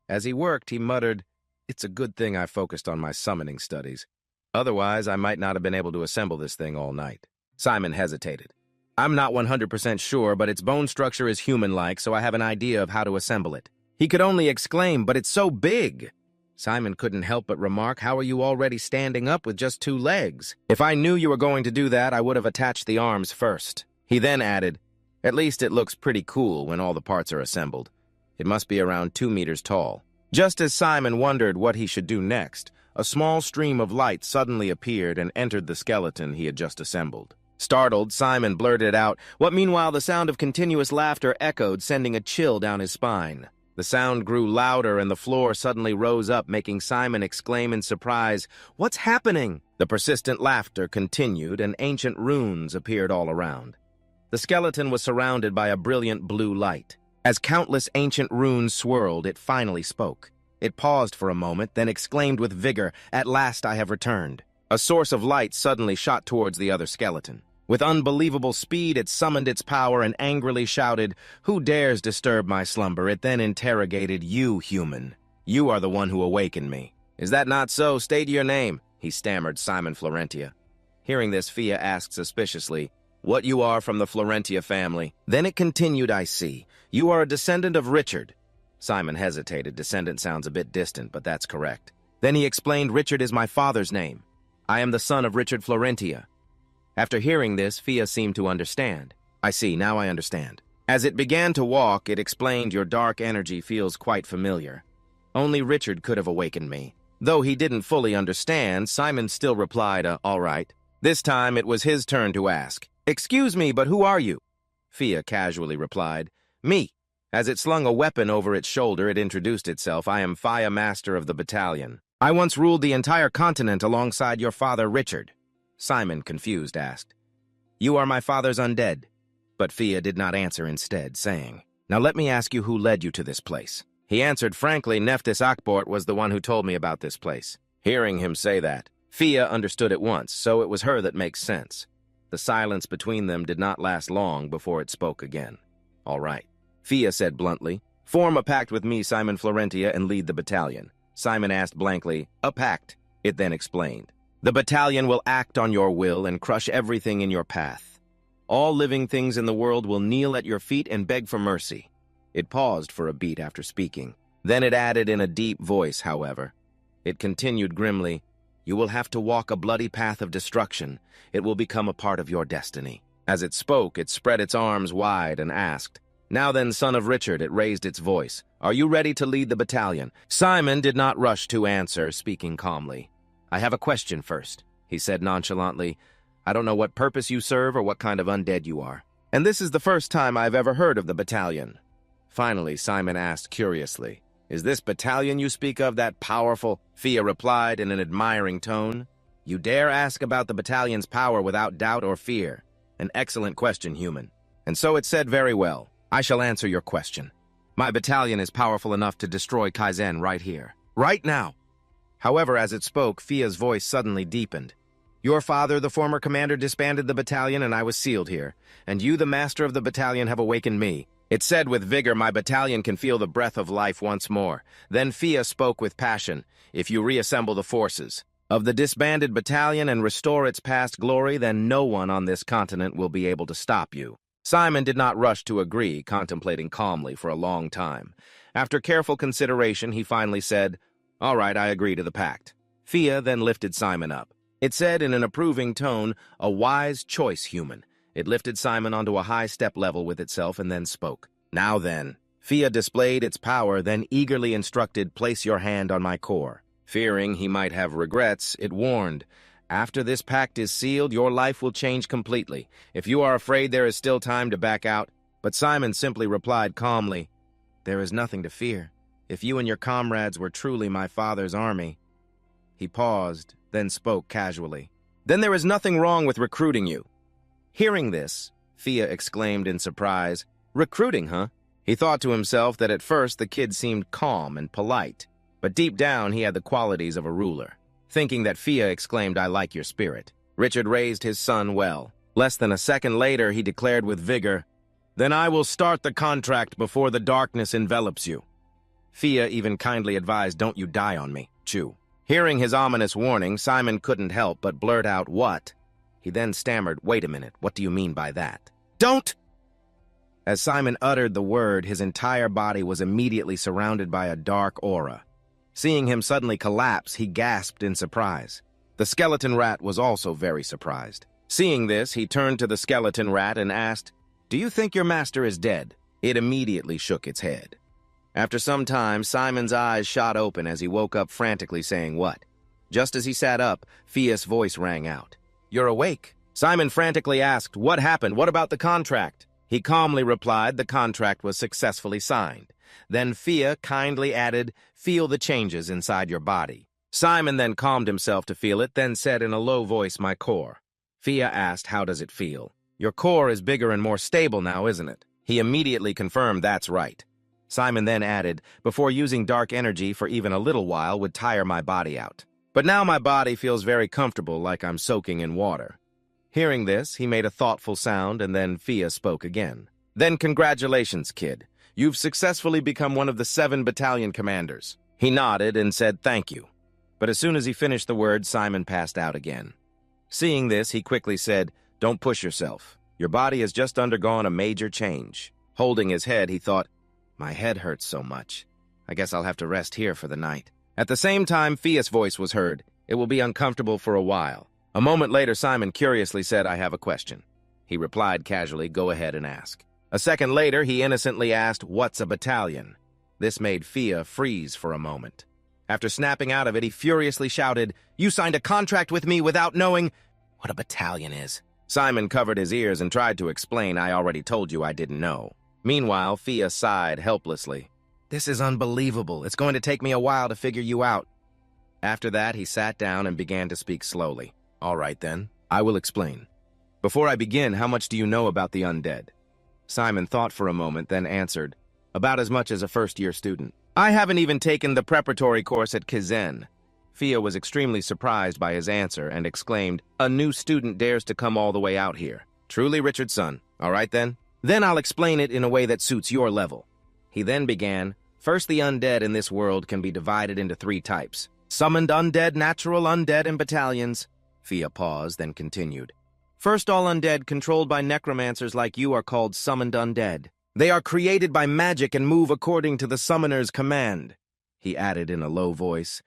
As he worked, he muttered, It's a good thing I focused on my summoning studies. Otherwise, I might not have been able to assemble this thing all night. Simon hesitated. I'm not 100% sure, but its bone structure is human-like, so I have an idea of how to assemble it. He could only exclaim, But it's so big! Simon couldn't help but remark, How are you already standing up with just 2 legs? If I knew you were going to do that, I would have attached the arms first. He then added, At least it looks pretty cool when all the parts are assembled. It must be around 2 meters tall. Just as Simon wondered what he should do next, a small stream of light suddenly appeared and entered the skeleton he had just assembled. Startled, Simon blurted out, What meanwhile the sound of continuous laughter echoed, sending a chill down his spine. The sound grew louder and the floor suddenly rose up, making Simon exclaim in surprise, What's happening? The persistent laughter continued and ancient runes appeared all around. The skeleton was surrounded by a brilliant blue light. As countless ancient runes swirled, it finally spoke. It paused for a moment, then exclaimed with vigor, At last I have returned. A source of light suddenly shot towards the other skeleton. With unbelievable speed, it summoned its power and angrily shouted, Who dares disturb my slumber? It then interrogated, You, human. You are the one who awakened me. Is that not so? State your name, he stammered, Simon Florentia. Hearing this, Fia asked suspiciously, What you are from the Florentia family? Then it continued, I see. You are a descendant of Richard. Simon hesitated. Descendant sounds a bit distant, but that's correct. Then he explained, Richard is my father's name. I am the son of Richard Florentia. After hearing this, Fia seemed to understand. I see, now I understand. As it began to walk, it explained, Your dark energy feels quite familiar. Only Richard could have awakened me. Though he didn't fully understand, Simon still replied, All right. This time it was his turn to ask, Excuse me, but who are you? Fia casually replied, Me. As it slung a weapon over its shoulder, it introduced itself, I am Fia, Master of the Battalion. I once ruled the entire continent alongside your father, Richard. Simon, confused, asked, You are my father's undead. But Fia did not answer, instead saying, Now let me ask you who led you to this place. He answered frankly, Nephthys Akbort was the one who told me about this place. Hearing him say that, Fia understood at once, so it was her that makes sense. The silence between them did not last long before it spoke again. All right. Fia said bluntly, Form a pact with me, Simon Florentia, and lead the battalion. Simon asked blankly, A pact? It then explained. The battalion will act on your will and crush everything in your path. All living things in the world will kneel at your feet and beg for mercy. It paused for a beat after speaking. Then it added in a deep voice, however. It continued grimly, You will have to walk a bloody path of destruction. It will become a part of your destiny. As it spoke, it spread its arms wide and asked, Now then, son of Richard, it raised its voice. Are you ready to lead the battalion? Simon did not rush to answer, speaking calmly. I have a question first, he said nonchalantly. I don't know what purpose you serve or what kind of undead you are. And this is the first time I've ever heard of the battalion. Finally, Simon asked curiously, Is this battalion you speak of that powerful? Fia replied in an admiring tone. You dare ask about the battalion's power without doubt or fear. An excellent question, human. And so it said very well. I shall answer your question. My battalion is powerful enough to destroy Kaizen right here. Right now. However, as it spoke, Fia's voice suddenly deepened. Your father, the former commander, disbanded the battalion and I was sealed here. And you, the master of the battalion, have awakened me. It said with vigor, my battalion can feel the breath of life once more. Then Fia spoke with passion. If you reassemble the forces. of the disbanded battalion and restore its past glory, then no one on this continent will be able to stop you. Simon did not rush to agree, contemplating calmly for a long time. After careful consideration, he finally said, "All right, I agree to the pact." Fia then lifted Simon up. It said in an approving tone, "A wise choice, human." It lifted Simon onto a high step level with itself and then spoke. "Now then." Fia displayed its power, then eagerly instructed, "Place your hand on my core." Fearing he might have regrets, it warned, "After this pact is sealed, your life will change completely. If you are afraid, there is still time to back out." But Simon simply replied calmly, "There is nothing to fear. If you and your comrades were truly my father's army." He paused, then spoke casually. "Then there is nothing wrong with recruiting you." Hearing this, Fia exclaimed in surprise, "Recruiting, huh?" He thought to himself that at first the kid seemed calm and polite, but deep down he had the qualities of a ruler. Thinking that Fia exclaimed, "I like your spirit," Richard raised his son well. Less than a second later, he declared with vigor, "Then I will start the contract before the darkness envelops you." Fia even kindly advised, "Don't you die on me, Chew." Hearing his ominous warning, Simon couldn't help but blurt out, "What?" He then stammered, "Wait a minute, what do you mean by that?" "Don't!" As Simon uttered the word, his entire body was immediately surrounded by a dark aura. Seeing him suddenly collapse, he gasped in surprise. The skeleton rat was also very surprised. Seeing this, he turned to the skeleton rat and asked, "Do you think your master is dead?" It immediately shook its head. After some time, Simon's eyes shot open as he woke up frantically saying, "What?" Just as he sat up, Fia's voice rang out. "You're awake." Simon frantically asked, "What happened? What about the contract?" He calmly replied the contract was successfully signed. Then Fia kindly added, "Feel the changes inside your body." Simon then calmed himself to feel it, then said in a low voice, "My core." Fia asked, "How does it feel?" "Your core is bigger and more stable now, isn't it?" He immediately confirmed, "That's right." Simon then added, "Before using dark energy for even a little while would tire my body out. But now my body feels very comfortable, like I'm soaking in water." Hearing this, he made a thoughtful sound, and then Fia spoke again. "Then congratulations, kid. You've successfully become one of the 7 battalion commanders." He nodded and said thank you. But as soon as he finished the word, Simon passed out again. Seeing this, he quickly said, "Don't push yourself. Your body has just undergone a major change." Holding his head, he thought, "My head hurts so much. I guess I'll have to rest here for the night." At the same time, Fia's voice was heard. "It will be uncomfortable for a while." A moment later, Simon curiously said, "I have a question." He replied casually, "Go ahead and ask." A second later, he innocently asked, "What's a battalion?" This made Fia freeze for a moment. After snapping out of it, he furiously shouted, "You signed a contract with me without knowing what a battalion is." Simon covered his ears and tried to explain, "I already told you I didn't know." Meanwhile, Fia sighed helplessly. "This is unbelievable. It's going to take me a while to figure you out." After that, he sat down and began to speak slowly. "All right, then. I will explain. Before I begin, how much do you know about the undead?" Simon thought for a moment, then answered, "About as much as a first-year student." "I haven't even taken the preparatory course at Kaizen." Fia was extremely surprised by his answer and exclaimed, "A new student dares to come all the way out here. Truly, Richard's son. All right, then? Then I'll explain it in a way that suits your level." He then began, "First, the undead in this world can be divided into 3 types. Summoned undead, natural undead, and battalions." Fia paused, then continued. "First, all undead controlled by necromancers like you are called summoned undead. They are created by magic and move according to the summoner's command." He added in a low voice,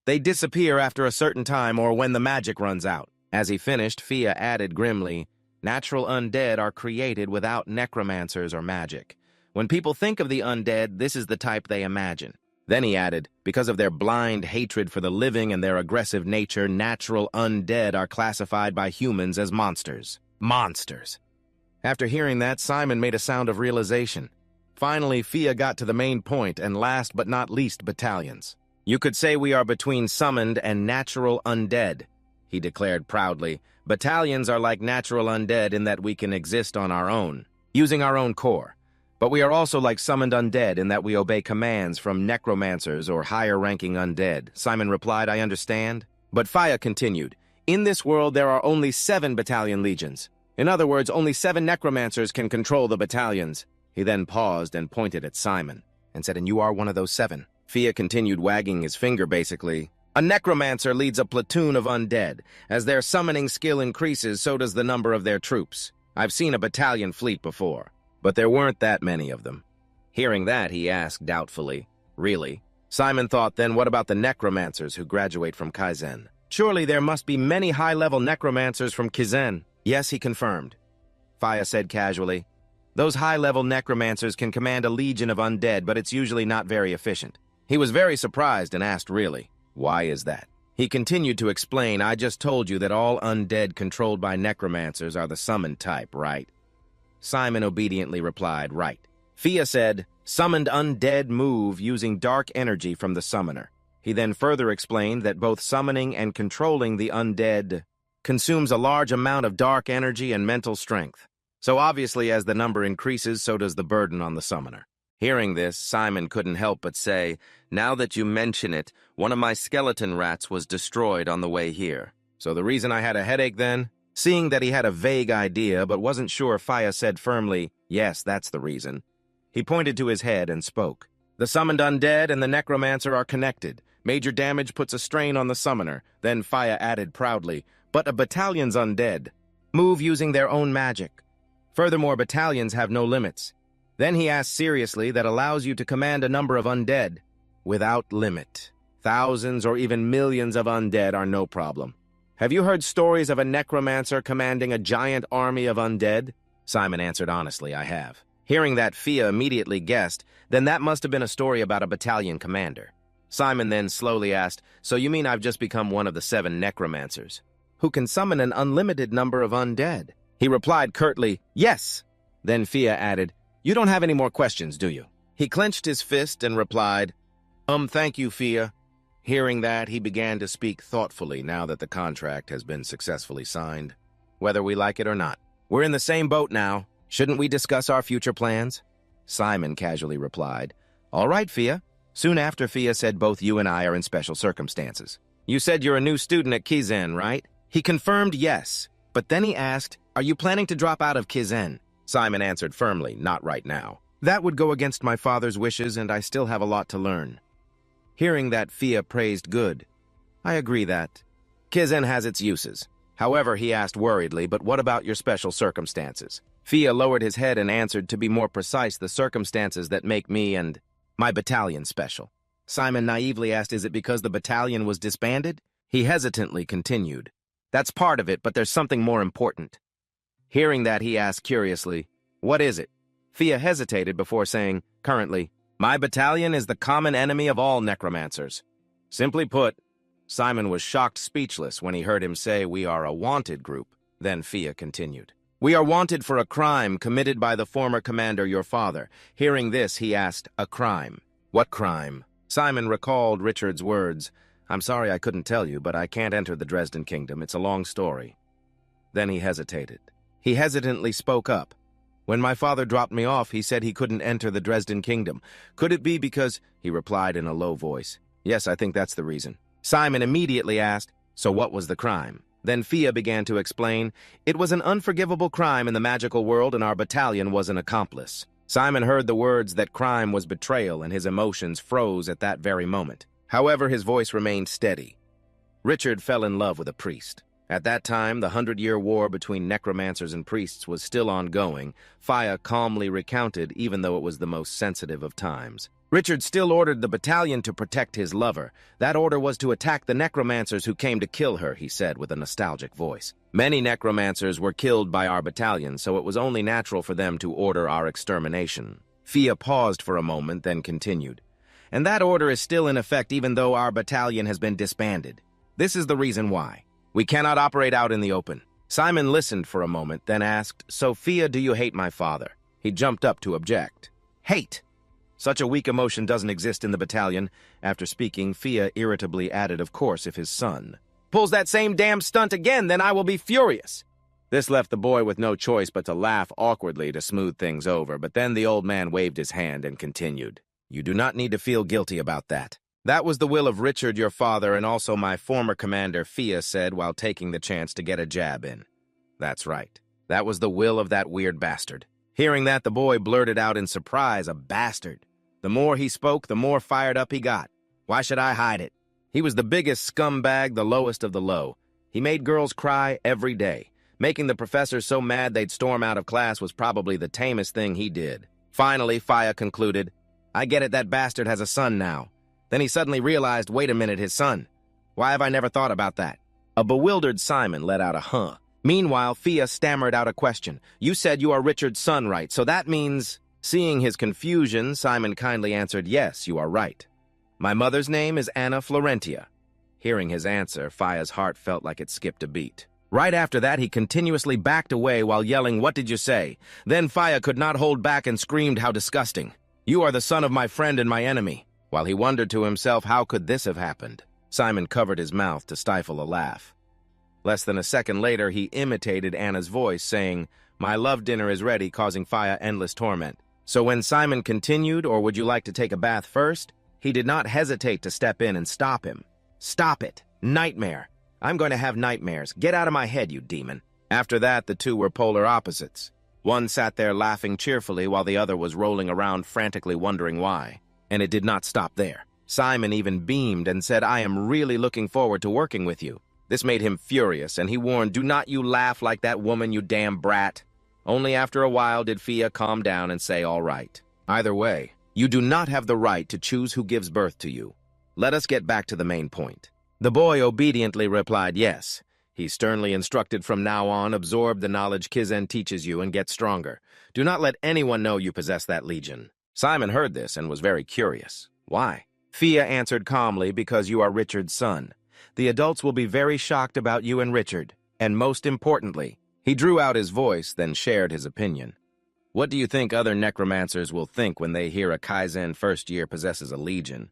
"They disappear after a certain time or when the magic runs out." As he finished, Fia added grimly, "Natural undead are created without necromancers or magic. When people think of the undead, this is the type they imagine." Then he added, "Because of their blind hatred for the living and their aggressive nature, natural undead are classified by humans as monsters." Monsters. After hearing that, Simon made a sound of realization. Finally, Fia got to the main point, and last but not least, battalions. "You could say we are between summoned and natural undead," he declared proudly. "Battalions are like natural undead in that we can exist on our own, using our own core. But we are also like summoned undead in that we obey commands from necromancers or higher-ranking undead." Simon replied, "I understand." But Fia continued, "In this world there are only 7 battalion legions. In other words, only 7 necromancers can control the battalions." He then paused and pointed at Simon and said, "And you are one of those 7. Fia continued wagging his finger basically, A necromancer leads a platoon of undead. As their summoning skill increases, so does the number of their troops. I've seen a battalion fleet before, but there weren't that many of them. Hearing that, he asked doubtfully, "Really?" Simon thought, then what about the necromancers who graduate from Kaizen? Surely there must be many high-level necromancers from Kaizen. Yes, he confirmed. Faya said casually, "Those high-level necromancers can command a legion of undead, but it's usually not very efficient." He was very surprised and asked, "Really? Why is that?" He continued to explain, "I just told you that all undead controlled by necromancers are the summoned type, right?" Simon obediently replied, "Right." Fia said, "Summoned undead move using dark energy from the summoner." He then further explained that both summoning and controlling the undead consumes a large amount of dark energy and mental strength. So obviously, as the number increases, so does the burden on the summoner. Hearing this, Simon couldn't help but say, "Now that you mention it, one of my skeleton rats was destroyed on the way here. So the reason I had a headache then?" Seeing that he had a vague idea but wasn't sure, Faya said firmly, "Yes, that's the reason." He pointed to his head and spoke. "The summoned undead and the necromancer are connected. Major damage puts a strain on the summoner." Then Faya added proudly, "But a battalion's undead. Move using their own magic. Furthermore, battalions have no limits." Then he asked seriously, "That allows you to command a number of undead?" "Without limit. Thousands or even millions of undead are no problem." "Have you heard stories of a necromancer commanding a giant army of undead?" Simon answered honestly, "I have." Hearing that, Fia immediately guessed, then that must have been a story about a battalion commander. Simon then slowly asked, "So you mean I've just become one of the 7 necromancers, who can summon an unlimited number of undead?" He replied curtly, "Yes." Then Fia added, "You don't have any more questions, do you?" He clenched his fist and replied, Thank you, Fia." Hearing that, he began to speak thoughtfully now that the contract has been successfully signed. "Whether we like it or not. We're in the same boat now. Shouldn't we discuss our future plans?" Simon casually replied, "All right, Fia." Soon after, Fia said, "Both you and I are in special circumstances." "You said you're a new student at Kaizen, right?" He confirmed yes, but then he asked, "Are you planning to drop out of Kaizen?" Simon answered firmly, "Not right now. That would go against my father's wishes, and I still have a lot to learn." Hearing that, Fia praised good. "I agree that Kaizen has its uses." However, he asked worriedly, "But what about your special circumstances?" Fia lowered his head and answered, "To be more precise, the circumstances that make me and my battalion special." Simon naively asked, "Is it because the battalion was disbanded?" He hesitantly continued, "That's part of it, but there's something more important." Hearing that, he asked curiously, "What is it?" Fia hesitated before saying, "Currently, my battalion is the common enemy of all necromancers." Simply put, Simon was shocked speechless when he heard him say, "We are a wanted group." Then Fia continued, "We are wanted for a crime committed by the former commander, your father." Hearing this, he asked, "A crime? What crime?" Simon recalled Richard's words, "I'm sorry I couldn't tell you, but I can't enter the Dresden Kingdom. It's a long story." Then he hesitated. He hesitantly spoke up. "When my father dropped me off, he said he couldn't enter the Dresden Kingdom. Could it be because—" He replied in a low voice, "Yes, I think that's the reason." Simon immediately asked, "So what was the crime?" Then Fia began to explain, "It was an unforgivable crime in the magical world, and our battalion was an accomplice." Simon heard the words that crime was betrayal, and his emotions froze at that very moment. However, his voice remained steady. Richard fell in love with a priest. At that time, the 100-year war between necromancers and priests was still ongoing. Fia calmly recounted, even though it was the most sensitive of times. Richard still ordered the battalion to protect his lover. That order was to attack the necromancers who came to kill her, he said with a nostalgic voice. Many necromancers were killed by our battalion, so it was only natural for them to order our extermination. Fia paused for a moment, then continued. And that order is still in effect even though our battalion has been disbanded. This is the reason why. We cannot operate out in the open. Simon listened for a moment, then asked, "So, Fia, do you hate my father?" He jumped up to object. "Hate? Such a weak emotion doesn't exist in the battalion." After speaking, Fia irritably added, "Of course, if his son pulls that same damn stunt again, then I will be furious." This left the boy with no choice but to laugh awkwardly to smooth things over, but then the old man waved his hand and continued, "You do not need to feel guilty about that. That was the will of Richard, your father, and also my former commander," Fia said while taking the chance to get a jab in. "That's right. That was the will of that weird bastard." Hearing that, the boy blurted out in surprise, "A bastard." The more he spoke, the more fired up he got. "Why should I hide it? He was the biggest scumbag, the lowest of the low. He made girls cry every day. Making the professors so mad they'd storm out of class was probably the tamest thing he did. Finally, Faya concluded, I get it, that bastard has a son now. Then he suddenly realized, wait a minute, his son. Why have I never thought about that? A bewildered Simon let out a huh. Meanwhile, Fia stammered out a question. You said you are Richard's son, right? So that means... Seeing his confusion, Simon kindly answered, yes, you are right. My mother's name is Anna Florentia. Hearing his answer, Fia's heart felt like it skipped a beat. Right after that, he continuously backed away while yelling, what did you say? Then Fia could not hold back and screamed, how disgusting. You are the son of my friend and my enemy. While he wondered to himself, how could this have happened? Simon covered his mouth to stifle a laugh. Less than a second later, he imitated Anna's voice, saying, my love dinner is ready, causing Fia endless torment. So when Simon continued, or would you like to take a bath first? He did not hesitate to step in and stop him. Stop it! Nightmare! I'm going to have nightmares. Get out of my head, you demon. After that, the two were polar opposites. One sat there laughing cheerfully while the other was rolling around frantically wondering why. And it did not stop there. Simon even beamed and said, I am really looking forward to working with you. This made him furious, and he warned, do not you laugh like that woman, you damn brat. Only after a while did Fia calm down and say, all right. Either way, you do not have the right to choose who gives birth to you. Let us get back to the main point. The boy obediently replied, yes. He sternly instructed from now on, absorb the knowledge Kizen teaches you and get stronger. Do not let anyone know you possess that legion. Simon heard this and was very curious. Why? Fia answered calmly, because you are Richard's son. The adults will be very shocked about you and Richard. And most importantly, he drew out his voice, then shared his opinion. What do you think other necromancers will think when they hear a Kaizen first year possesses a legion?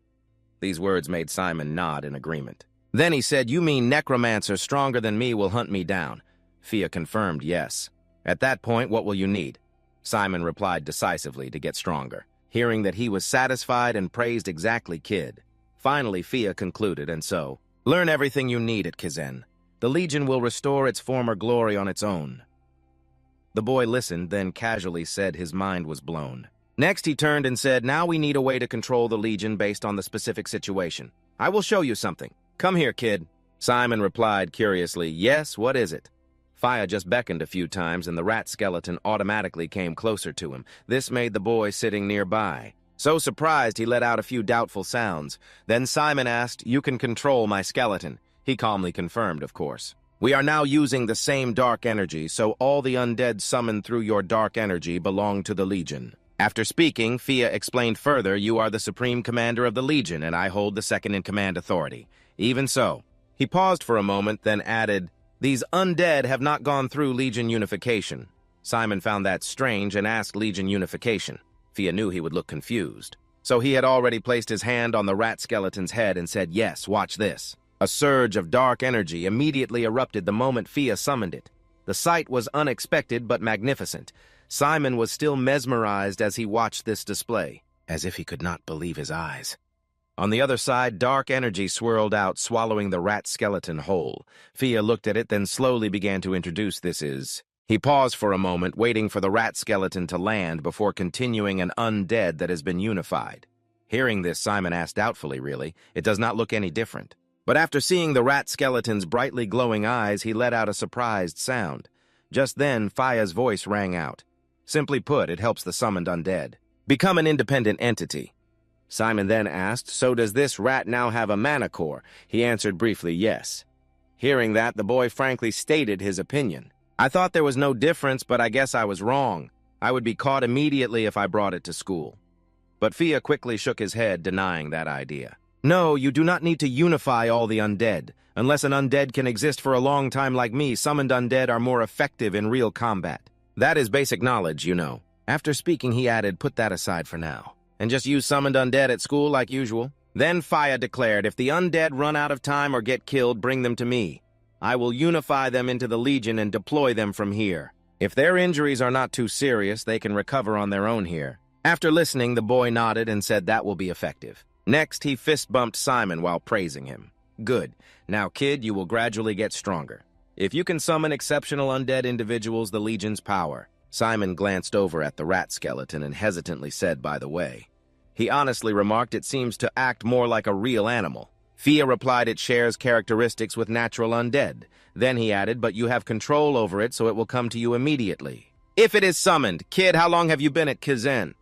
These words made Simon nod in agreement. Then he said, you mean necromancers stronger than me will hunt me down? Fia confirmed, yes. At that point, what will you need? Simon replied decisively, to get stronger. Hearing that he was satisfied and praised exactly Kid. Finally, Fia concluded, and so, learn everything you need at Kizen. The Legion will restore its former glory on its own. The boy listened, then casually said his mind was blown. Next, he turned and said, now we need a way to control the Legion based on the specific situation. I will show you something. Come here, Kid. Simon replied curiously, yes, what is it? Fia just beckoned a few times and the rat skeleton automatically came closer to him. This made the boy sitting nearby. So surprised, he let out a few doubtful sounds. Then Simon asked, you can control my skeleton. He calmly confirmed, of course. We are now using the same dark energy, so all the undead summoned through your dark energy belong to the Legion. After speaking, Fia explained further, you are the supreme commander of the Legion, and I hold the second-in-command authority. Even so. He paused for a moment, then added, these undead have not gone through Legion unification. Simon found that strange and asked Legion unification. Fia knew he would look confused. So he had already placed his hand on the rat skeleton's head and said, yes, watch this. A surge of dark energy immediately erupted the moment Fia summoned it. The sight was unexpected but magnificent. Simon was still mesmerized as he watched this display, as if he could not believe his eyes. On the other side, dark energy swirled out, swallowing the rat skeleton whole. Fia looked at it, then slowly began to introduce this is. He paused for a moment, waiting for the rat skeleton to land before continuing an undead that has been unified. Hearing this, Simon asked doubtfully, really, it does not look any different. But after seeing the rat skeleton's brightly glowing eyes, he let out a surprised sound. Just then, Fia's voice rang out. Simply put, it helps the summoned undead become an independent entity. Simon then asked, so does this rat now have a mana core? He answered briefly, yes. Hearing that, the boy frankly stated his opinion. I thought there was no difference, but I guess I was wrong. I would be caught immediately if I brought it to school. But Fia quickly shook his head, denying that idea. No, you do not need to unify all the undead. Unless an undead can exist for a long time like me, summoned undead are more effective in real combat. That is basic knowledge, you know. After speaking, he added, put that aside for now. And just use summoned undead at school like usual. Then Fia declared, if the undead run out of time or get killed, bring them to me. I will unify them into the Legion and deploy them from here. If their injuries are not too serious, they can recover on their own here. After listening, the boy nodded and said that will be effective. Next, he fist-bumped Simon while praising him. Good. Now, kid, you will gradually get stronger. If you can summon exceptional undead individuals, the Legion's power. Simon glanced over at the rat skeleton and hesitantly said, by the way. He honestly remarked it seems to act more like a real animal. Fia replied it shares characteristics with natural undead. Then he added, but you have control over it, so it will come to you immediately. If it is summoned, kid, how long have you been at Kaizen?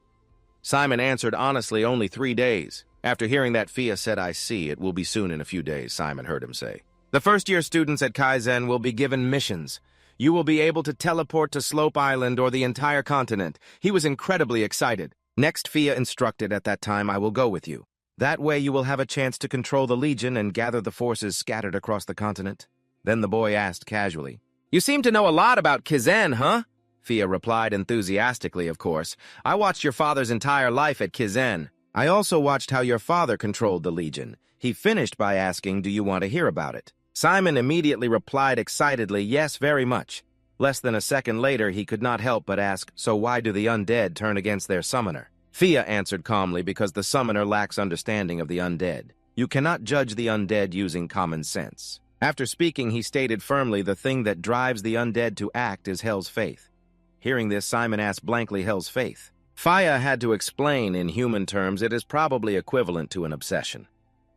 Simon answered honestly, only 3 days. After hearing that, Fia said, I see, it will be soon in a few days, Simon heard him say. The first-year students at Kaizen will be given missions. You will be able to teleport to Slope Island or the entire continent. He was incredibly excited. Next, Fia instructed, at that time, I will go with you. That way you will have a chance to control the Legion and gather the forces scattered across the continent. Then the boy asked casually, You seem to know a lot about Kaizen, huh? Fia replied enthusiastically, of course. I watched your father's entire life at Kaizen. I also watched how your father controlled the Legion. He finished by asking, do you want to hear about it? Simon immediately replied excitedly, yes, very much. Less than a second later, he could not help but ask, so why do the undead turn against their summoner? Fia answered calmly, because the summoner lacks understanding of the undead. You cannot judge the undead using common sense. After speaking, he stated firmly, the thing that drives the undead to act is Hell's faith. Hearing this, Simon asked blankly, Hell's faith? Fia had to explain in human terms it is probably equivalent to an obsession.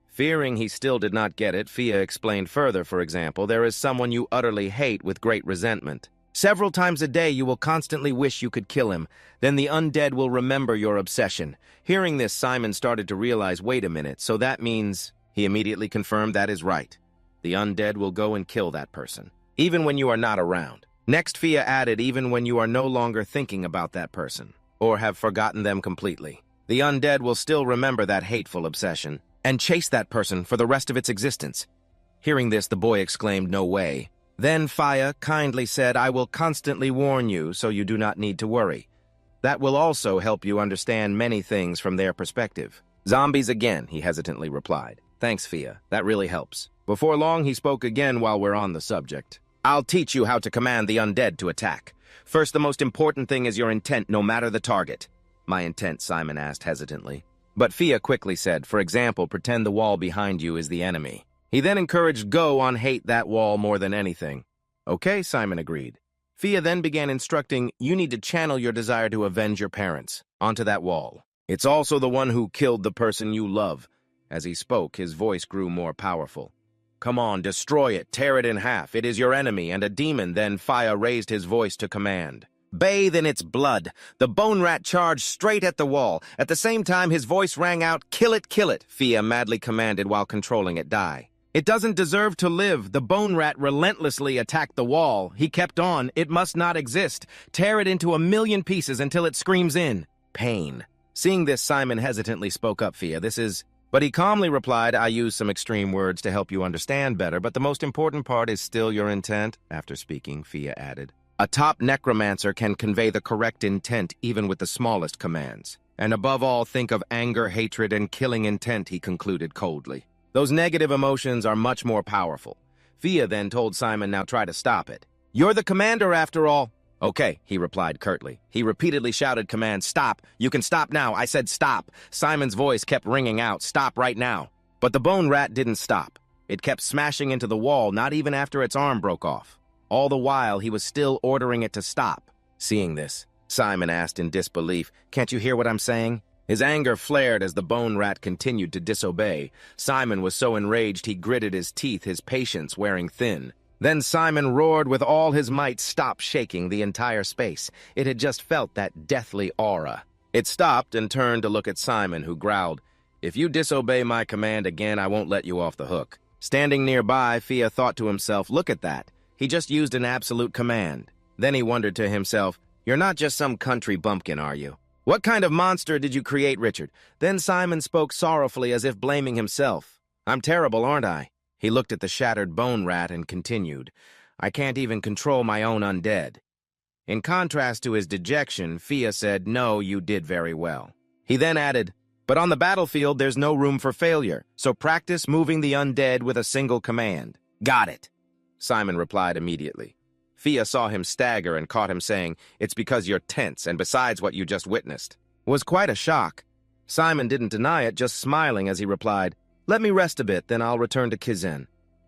Fearing he still did not get it, Fia explained further, for example, there is someone you utterly hate with great resentment. Several times a day you will constantly wish you could kill him. Then the undead will remember your obsession. Hearing this, Simon started to realize, wait a minute, so that means... He immediately confirmed that is right. The undead will go and kill that person, even when you are not around. Next, Fia added, even when you are no longer thinking about that person, or have forgotten them completely. The undead will still remember that hateful obsession, and chase that person for the rest of its existence. Hearing this, the boy exclaimed, no way. Then Fia kindly said, I will constantly warn you, so you do not need to worry. That will also help you understand many things from their perspective. Zombies again, he hesitantly replied. Thanks, Fia. That really helps. Before long, he spoke again while we're on the subject. I'll teach you how to command the undead to attack. First, the most important thing is your intent, no matter the target. My intent, Simon asked hesitantly. But Fia quickly said, for example, pretend the wall behind you is the enemy. He then encouraged Go on hate that wall more than anything. Okay, Simon agreed. Fia then began instructing, you need to channel your desire to avenge your parents onto that wall. It's also the one who killed the person you love. As he spoke, his voice grew more powerful. Come on, destroy it, tear it in half. It is your enemy and a demon. Then Fia raised his voice to command. Bathe in its blood. The bone rat charged straight at the wall. At the same time, his voice rang out, kill it, Fia madly commanded while controlling it die. It doesn't deserve to live. The bone rat relentlessly attacked the wall. He kept on. It must not exist. Tear it into 1,000,000 pieces until it screams in pain. Seeing this, Simon hesitantly spoke up, Fia, this is... But he calmly replied, I use some extreme words to help you understand better, but the most important part is still your intent. After speaking, Fia added, a top necromancer can convey the correct intent even with the smallest commands. And above all, think of anger, hatred, and killing intent, he concluded coldly. Those negative emotions are much more powerful. Fia then told Simon, now try to stop it. You're the commander after all. Okay, he replied curtly. He repeatedly shouted command, stop. You can stop now. I said stop. Simon's voice kept ringing out, stop right now. But the bone rat didn't stop. It kept smashing into the wall, not even after its arm broke off. All the while, he was still ordering it to stop. Seeing this, Simon asked in disbelief, can't you hear what I'm saying? His anger flared as the bone rat continued to disobey. Simon was so enraged he gritted his teeth, his patience wearing thin. Then Simon roared with all his might, stop shaking the entire space. It had just felt that deathly aura. It stopped and turned to look at Simon, who growled, if you disobey my command again, I won't let you off the hook. Standing nearby, Fia thought to himself, look at that. He just used an absolute command. Then he wondered to himself, you're not just some country bumpkin, are you? What kind of monster did you create, Richard? Then Simon spoke sorrowfully as if blaming himself. I'm terrible, aren't I? He looked at the shattered bone rat and continued, I can't even control my own undead. In contrast to his dejection, Fia said, no, you did very well. He then added, but on the battlefield there's no room for failure, so practice moving the undead with a single command. Got it, Simon replied immediately. Fia saw him stagger and caught him saying, it's because you're tense and besides what you just witnessed. It was quite a shock. Simon didn't deny it, just smiling as he replied, let me rest a bit, then I'll return to Kaizen.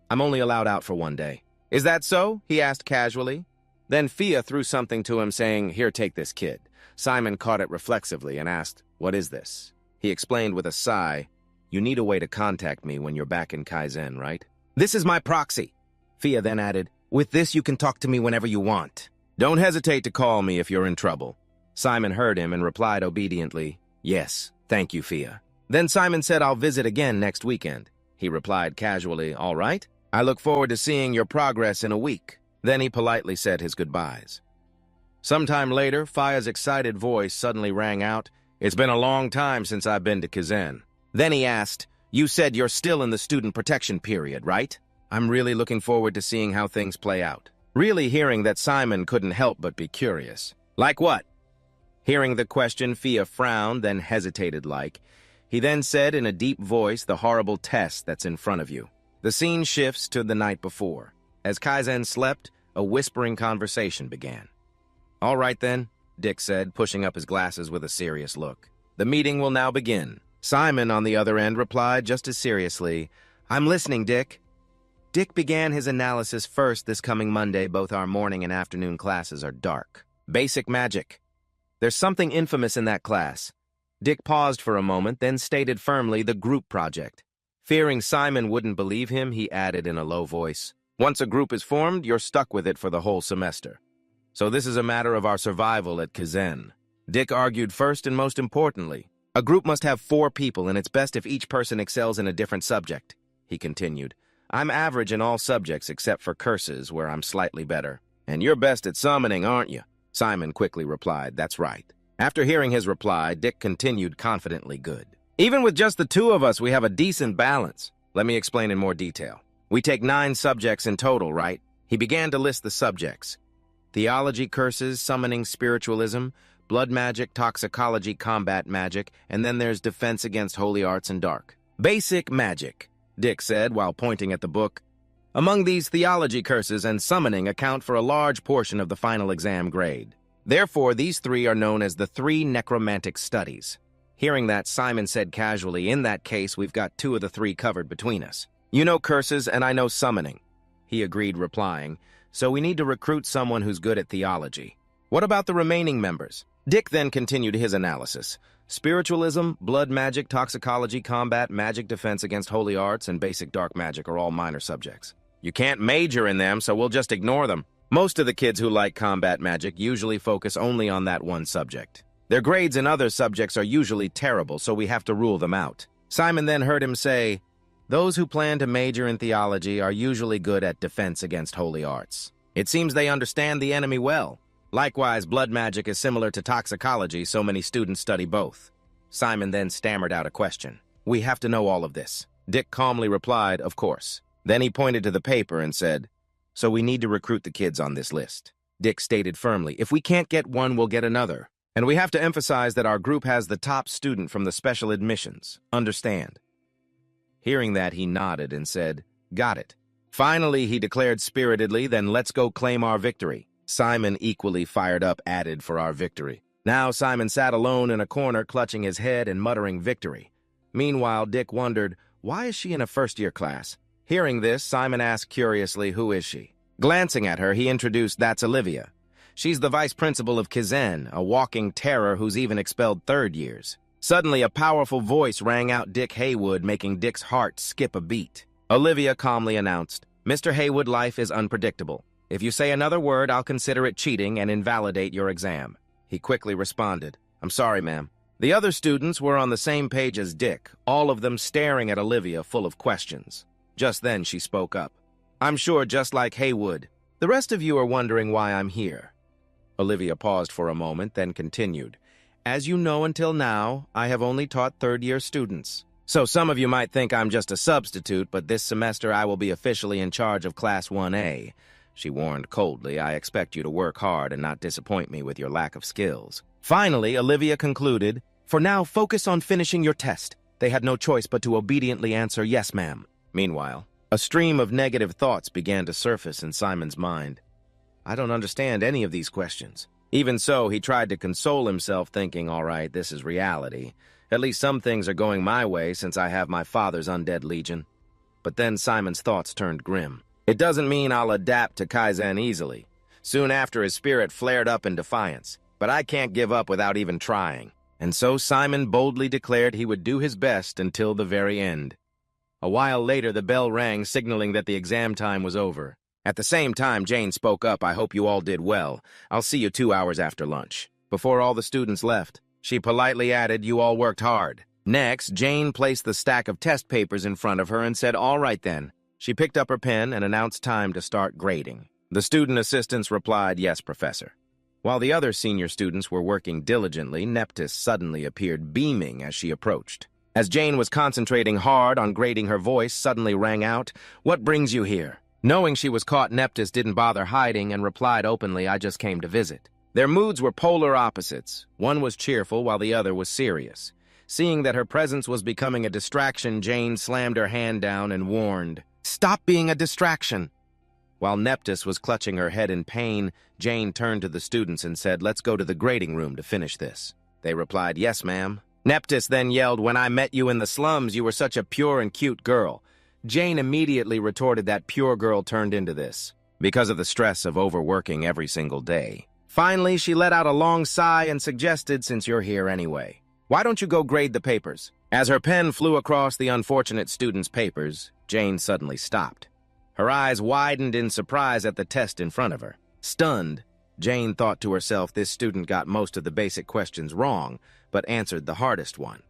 I'm only allowed out for 1 day. Is that so? He asked casually. Then Fia threw something to him saying, here, take this kid. Simon caught it reflexively and asked, what is this? He explained with a sigh, You need a way to contact me when you're back in Kaizen, right? This is my proxy. Fia then added, with this you can talk to me whenever you want. Don't hesitate to call me if you're in trouble. Simon heard him and replied obediently, yes, thank you, Fia. Then Simon said, I'll visit again next weekend. He replied casually, all right. I look forward to seeing your progress in a week. Then he politely said his goodbyes. Sometime later, Fia's excited voice suddenly rang out, it's been a long time since I've been to Kaizen. Then he asked, you said you're still in the student protection period, right? I'm really looking forward to seeing how things play out. Really hearing that Simon couldn't help but be curious. Like what? Hearing the question, Fia frowned, then hesitated like. He then said in a deep voice the horrible test that's in front of you. The scene shifts to the night before. As Kaizen slept, a whispering conversation began. All right then, Dick said, pushing up his glasses with a serious look. The meeting will now begin. Simon, on the other end, replied just as seriously, I'm listening, Dick. Dick began his analysis first this coming Monday. Both our morning and afternoon classes are dark. Basic magic. There's something infamous in that class. Dick paused for a moment, then stated firmly the group project. Fearing Simon wouldn't believe him, he added in a low voice, once a group is formed, you're stuck with it for the whole semester. So this is a matter of our survival at Kaizen. Dick argued first and most importantly, a group must have 4 people, and it's best if each person excels in a different subject. He continued, I'm average in all subjects except for curses, where I'm slightly better. And you're best at summoning, aren't you? Simon quickly replied, that's right. After hearing his reply, Dick continued confidently, good. Even with just the 2 of us, we have a decent balance. Let me explain in more detail. We take 9 subjects in total, right? He began to list the subjects. Theology, curses, summoning, spiritualism, blood magic, toxicology, combat magic, and then there's defense against holy arts and dark. Basic magic, Dick said while pointing at the book. Among these, theology, curses, and summoning account for a large portion of the final exam grade. Therefore, these 3 are known as the 3 necromantic studies. Hearing that, Simon said casually, in that case, we've got 2 of the 3 covered between us. You know curses, and I know summoning. He agreed, replying, so we need to recruit someone who's good at theology. What about the remaining members? Dick then continued his analysis. Spiritualism, blood magic, toxicology, combat, magic, defense against holy arts, and basic dark magic are all minor subjects. You can't major in them, so we'll just ignore them. Most of the kids who like combat magic usually focus only on that one subject. Their grades in other subjects are usually terrible, so we have to rule them out. Simon then heard him say, those who plan to major in theology are usually good at defense against holy arts. It seems they understand the enemy well. Likewise, blood magic is similar to toxicology, so many students study both. Simon then stammered out a question. We have to know all of this. Dick calmly replied, of course. Then he pointed to the paper and said, so we need to recruit the kids on this list. Dick stated firmly, if we can't get one, we'll get another. And we have to emphasize that our group has the top student from the special admissions. Understand? Hearing that, he nodded and said, got it. Finally, he declared spiritedly, then let's go claim our victory. Simon, equally fired up, added for our victory. Now Simon sat alone in a corner, clutching his head and muttering victory. Meanwhile, Dick wondered, why is she in a first-year class? Hearing this, Simon asked curiously, who is she? Glancing at her, he introduced, that's Olivia. She's the vice principal of Kaizen, a walking terror who's even expelled third years. Suddenly, a powerful voice rang out Dick Haywood, making Dick's heart skip a beat. Olivia calmly announced, Mr. Haywood, life is unpredictable. If you say another word, I'll consider it cheating and invalidate your exam. He quickly responded, I'm sorry, ma'am. The other students were on the same page as Dick, all of them staring at Olivia full of questions. Just then she spoke up. I'm sure just like Haywood, the rest of you are wondering why I'm here. Olivia paused for a moment, then continued. As you know, until now, I have only taught third-year students. So some of you might think I'm just a substitute, but this semester I will be officially in charge of Class 1A. She warned coldly, I expect you to work hard and not disappoint me with your lack of skills. Finally, Olivia concluded, for now, focus on finishing your test. They had no choice but to obediently answer, yes, ma'am. Meanwhile, a stream of negative thoughts began to surface in Simon's mind. I don't understand any of these questions. Even so, he tried to console himself, thinking, all right, this is reality. At least some things are going my way since I have my father's undead legion. But then Simon's thoughts turned grim. It doesn't mean I'll adapt to Kaizen easily. Soon after, his spirit flared up in defiance. But I can't give up without even trying. And so Simon boldly declared he would do his best until the very end. A while later, the bell rang, signaling that the exam time was over. At the same time, Jane spoke up, "I hope you all did well. I'll see you 2 hours after lunch." Before all the students left, she politely added, "You all worked hard." Next, Jane placed the stack of test papers in front of her and said, "All right then." She picked up her pen and announced time to start grading. The student assistants replied, "Yes, Professor." While the other senior students were working diligently, Nephthys suddenly appeared, beaming as she approached. As Jane was concentrating hard on grading, her voice suddenly rang out, "What brings you here?" Knowing she was caught, Nephthys didn't bother hiding and replied openly, "I just came to visit." Their moods were polar opposites. One was cheerful while the other was serious. Seeing that her presence was becoming a distraction, Jane slammed her hand down and warned, "Stop being a distraction." While Nephthys was clutching her head in pain, Jane turned to the students and said, "Let's go to the grading room to finish this." They replied, "Yes, ma'am." Nephthys then yelled, "When I met you in the slums, you were such a pure and cute girl." Jane immediately retorted that pure girl turned into this, because of the stress of overworking every single day. Finally, she let out a long sigh and suggested, "Since you're here anyway, why don't you go grade the papers?" As her pen flew across the unfortunate student's papers, Jane suddenly stopped. Her eyes widened in surprise at the test in front of her. Stunned, Jane thought to herself, this student got most of the basic questions wrong, but answered the hardest one.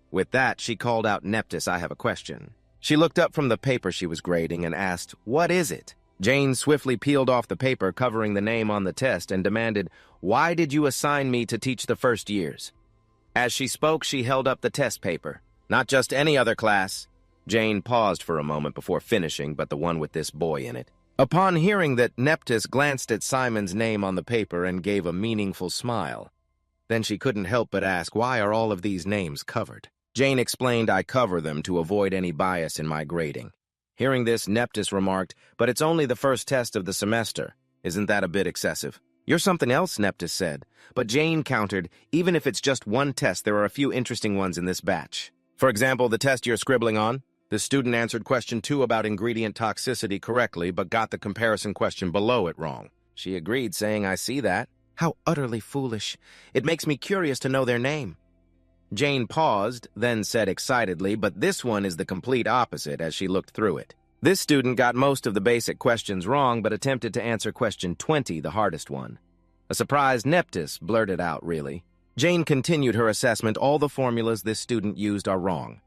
With that, she called out, "Nephthys, I have a question." She looked up from the paper she was grading and asked, "What is it?" Jane swiftly peeled off the paper covering the name on the test and demanded, "Why did you assign me to teach the first years?" As she spoke, she held up the test paper. "Not just any other class." Jane paused for a moment before finishing, "but the one with this boy in it." Upon hearing that, Nephthys glanced at Simon's name on the paper and gave a meaningful smile. Then she couldn't help but ask, "Why are all of these names covered?" Jane explained, "I cover them to avoid any bias in my grading." Hearing this, Nephthys remarked, "But it's only the first test of the semester. Isn't that a bit excessive?" "You're something else," Nephthys said. But Jane countered, "Even if it's just one test, there are a few interesting ones in this batch. For example, the test you're scribbling on. The student answered question 2 about ingredient toxicity correctly, but got the comparison question below it wrong." She agreed, saying, "I see that. How utterly foolish. It makes me curious to know their name." Jane paused, then said excitedly, "But this one is the complete opposite," as she looked through it. This student got most of the basic questions wrong, but attempted to answer question 20, the hardest one. A surprised Nephthys blurted out, "Really?" Jane continued her assessment. "All the formulas this student used are wrong.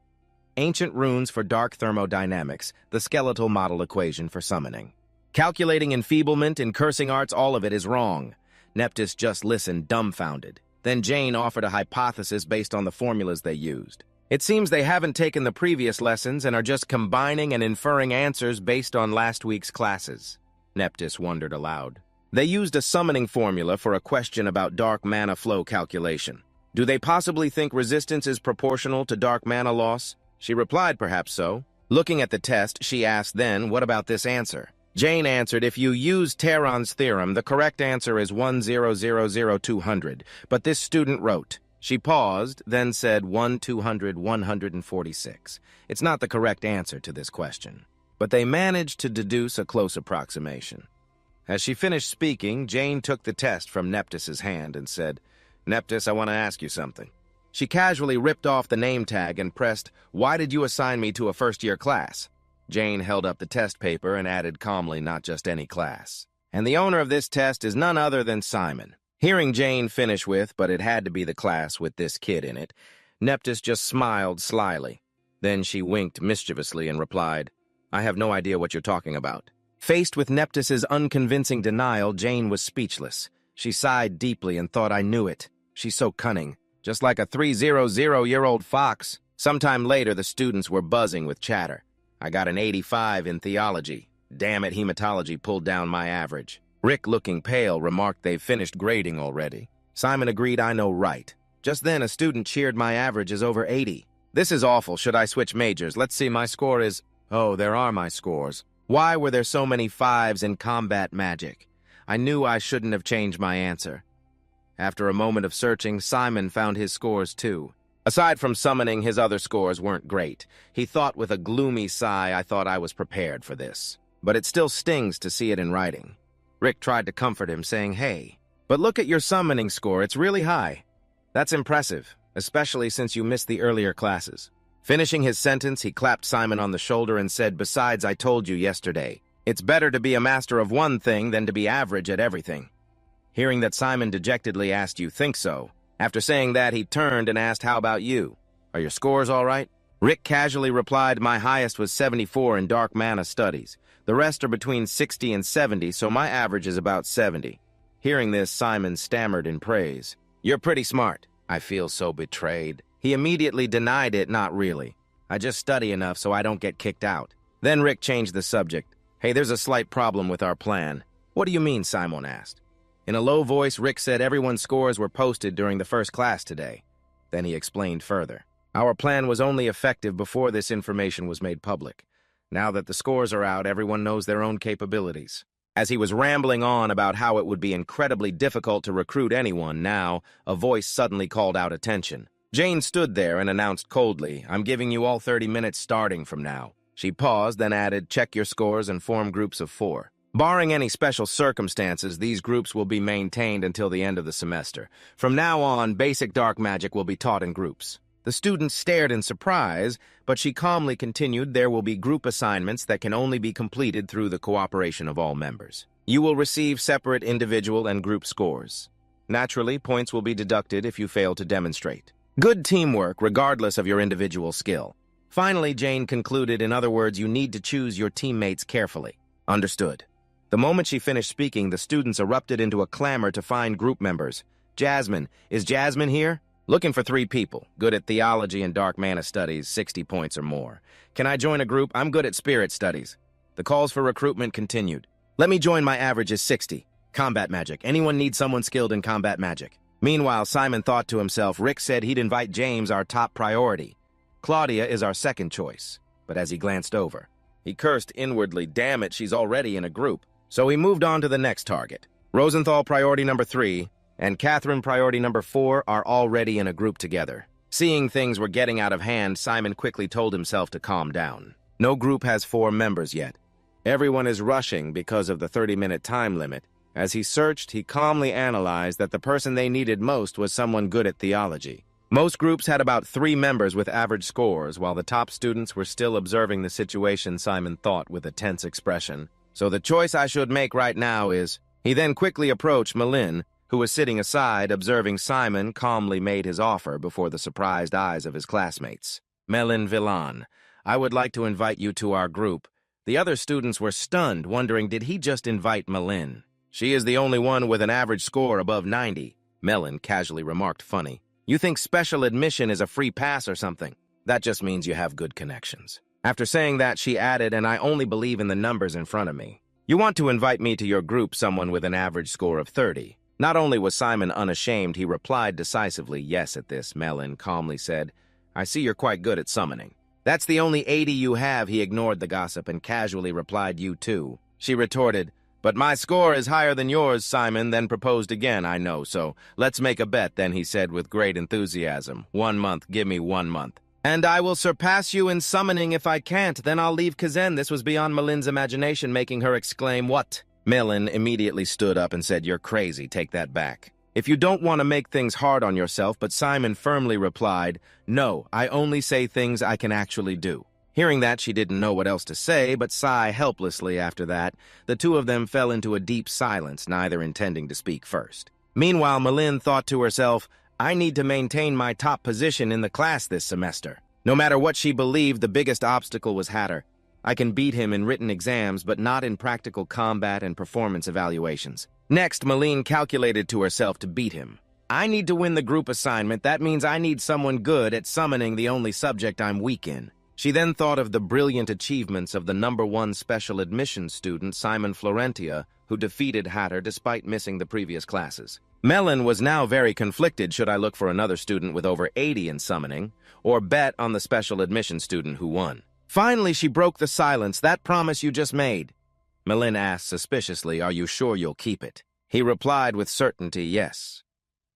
Ancient runes for dark thermodynamics, the skeletal model equation for summoning. Calculating enfeeblement and cursing arts, all of it is wrong." Nephthys just listened, dumbfounded. Then Jane offered a hypothesis based on the formulas they used. "It seems they haven't taken the previous lessons and are just combining and inferring answers based on last week's classes." Nephthys wondered aloud. "They used a summoning formula for a question about dark mana flow calculation. Do they possibly think resistance is proportional to dark mana loss?" She replied, "Perhaps so." Looking at the test, she asked then, "What about this answer?" Jane answered, "If you use Terron's theorem, the correct answer is 1,000,200, but this student wrote." She paused, then said 1,200,146. It's not the correct answer to this question, but they managed to deduce a close approximation. As she finished speaking, Jane took the test from Nephthys's hand and said, "Nephthys, I want to ask you something." She casually ripped off the name tag and pressed, "Why did you assign me to a first-year class?" Jane held up the test paper and added calmly, "Not just any class. And the owner of this test is none other than Simon." Hearing Jane finish with, "But it had to be the class with this kid in it," Nephthys just smiled slyly. Then she winked mischievously and replied, "I have no idea what you're talking about." Faced with Nephthys's unconvincing denial, Jane was speechless. She sighed deeply and thought, "I knew it. She's so cunning. Just like a 300-year-old fox." Sometime later, the students were buzzing with chatter. "I got an 85 in theology. Damn it, hematology pulled down my average." Rick, looking pale, remarked, "They've finished grading already." Simon agreed, "I know, right." Just then, a student cheered, "My average is over 80. This is awful. Should I switch majors? Let's see, my score is..." Oh, there are my scores. Why were there so many 5s in combat magic? I knew I shouldn't have changed my answer. After a moment of searching, Simon found his scores too. Aside from summoning, his other scores weren't great. He thought with a gloomy sigh, "I thought I was prepared for this. But it still stings to see it in writing." Rick tried to comfort him, saying, "Hey, but look at your summoning score. It's really high." "That's impressive. especially since you missed the earlier classes. Finishing his sentence, he clapped Simon on the shoulder and said, "Besides, I told you yesterday, it's better to be a master of one thing than to be average at everything." Hearing that Simon dejectedly asked, "You think so?" After saying that, he turned and asked, "How about you? Are your scores all right?" Rick casually replied, "My highest was 74 in Dark Mana Studies. The rest are between 60 and 70, so my average is about 70. Hearing this, Simon stammered in praise. "You're pretty smart." "I feel so betrayed." He immediately denied it. "Not really. I just study enough so I don't get kicked out." Then Rick changed the subject. "Hey, there's a slight problem with our plan." "What do you mean?" Simon asked. In a low voice, Rick said everyone's scores were posted during the first class today. Then he explained further. "Our plan was only effective before this information was made public. Now that the scores are out, everyone knows their own capabilities." As he was rambling on about how it would be incredibly difficult to recruit anyone, now, a voice suddenly called out attention. Jane stood there and announced coldly, "I'm giving you all 30 minutes starting from now." She paused, then added, "Check your scores and form groups of 4. Barring any special circumstances, these groups will be maintained until the end of the semester. From now on, basic dark magic will be taught in groups." The students stared in surprise, but she calmly continued, "There will be group assignments that can only be completed through the cooperation of all members. You will receive separate individual and group scores. Naturally, points will be deducted if you fail to demonstrate. Good teamwork, regardless of your individual skill." Finally, Jane concluded, "In other words, you need to choose your teammates carefully." "Understood." The moment she finished speaking, the students erupted into a clamor to find group members. "Jasmine, is Jasmine here?" "Looking for 3 people, good at theology and dark mana studies, 60 points or more. Can I join a group? I'm good at spirit studies." The calls for recruitment continued. "Let me join, my average is 60. Combat magic. Anyone need someone skilled in combat magic?" Meanwhile, Simon thought to himself, Rick said he'd invite James, our top priority. Claudia is our second choice. But as he glanced over, he cursed inwardly, "Damn it, she's already in a group." So he moved on to the next target. Rosenthal, priority number 3, and Catherine, priority number 4, are already in a group together. Seeing things were getting out of hand, Simon quickly told himself to calm down. No group has 4 members yet. Everyone is rushing because of the 30-minute time limit. As he searched, he calmly analyzed that the person they needed most was someone good at theology. Most groups had about 3 members with average scores, while the top students were still observing the situation, Simon thought with a tense expression. "So the choice I should make right now is..." He then quickly approached Malin, who was sitting aside, observing Simon calmly made his offer before the surprised eyes of his classmates. "Melin Villan, I would like to invite you to our group." The other students were stunned, wondering, did he just invite Malin? "She is the only one with an average score above 90. Melin casually remarked, funny. "You think special admission is a free pass or something? That just means you have good connections." After saying that, she added, "And I only believe in the numbers in front of me. You want to invite me to your group, someone with an average score of 30. Not only was Simon unashamed, he replied decisively, "Yes." At this, Melin calmly said, "I see you're quite good at summoning." "That's the only 80 you have." He ignored the gossip and casually replied, "You too." She retorted, "But my score is higher than yours." Simon then proposed again. "I know, so let's make a bet then," he said with great enthusiasm. 1 month, give me 1 month. "And I will surpass you in summoning if I can't. Then I'll leave Kazan." This was beyond Melin's imagination, making her exclaim, "What?" Melin immediately stood up and said, "You're crazy, take that back. If you don't want to make things hard on yourself," but Simon firmly replied, "No, I only say things I can actually do." Hearing that, she didn't know what else to say, but sigh helplessly after that. The two of them fell into a deep silence, neither intending to speak first. Meanwhile, Melin thought to herself, "I need to maintain my top position in the class this semester." No matter what she believed, the biggest obstacle was Hatter. I can beat him in written exams, but not in practical combat and performance evaluations. Next, Melin calculated to herself to beat him. I need to win the group assignment. That means I need someone good at summoning, the only subject I'm weak in. She then thought of the brilliant achievements of the #1 special admissions student, Simon Florentia, who defeated Hatter despite missing the previous classes. Melin was now very conflicted. Should I look for another student with over 80 in summoning, or bet on the special admission student who won? Finally, she broke the silence. "That promise you just made?" Melin asked suspiciously, "Are you sure you'll keep it?" He replied with certainty, "Yes."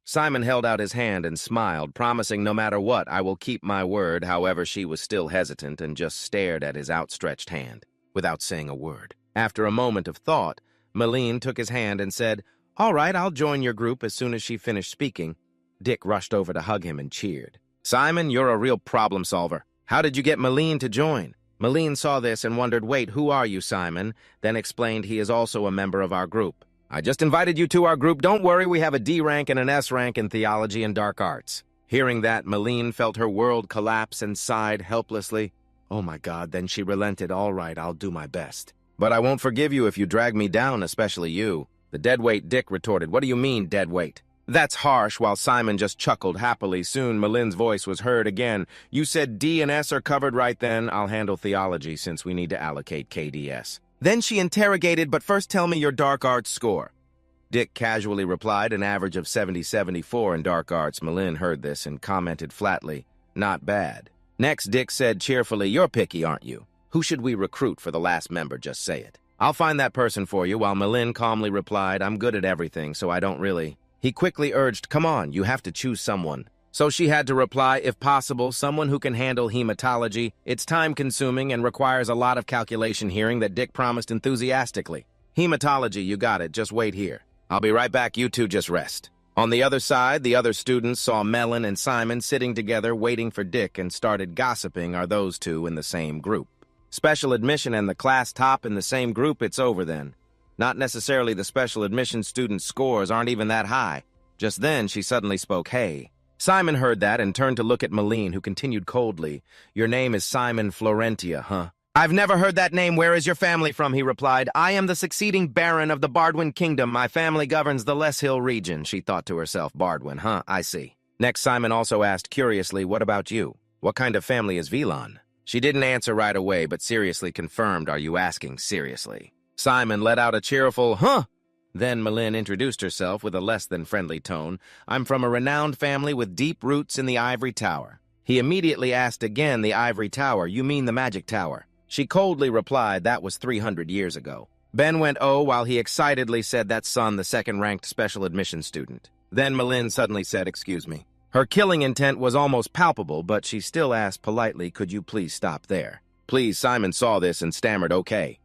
Simon held out his hand and smiled, promising no matter what, I will keep my word. However, she was still hesitant and just stared at his outstretched hand, without saying a word. After a moment of thought, Melin took his hand and said, "All right, I'll join your group." As soon as she finished speaking, Dick rushed over to hug him and cheered. Simon, you're a real problem solver. How did you get Malene to join? Malene saw this and wondered, wait, who are you, Simon? Then explained he is also a member of our group. I just invited you to our group. Don't worry, we have a D rank and an S rank in theology and dark arts. Hearing that, Malene felt her world collapse and sighed helplessly. Oh my God, then she relented. All right, I'll do my best. But I won't forgive you if you drag me down, especially you. The deadweight Dick retorted. What do you mean, deadweight? That's harsh, while Simon just chuckled happily. Soon, Malene's voice was heard again. You said D and S are covered right then. I'll handle theology since we need to allocate KDS. Then she interrogated, but first tell me your dark arts score. Dick casually replied, an average of 70-74 in dark arts. Malene heard this and commented flatly, not bad. Next, Dick said cheerfully, you're picky, aren't you? Who should we recruit for the last member? Just say it. I'll find that person for you, while Malene calmly replied, I'm good at everything, so I don't really... He quickly urged, come on, you have to choose someone. So she had to reply, if possible, someone who can handle hematology. It's time-consuming and requires a lot of calculation, hearing that Dick promised enthusiastically. Hematology, you got it, just wait here. I'll be right back, you two just rest. On the other side, the other students saw Melon and Simon sitting together waiting for Dick and started gossiping. Are those two in the same group? Special admission and the class top in the same group, it's over then. Not necessarily the special admission students' scores aren't even that high. Just then, she suddenly spoke, hey. Simon heard that and turned to look at Malene, who continued coldly, your name is Simon Florentia, huh? I've never heard that name. Where is your family from? He replied. I am the succeeding Baron of the Bardwin Kingdom. My family governs the Les Hill region. She thought to herself, Bardwin, huh? I see. Next, Simon also asked curiously, what about you? What kind of family is Velon? She didn't answer right away, but seriously confirmed, are you asking seriously? Simon let out a cheerful, huh? Then Malene introduced herself with a less than friendly tone. I'm from a renowned family with deep roots in the Ivory Tower. He immediately asked again, the Ivory Tower, you mean the Magic Tower? She coldly replied, that was 300 years ago. Ben went oh while he excitedly said that's son, the second-ranked special admission student. Then Malene suddenly said, excuse me. Her killing intent was almost palpable, but she still asked politely, could you please stop there? Please, Simon saw this and stammered, okay.